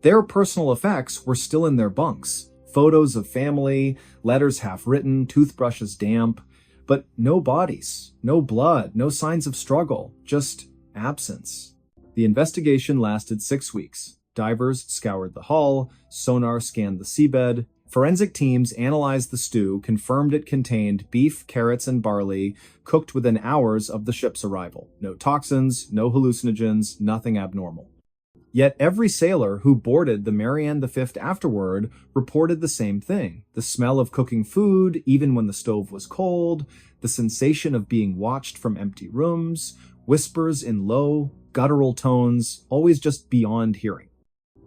Their personal effects were still in their bunks. Photos of family, letters half-written, toothbrushes damp. But no bodies, no blood, no signs of struggle, just absence. The investigation lasted 6 weeks. Divers scoured the hull, sonar scanned the seabed, forensic teams analyzed the stew, confirmed it contained beef, carrots, and barley, cooked within hours of the ship's arrival. No toxins, no hallucinogens, nothing abnormal. Yet every sailor who boarded the Marianne V afterward reported the same thing. The smell of cooking food, even when the stove was cold, the sensation of being watched from empty rooms, whispers in low, guttural tones, always just beyond hearing.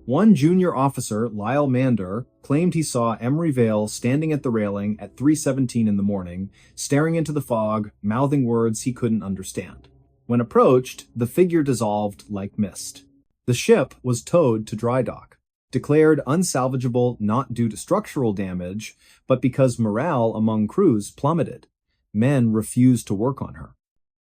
One junior officer, Lyle Mander, claimed he saw Emery Vale standing at the railing at 3:17 in the morning, staring into the fog, mouthing words he couldn't understand. When approached, the figure dissolved like mist. The ship was towed to dry dock, declared unsalvageable not due to structural damage, but because morale among crews plummeted. Men refused to work on her.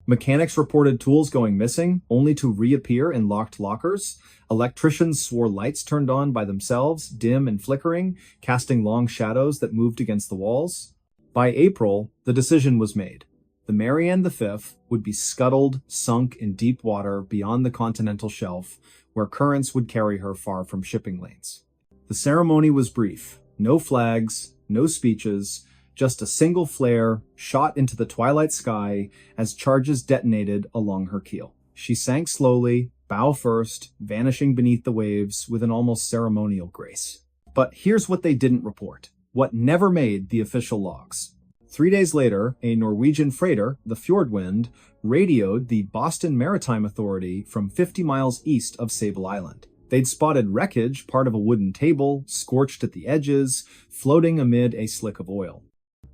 Mechanics reported tools going missing, only to reappear in locked lockers. Electricians swore lights turned on by themselves, dim and flickering, casting long shadows that moved against the walls. By April, the decision was made. The Marianne V would be scuttled, sunk in deep water beyond the continental shelf, where currents would carry her far from shipping lanes. The ceremony was brief. No flags, no speeches, just a single flare shot into the twilight sky as charges detonated along her keel. She sank slowly, bow first, vanishing beneath the waves with an almost ceremonial grace. But here's what they didn't report, what never made the official logs. 3 days later, a Norwegian freighter, the Fjordwind, radioed the Boston Maritime Authority from 50 miles east of Sable Island. They'd spotted wreckage, part of a wooden table, scorched at the edges, floating amid a slick of oil.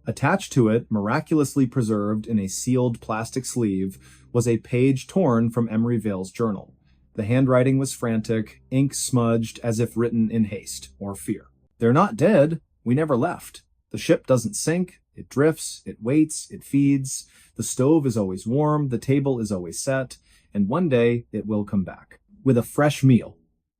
Attached to it, miraculously preserved in a sealed plastic sleeve, was a page torn from Emery Vale's journal. The handwriting was frantic, ink smudged as if written in haste or fear. "They're not dead. We never left. The ship doesn't sink. It drifts, it waits, it feeds. The stove is always warm, the table is always set, and one day it will come back. With a fresh meal.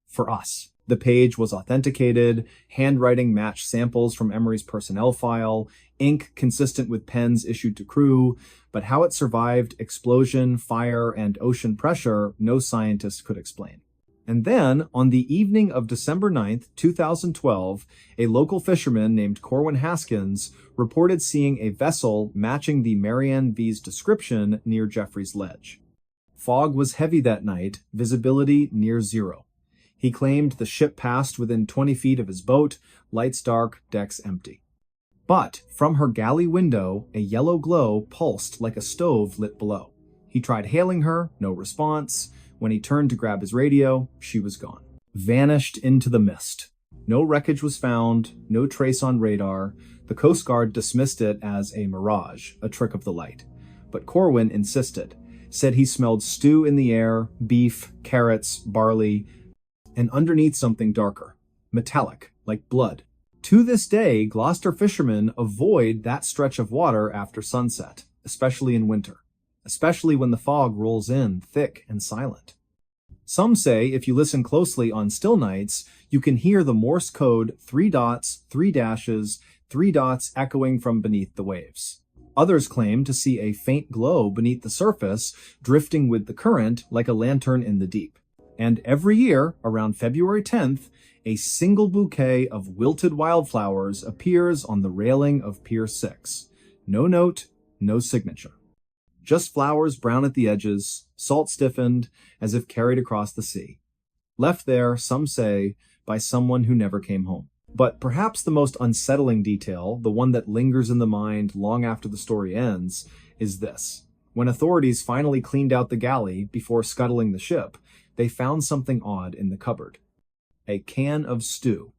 For us." The page was authenticated, handwriting matched samples from Emery's personnel file, ink consistent with pens issued to crew, but how it survived explosion, fire, and ocean pressure, no scientist could explain. And then, on the evening of December 9th, 2012, a local fisherman named Corwin Haskins reported seeing a vessel matching the Marianne V's description near Jeffrey's Ledge. Fog was heavy that night, visibility near zero. He claimed the ship passed within 20 feet of his boat, lights dark, decks empty. But from her galley window, a yellow glow pulsed like a stove lit below. He tried hailing her, no response. When he turned to grab his radio, she was gone. Vanished into the mist. No wreckage was found, no trace on radar. The Coast Guard dismissed it as a mirage, a trick of the light. But Corwin insisted. said he smelled stew in the air, beef, carrots, barley, and underneath something darker, metallic, like blood. To this day, Gloucester fishermen avoid that stretch of water after sunset, especially in winter, especially when the fog rolls in thick and silent. Some say if you listen closely on still nights, you can hear the Morse code 3 dots, 3 dashes, 3 dots echoing from beneath the waves. Others claim to see a faint glow beneath the surface, drifting with the current like a lantern in the deep. And every year, around February 10th, a single bouquet of wilted wildflowers appears on the railing of Pier 6. No note, no signature. Just flowers brown at the edges, salt stiffened, as if carried across the sea. Left there, some say, by someone who never came home. But perhaps the most unsettling detail, the one that lingers in the mind long after the story ends, is this. When authorities finally cleaned out the galley before scuttling the ship, they found something odd in the cupboard. A can of stew.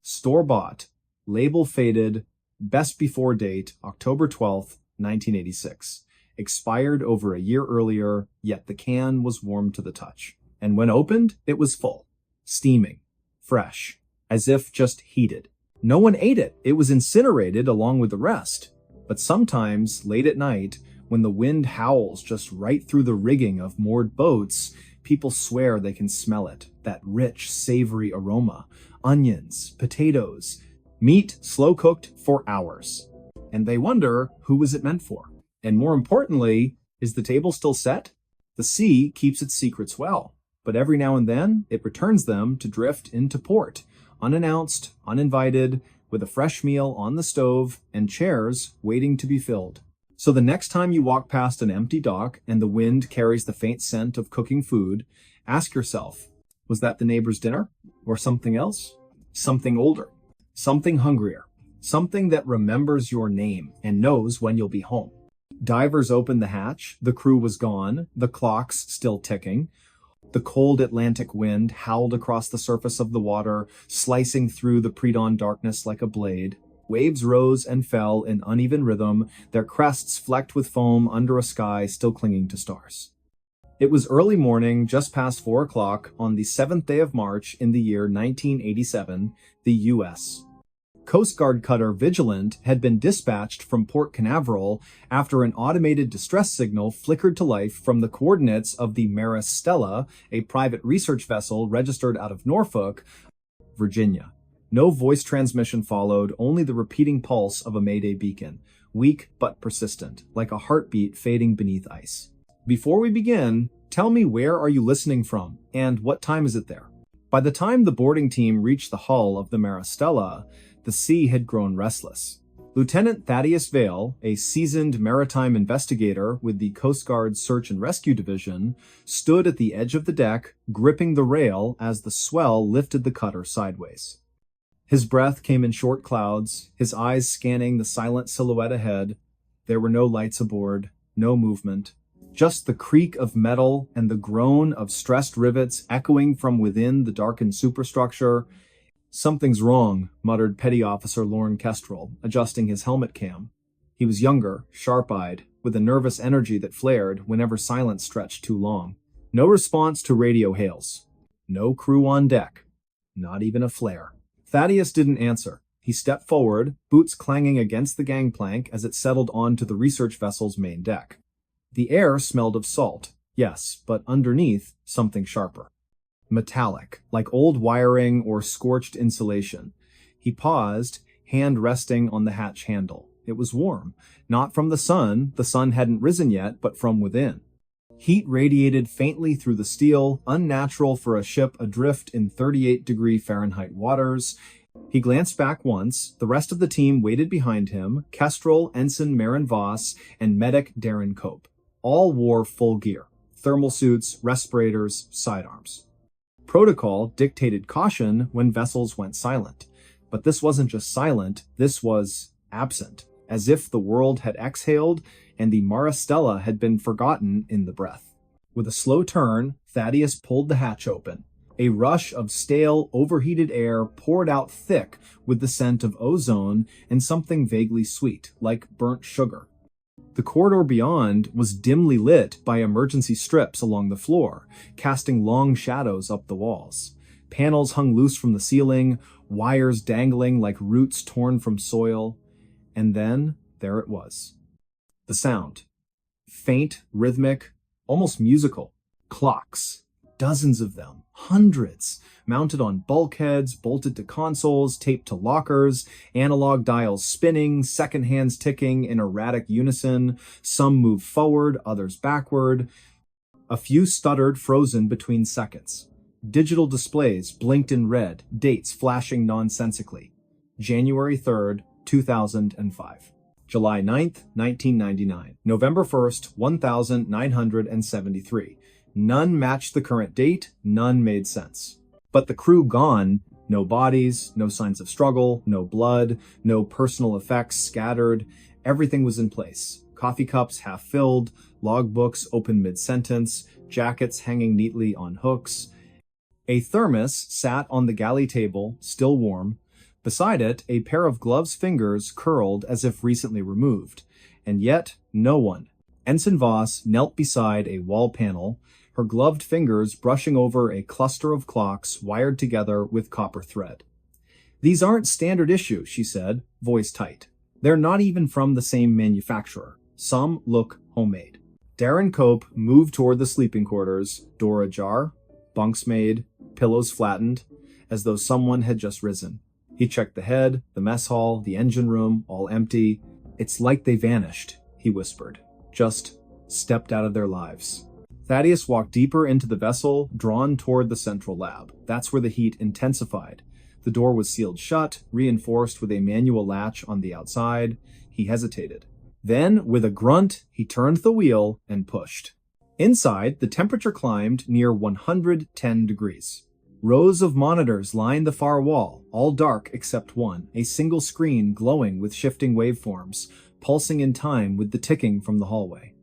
Store-bought, label faded, best before date, October 12th, 1986. Expired over a year earlier, yet the can was warm to the touch. And when opened, it was full. Steaming. Fresh. As if just heated. No one ate it. It was incinerated along with the rest. But sometimes, late at night, when the wind howls just right through the rigging of moored boats, people swear they can smell it. That rich, savory aroma. Onions, potatoes, meat slow-cooked for hours. And they wonder, who was it meant for? And more importantly, is the table still set? The sea keeps its secrets well, but every now and then it returns them to drift into port, unannounced, uninvited, with a fresh meal on the stove and chairs waiting to be filled. So the next time you walk past an empty dock and the wind carries the faint scent of cooking food, ask yourself, was that the neighbor's dinner? Or something else? Something older? Something hungrier? Something that remembers your name and knows when you'll be home? Divers opened the hatch, the crew was gone, the clocks still ticking. The cold Atlantic wind howled across the surface of the water, slicing through the pre-dawn darkness like a blade. Waves rose and fell in uneven rhythm, their crests flecked with foam under a sky still clinging to stars. It was early morning, just past 4 o'clock, on the 7th day of March in the year 1987, the U.S. Coast Guard cutter Vigilant had been dispatched from Port Canaveral after an automated distress signal flickered to life from the coordinates of the Maristella, a private research vessel registered out of Norfolk, Virginia. No voice transmission followed, only the repeating pulse of a Mayday beacon, weak but persistent, like a heartbeat fading beneath ice. Before we begin, tell me, where are you listening from, and what time is it there? By the time the boarding team reached the hull of the Maristella, the sea had grown restless. Lieutenant Thaddeus Vail, a seasoned maritime investigator with the Coast Guard Search and Rescue Division, stood at the edge of the deck, gripping the rail as the swell lifted the cutter sideways. His breath came in short clouds, his eyes scanning the silent silhouette ahead. There were no lights aboard, no movement, just the creak of metal and the groan of stressed rivets echoing from within the darkened superstructure. "Something's wrong," muttered Petty Officer Lorne Kestrel, adjusting his helmet cam. He was younger, sharp-eyed, with a nervous energy that flared whenever silence stretched too long. No response to radio hails. No crew on deck. Not even a flare. Thaddeus didn't answer. He stepped forward, boots clanging against the gangplank as it settled onto the research vessel's main deck. The air smelled of salt, yes, but underneath, something sharper. Metallic, like old wiring or scorched insulation. He paused, hand resting on the hatch handle. It was warm, not from the sun hadn't risen yet, but from within. Heat radiated faintly through the steel, unnatural for a ship adrift in 38-degree Fahrenheit waters. He glanced back once. The rest of the team waited behind him, Kestrel, Ensign Marin Voss, and Medic Darren Cope. All wore full gear, thermal suits, respirators, sidearms. Protocol dictated caution when vessels went silent. But this wasn't just silent, this was absent, as if the world had exhaled and the Maristella had been forgotten in the breath. With a slow turn, Thaddeus pulled the hatch open. A rush of stale, overheated air poured out thick with the scent of ozone and something vaguely sweet, like burnt sugar. The corridor beyond was dimly lit by emergency strips along the floor, casting long shadows up the walls. Panels hung loose from the ceiling, wires dangling like roots torn from soil. And then, there it was. The sound. Faint, rhythmic, almost musical. Clocks. Dozens of them. Hundreds. Mounted on bulkheads, bolted to consoles, taped to lockers, analog dials spinning, second hands ticking in erratic unison. Some moved forward, others backward. A few stuttered, frozen between seconds. Digital displays blinked in red, dates flashing nonsensically. January 3rd, 2005. July 9th, 1999. November 1st, 1973. None matched the current date, none made sense. But the crew gone, no bodies, no signs of struggle, no blood, no personal effects scattered. Everything was in place. Coffee cups half filled, logbooks open mid-sentence, jackets hanging neatly on hooks. A thermos sat on the galley table, still warm. Beside it, a pair of gloves' fingers curled as if recently removed. And yet, no one. Ensign Voss knelt beside a wall panel, her gloved fingers brushing over a cluster of clocks wired together with copper thread. "These aren't standard issue," she said, voice tight. "They're not even from the same manufacturer. Some look homemade." Darren Cope moved toward the sleeping quarters, door ajar, bunks made, pillows flattened, as though someone had just risen. He checked the head, the mess hall, the engine room, all empty. "It's like they vanished," he whispered. "Just stepped out of their lives." Thaddeus walked deeper into the vessel, drawn toward the central lab. That's where the heat intensified. The door was sealed shut, reinforced with a manual latch on the outside. He hesitated. Then, with a grunt, he turned the wheel and pushed. Inside, the temperature climbed near 110 degrees. Rows of monitors lined the far wall, all dark except one, a single screen glowing with shifting waveforms, pulsing in time with the ticking from the hallway.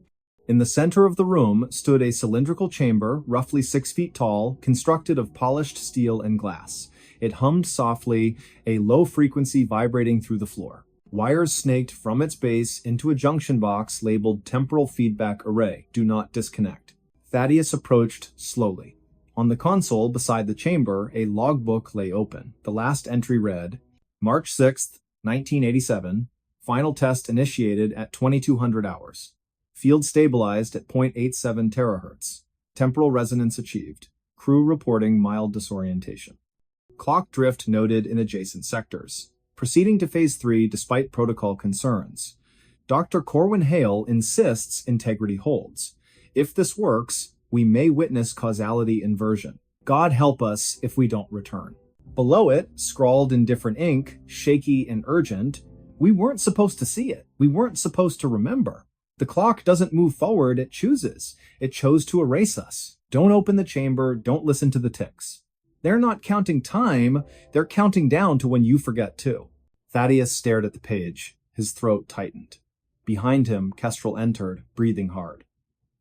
In the center of the room stood a cylindrical chamber, roughly 6 feet tall, constructed of polished steel and glass. It hummed softly, a low frequency vibrating through the floor. Wires snaked from its base into a junction box labeled Temporal Feedback Array. Do not disconnect. Thaddeus approached slowly. On the console beside the chamber, a logbook lay open. The last entry read, March 6th, 1987, final test initiated at 2200 hours. Field stabilized at 0.87 terahertz. Temporal resonance achieved. Crew reporting mild disorientation. Clock drift noted in adjacent sectors. Proceeding to Phase 3 despite protocol concerns. Dr. Corwin Hale insists integrity holds. If this works, we may witness causality inversion. God help us if we don't return. Below it, scrawled in different ink, shaky and urgent, we weren't supposed to see it. We weren't supposed to remember. The clock doesn't move forward, it chooses. It chose to erase us. Don't open the chamber, don't listen to the ticks. They're not counting time, they're counting down to when you forget too. Thaddeus stared at the page. His throat tightened. Behind him, Kestrel entered, breathing hard.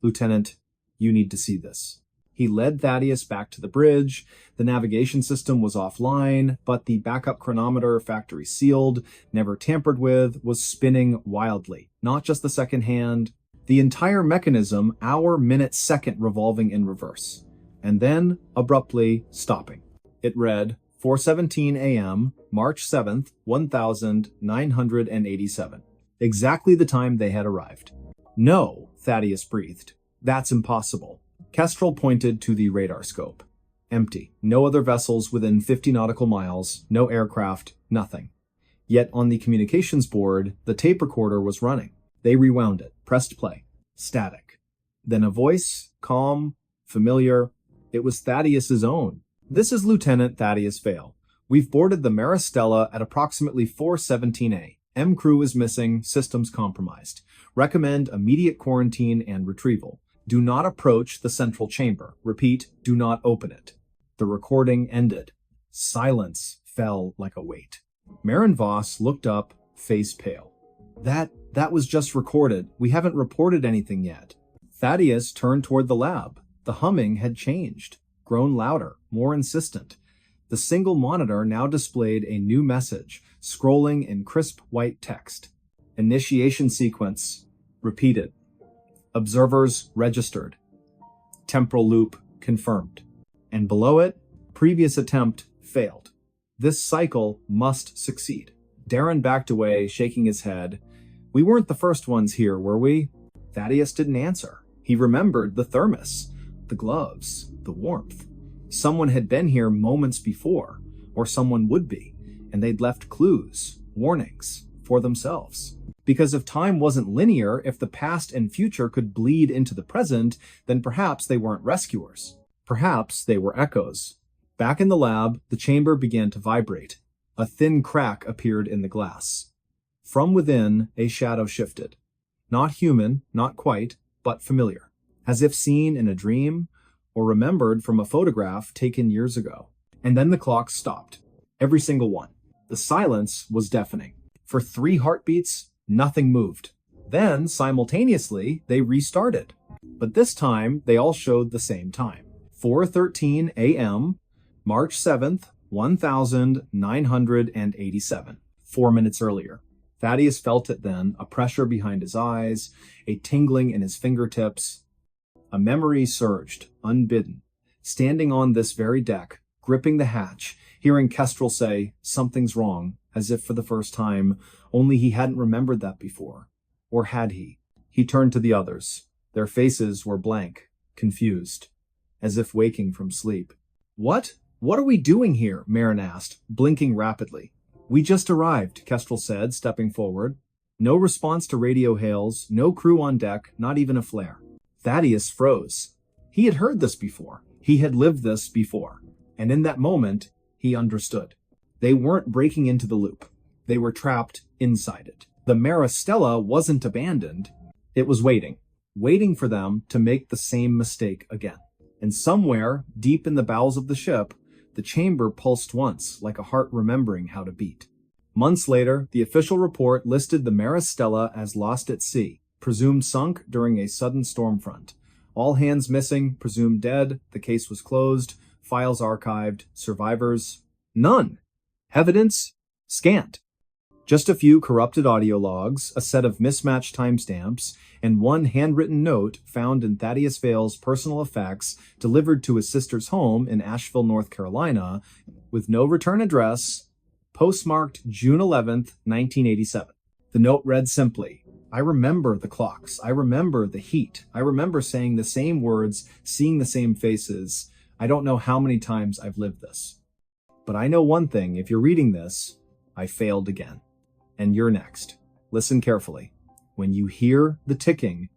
"Lieutenant, you need to see this." He led Thaddeus back to the bridge. The navigation system was offline, but the backup chronometer, factory sealed, never tampered with, was spinning wildly. Not just the second hand, the entire mechanism, hour, minute, second revolving in reverse. And then, abruptly, stopping. It read, 4:17 a.m., March 7th, 1987. Exactly the time they had arrived. "No," Thaddeus breathed. "That's impossible." Kestrel pointed to the radar scope. Empty. No other vessels within 50 nautical miles, no aircraft, nothing. Yet on the communications board, the tape recorder was running. They rewound it, pressed play. Static. Then a voice, calm, familiar. It was Thaddeus's own. "This is Lieutenant Thaddeus Vale. We've boarded the Maristella at approximately 4:17 M crew is missing, systems compromised. Recommend immediate quarantine and retrieval. Do not approach the central chamber. Repeat, do not open it." The recording ended. Silence fell like a weight. Marin Voss looked up, face pale. That was just recorded. We haven't reported anything yet." Thaddeus turned toward the lab. The humming had changed, grown louder, more insistent. The single monitor now displayed a new message, scrolling in crisp white text. "Initiation sequence. repeated. Observers registered. Temporal loop confirmed. And below it, previous attempt failed. This cycle must succeed. Darren backed away, shaking his head. We weren't the first ones here, were we? Thaddeus didn't answer. He remembered the thermos, the gloves, the warmth. Someone had been here moments before, or someone would be, and they'd left clues, warnings, for themselves. Because if time wasn't linear, if the past and future could bleed into the present, then perhaps they weren't rescuers. Perhaps they were echoes. Back in the lab, the chamber began to vibrate. A thin crack appeared in the glass. From within, a shadow shifted. Not human, not quite, but familiar. As if seen in a dream, or remembered from a photograph taken years ago. And then the clock stopped. Every single one. The silence was deafening. For 3 heartbeats, nothing moved. Then, simultaneously, they restarted. But this time, they all showed the same time. 4:13 a.m., March 7th, 1987. 4 minutes earlier. Thaddeus felt it then, a pressure behind his eyes, a tingling in his fingertips. A memory surged, unbidden. Standing on this very deck, gripping the hatch, hearing Kestrel say, "Something's wrong," as if for the first time, only he hadn't remembered that before. Or had he? He turned to the others. Their faces were blank, confused, as if waking from sleep. What are we doing here?" Marin asked, blinking rapidly. "We just arrived," Kestrel said, stepping forward. No response to radio hails, no crew on deck, not even a flare. Thaddeus froze. He had heard this before. He had lived this before. And in that moment, he understood. They weren't breaking into the loop. They were trapped inside it. The Maristella wasn't abandoned. It was waiting for them to make the same mistake again. And somewhere, deep in the bowels of the ship, the chamber pulsed once, like a heart remembering how to beat. Months later, the official report listed the Maristella as lost at sea, presumed sunk during a sudden storm front. All hands missing, presumed dead, the case was closed, files archived, survivors, none. Evidence, scant. Just a few corrupted audio logs, a set of mismatched timestamps, and one handwritten note found in Thaddeus Vale's personal effects delivered to his sister's home in Asheville, North Carolina, with no return address, postmarked June 11th, 1987. The note read simply, "I remember the clocks. I remember the heat. I remember saying the same words, seeing the same faces. I don't know how many times I've lived this. But I know one thing, if you're reading this, I failed again. And you're next. Listen carefully. When you hear the ticking,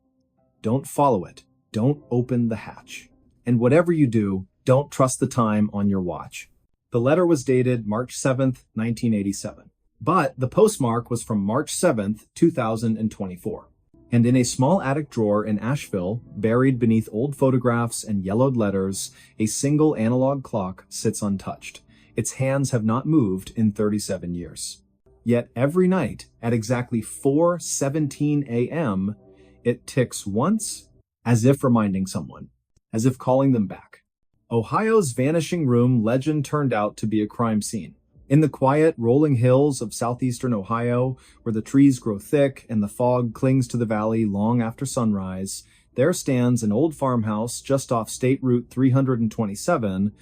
don't follow it. Don't open the hatch. And whatever you do, don't trust the time on your watch." The letter was dated March 7th, 1987. But the postmark was from March 7th, 2024. And in a small attic drawer in Asheville, buried beneath old photographs and yellowed letters, a single analog clock sits untouched. Its hands have not moved in 37 years. Yet every night, at exactly 4:17 a.m., it ticks once, as if reminding someone, as if calling them back. Ohio's Vanishing Room legend turned out to be a crime scene. In the quiet, rolling hills of southeastern Ohio, where the trees grow thick and the fog clings to the valley long after sunrise, there stands an old farmhouse just off State Route 327,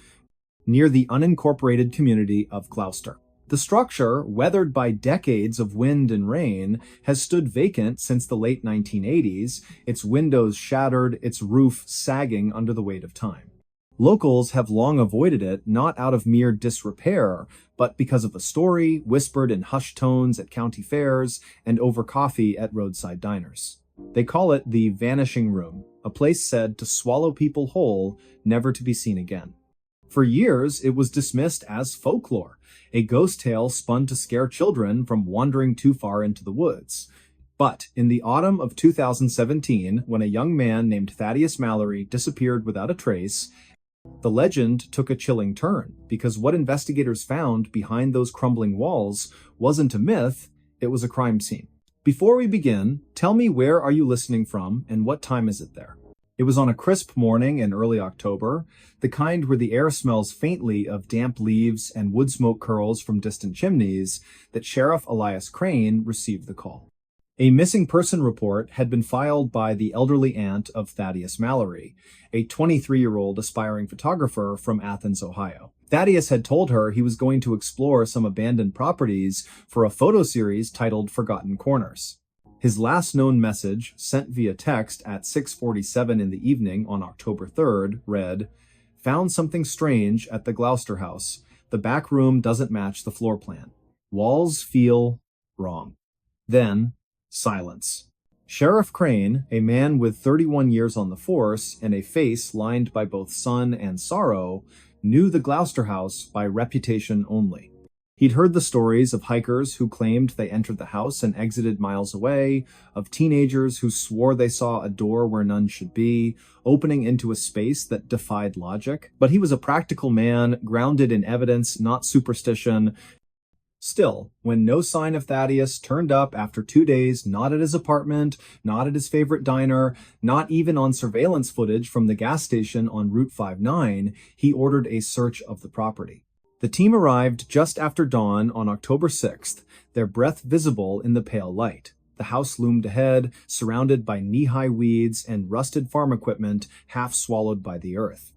near the unincorporated community of Gloucester. The structure, weathered by decades of wind and rain, has stood vacant since the late 1980s, its windows shattered, its roof sagging under the weight of time. Locals have long avoided it, not out of mere disrepair, but because of a story whispered in hushed tones at county fairs and over coffee at roadside diners. They call it the Vanishing Room, a place said to swallow people whole, never to be seen again. For years, it was dismissed as folklore, a ghost tale spun to scare children from wandering too far into the woods. But in the autumn of 2017, when a young man named Thaddeus Mallory disappeared without a trace, the legend took a chilling turn, because what investigators found behind those crumbling walls wasn't a myth, it was a crime scene. Before we begin, tell me, where are you listening from and what time is it there? It was on a crisp morning in early October, the kind where the air smells faintly of damp leaves and wood smoke curls from distant chimneys, that Sheriff Elias Crane received the call. A missing person report had been filed by the elderly aunt of Thaddeus Mallory, a 23-year-old aspiring photographer from Athens, Ohio. Thaddeus had told her he was going to explore some abandoned properties for a photo series titled Forgotten Corners. His last known message, sent via text at 6:47 in the evening on October 3rd, read, "Found something strange at the Gloucester house. The back room doesn't match the floor plan. Walls feel wrong." Then, silence. Sheriff Crane, a man with 31 years on the force and a face lined by both sun and sorrow, knew the Gloucester house by reputation only. He'd heard the stories of hikers who claimed they entered the house and exited miles away, of teenagers who swore they saw a door where none should be, opening into a space that defied logic. But he was a practical man, grounded in evidence, not superstition. Still, when no sign of Thaddeus turned up after 2 days, not at his apartment, not at his favorite diner, not even on surveillance footage from the gas station on Route 59, he ordered a search of the property. The team arrived just after dawn on October 6th, their breath visible in the pale light. The house loomed ahead, surrounded by knee-high weeds and rusted farm equipment half swallowed by the earth.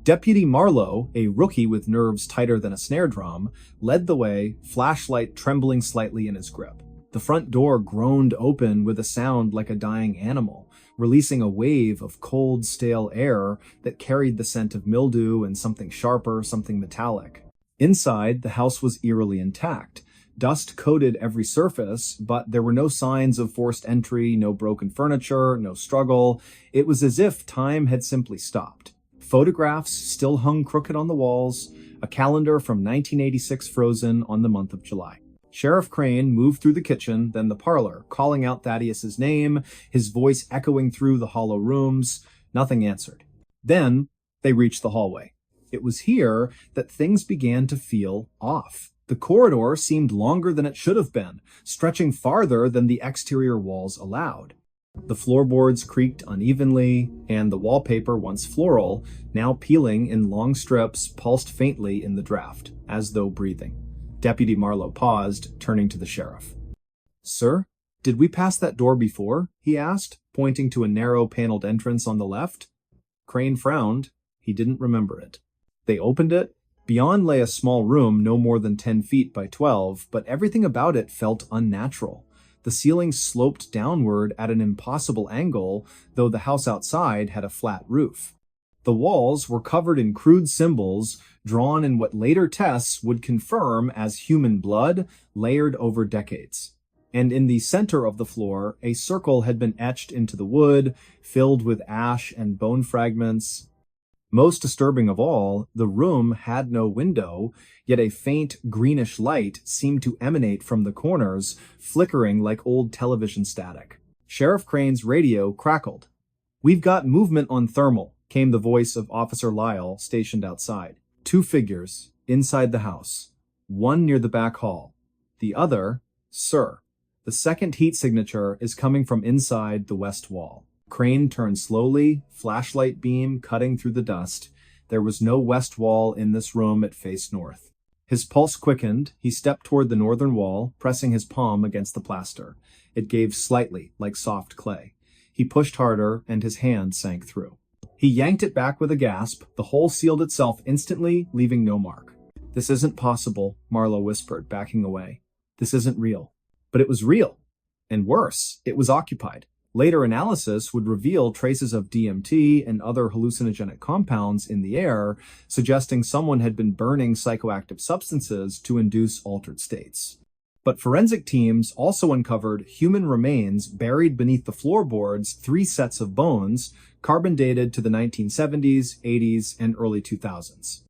Deputy Marlowe, a rookie with nerves tighter than a snare drum, led the way, flashlight trembling slightly in his grip. The front door groaned open with a sound like a dying animal, releasing a wave of cold, stale air that carried the scent of mildew and something sharper, something metallic. Inside, the house was eerily intact. Dust coated every surface, but there were no signs of forced entry, no broken furniture, no struggle. It was as if time had simply stopped. Photographs still hung crooked on the walls, a calendar from 1986 frozen on the month of July. Sheriff Crane moved through the kitchen, then the parlor, calling out Thaddeus's name, his voice echoing through the hollow rooms. Nothing answered. Then they reached the hallway. It was here that things began to feel off. The corridor seemed longer than it should have been, stretching farther than the exterior walls allowed. The floorboards creaked unevenly, and the wallpaper, once floral, now peeling in long strips, pulsed faintly in the draft, as though breathing. Deputy Marlowe paused, turning to the sheriff. "Sir, did we pass that door before?" he asked, pointing to a narrow paneled entrance on the left. Crane frowned. He didn't remember it. They opened it. Beyond lay a small room no more than 10 feet by 12, but everything about it felt unnatural. The ceiling sloped downward at an impossible angle, though the house outside had a flat roof. The walls were covered in crude symbols, drawn in what later tests would confirm as human blood, layered over decades. And in the center of the floor, a circle had been etched into the wood, filled with ash and bone fragments. Most disturbing of all, the room had no window, yet a faint greenish light seemed to emanate from the corners, flickering like old television static. Sheriff Crane's radio crackled. "We've got movement on thermal," came the voice of Officer Lyle, stationed outside. "2 figures, inside the house. One near the back hall. The other, sir. The second heat signature is coming from inside the west wall." Crane turned slowly, flashlight beam cutting through the dust. There was no west wall in this room, it faced north. His pulse quickened. He stepped toward the northern wall, pressing his palm against the plaster. It gave slightly, like soft clay. He pushed harder, and his hand sank through. He yanked it back with a gasp. The hole sealed itself instantly, leaving no mark. "This isn't possible," Marlowe whispered, backing away. "This isn't real." But it was real. And worse, it was occupied. Later analysis would reveal traces of DMT and other hallucinogenic compounds in the air, suggesting someone had been burning psychoactive substances to induce altered states. But forensic teams also uncovered human remains buried beneath the floorboards, 3 sets of bones, carbon dated to the 1970s, 80s, and early 2000s.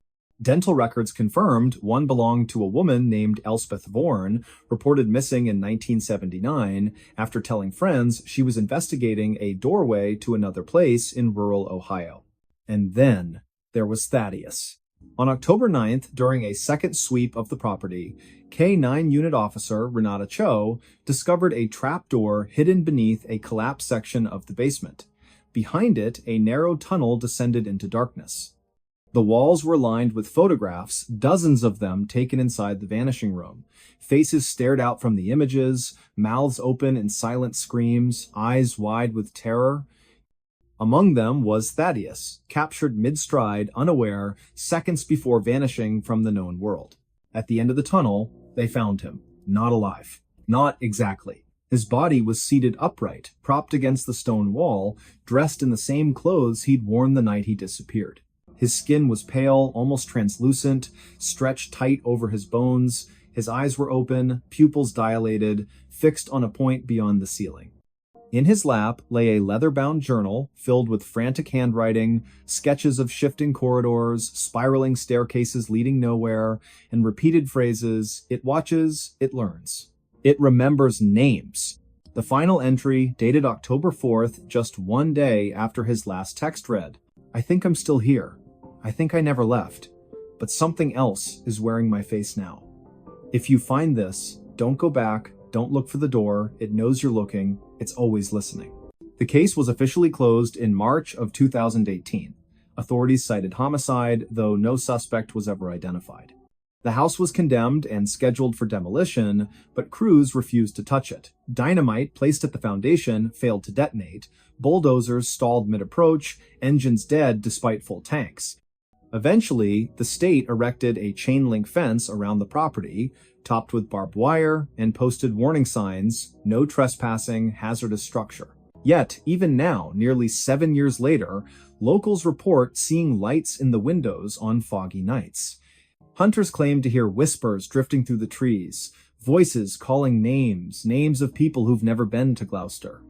Dental records confirmed one belonged to a woman named Elspeth Vaughan, reported missing in 1979 after telling friends she was investigating a doorway to another place in rural Ohio. And then there was Thaddeus. On October 9th, during a second sweep of the property, K-9 Unit Officer Renata Cho discovered a trapdoor hidden beneath a collapsed section of the basement. Behind it, a narrow tunnel descended into darkness. The walls were lined with photographs, dozens of them taken inside the vanishing room. Faces stared out from the images, mouths open in silent screams, eyes wide with terror. Among them was Thaddeus, captured mid-stride, unaware, seconds before vanishing from the known world. At the end of the tunnel, they found him, not alive. Not exactly. His body was seated upright, propped against the stone wall, dressed in the same clothes he'd worn the night he disappeared. His skin was pale, almost translucent, stretched tight over his bones. His eyes were open, pupils dilated, fixed on a point beyond the ceiling. In his lap lay a leather-bound journal filled with frantic handwriting, sketches of shifting corridors, spiraling staircases leading nowhere, and repeated phrases, "It watches, it learns. It remembers names." The final entry, dated October 4th, just one day after his last text read, "I think I'm still here. I think I never left. But something else is wearing my face now." If you find this, don't go back, don't look for the door, it knows you're looking, it's always listening. The case was officially closed in March of 2018. Authorities cited homicide, though no suspect was ever identified. The house was condemned and scheduled for demolition, but crews refused to touch it. Dynamite placed at the foundation failed to detonate. Bulldozers stalled mid-approach, engines dead despite full tanks. Eventually, the state erected a chain-link fence around the property, topped with barbed wire, and posted warning signs, "No trespassing, hazardous structure." Yet, even now, nearly 7 years later, locals report seeing lights in the windows on foggy nights. Hunters claim to hear whispers drifting through the trees, voices calling names of people who've never been to Gloucester.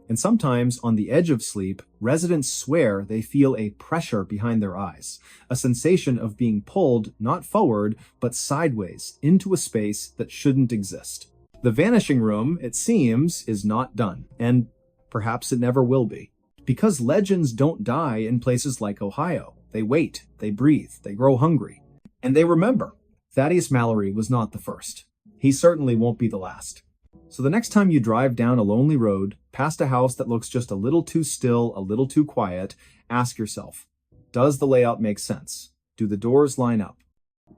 And sometimes, on the edge of sleep, residents swear they feel a pressure behind their eyes, a sensation of being pulled not forward, but sideways into a space that shouldn't exist. The vanishing room, it seems, is not done, and perhaps it never will be. Because legends don't die in places like Ohio. They wait, they breathe, they grow hungry. And they remember. Thaddeus Mallory was not the first. He certainly won't be the last. So the next time you drive down a lonely road, past a house that looks just a little too still, a little too quiet, ask yourself, does the layout make sense? Do the doors line up?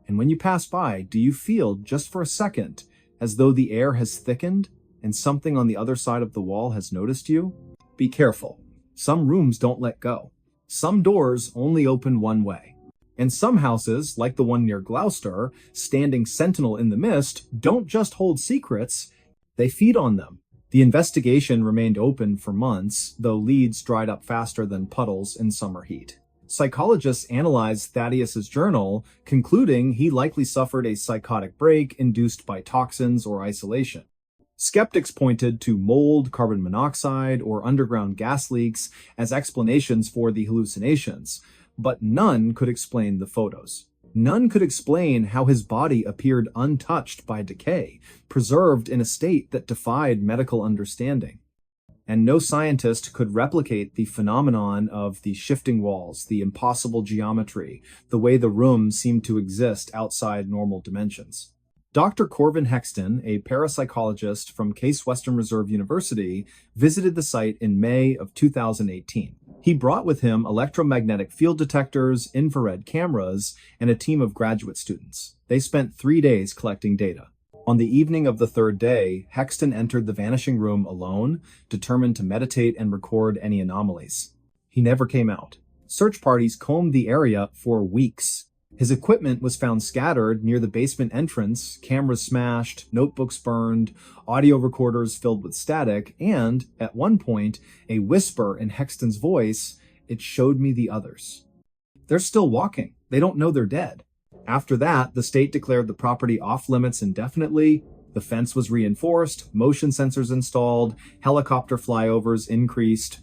And when you pass by, do you feel, just for a second, as though the air has thickened and something on the other side of the wall has noticed you? Be careful. Some rooms don't let go. Some doors only open one way. And some houses, like the one near Gloucester, standing sentinel in the mist, don't just hold secrets, they feed on them. The investigation remained open for months, though leads dried up faster than puddles in summer heat. Psychologists analyzed Thaddeus's journal, concluding he likely suffered a psychotic break induced by toxins or isolation. Skeptics pointed to mold, carbon monoxide, or underground gas leaks as explanations for the hallucinations, but none could explain the photos. None could explain how his body appeared untouched by decay, preserved in a state that defied medical understanding. And no scientist could replicate the phenomenon of the shifting walls, the impossible geometry, the way the room seemed to exist outside normal dimensions. Dr. Corvin Hexton, a parapsychologist from Case Western Reserve University, visited the site in May of 2018. He brought with him electromagnetic field detectors, infrared cameras, and a team of graduate students. They spent 3 days collecting data. On the evening of the third day, Hexton entered the vanishing room alone, determined to meditate and record any anomalies. He never came out. Search parties combed the area for weeks. His equipment was found scattered near the basement entrance, cameras smashed, notebooks burned, audio recorders filled with static, and, at one point, a whisper in Hexton's voice, "It showed me the others." They're still walking. They don't know they're dead. After that, the state declared the property off-limits indefinitely. The fence was reinforced, motion sensors installed, helicopter flyovers increased.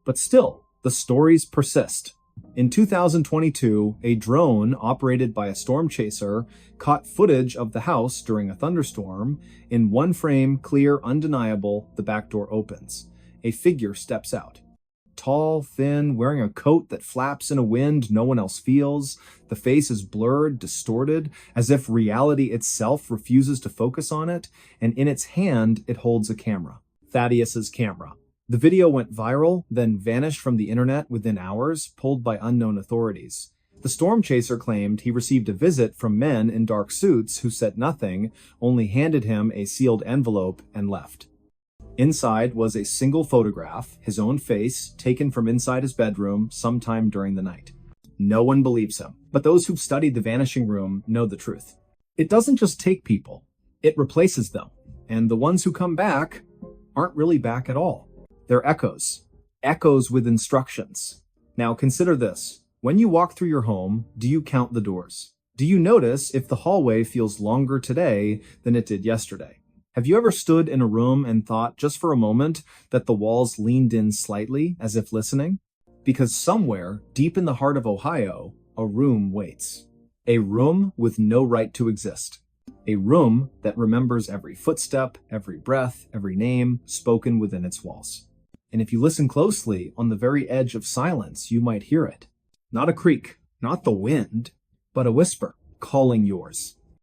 But still, the stories persist. In 2022, a drone operated by a storm chaser caught footage of the house during a thunderstorm. In one frame, clear, undeniable, the back door opens. A figure steps out. Tall, thin, wearing a coat that flaps in a wind no one else feels. The face is blurred, distorted, as if reality itself refuses to focus on it, and in its hand, it holds a camera. Thaddeus's camera. The video went viral, then vanished from the internet within hours, pulled by unknown authorities. The storm chaser claimed he received a visit from men in dark suits who said nothing, only handed him a sealed envelope and left. Inside was a single photograph, his own face, taken from inside his bedroom sometime during the night. No one believes him, but those who've studied the vanishing room know the truth. It doesn't just take people, it replaces them. And the ones who come back aren't really back at all. They're echoes. Echoes with instructions. Now consider this. When you walk through your home, do you count the doors? Do you notice if the hallway feels longer today than it did yesterday? Have you ever stood in a room and thought just for a moment that the walls leaned in slightly as if listening? Because somewhere, deep in the heart of Ohio, a room waits. A room with no right to exist. A room that remembers every footstep, every breath, every name spoken within its walls. And if you listen closely, on the very edge of silence, you might hear it. Not a creak, not the wind, but a whisper calling yours.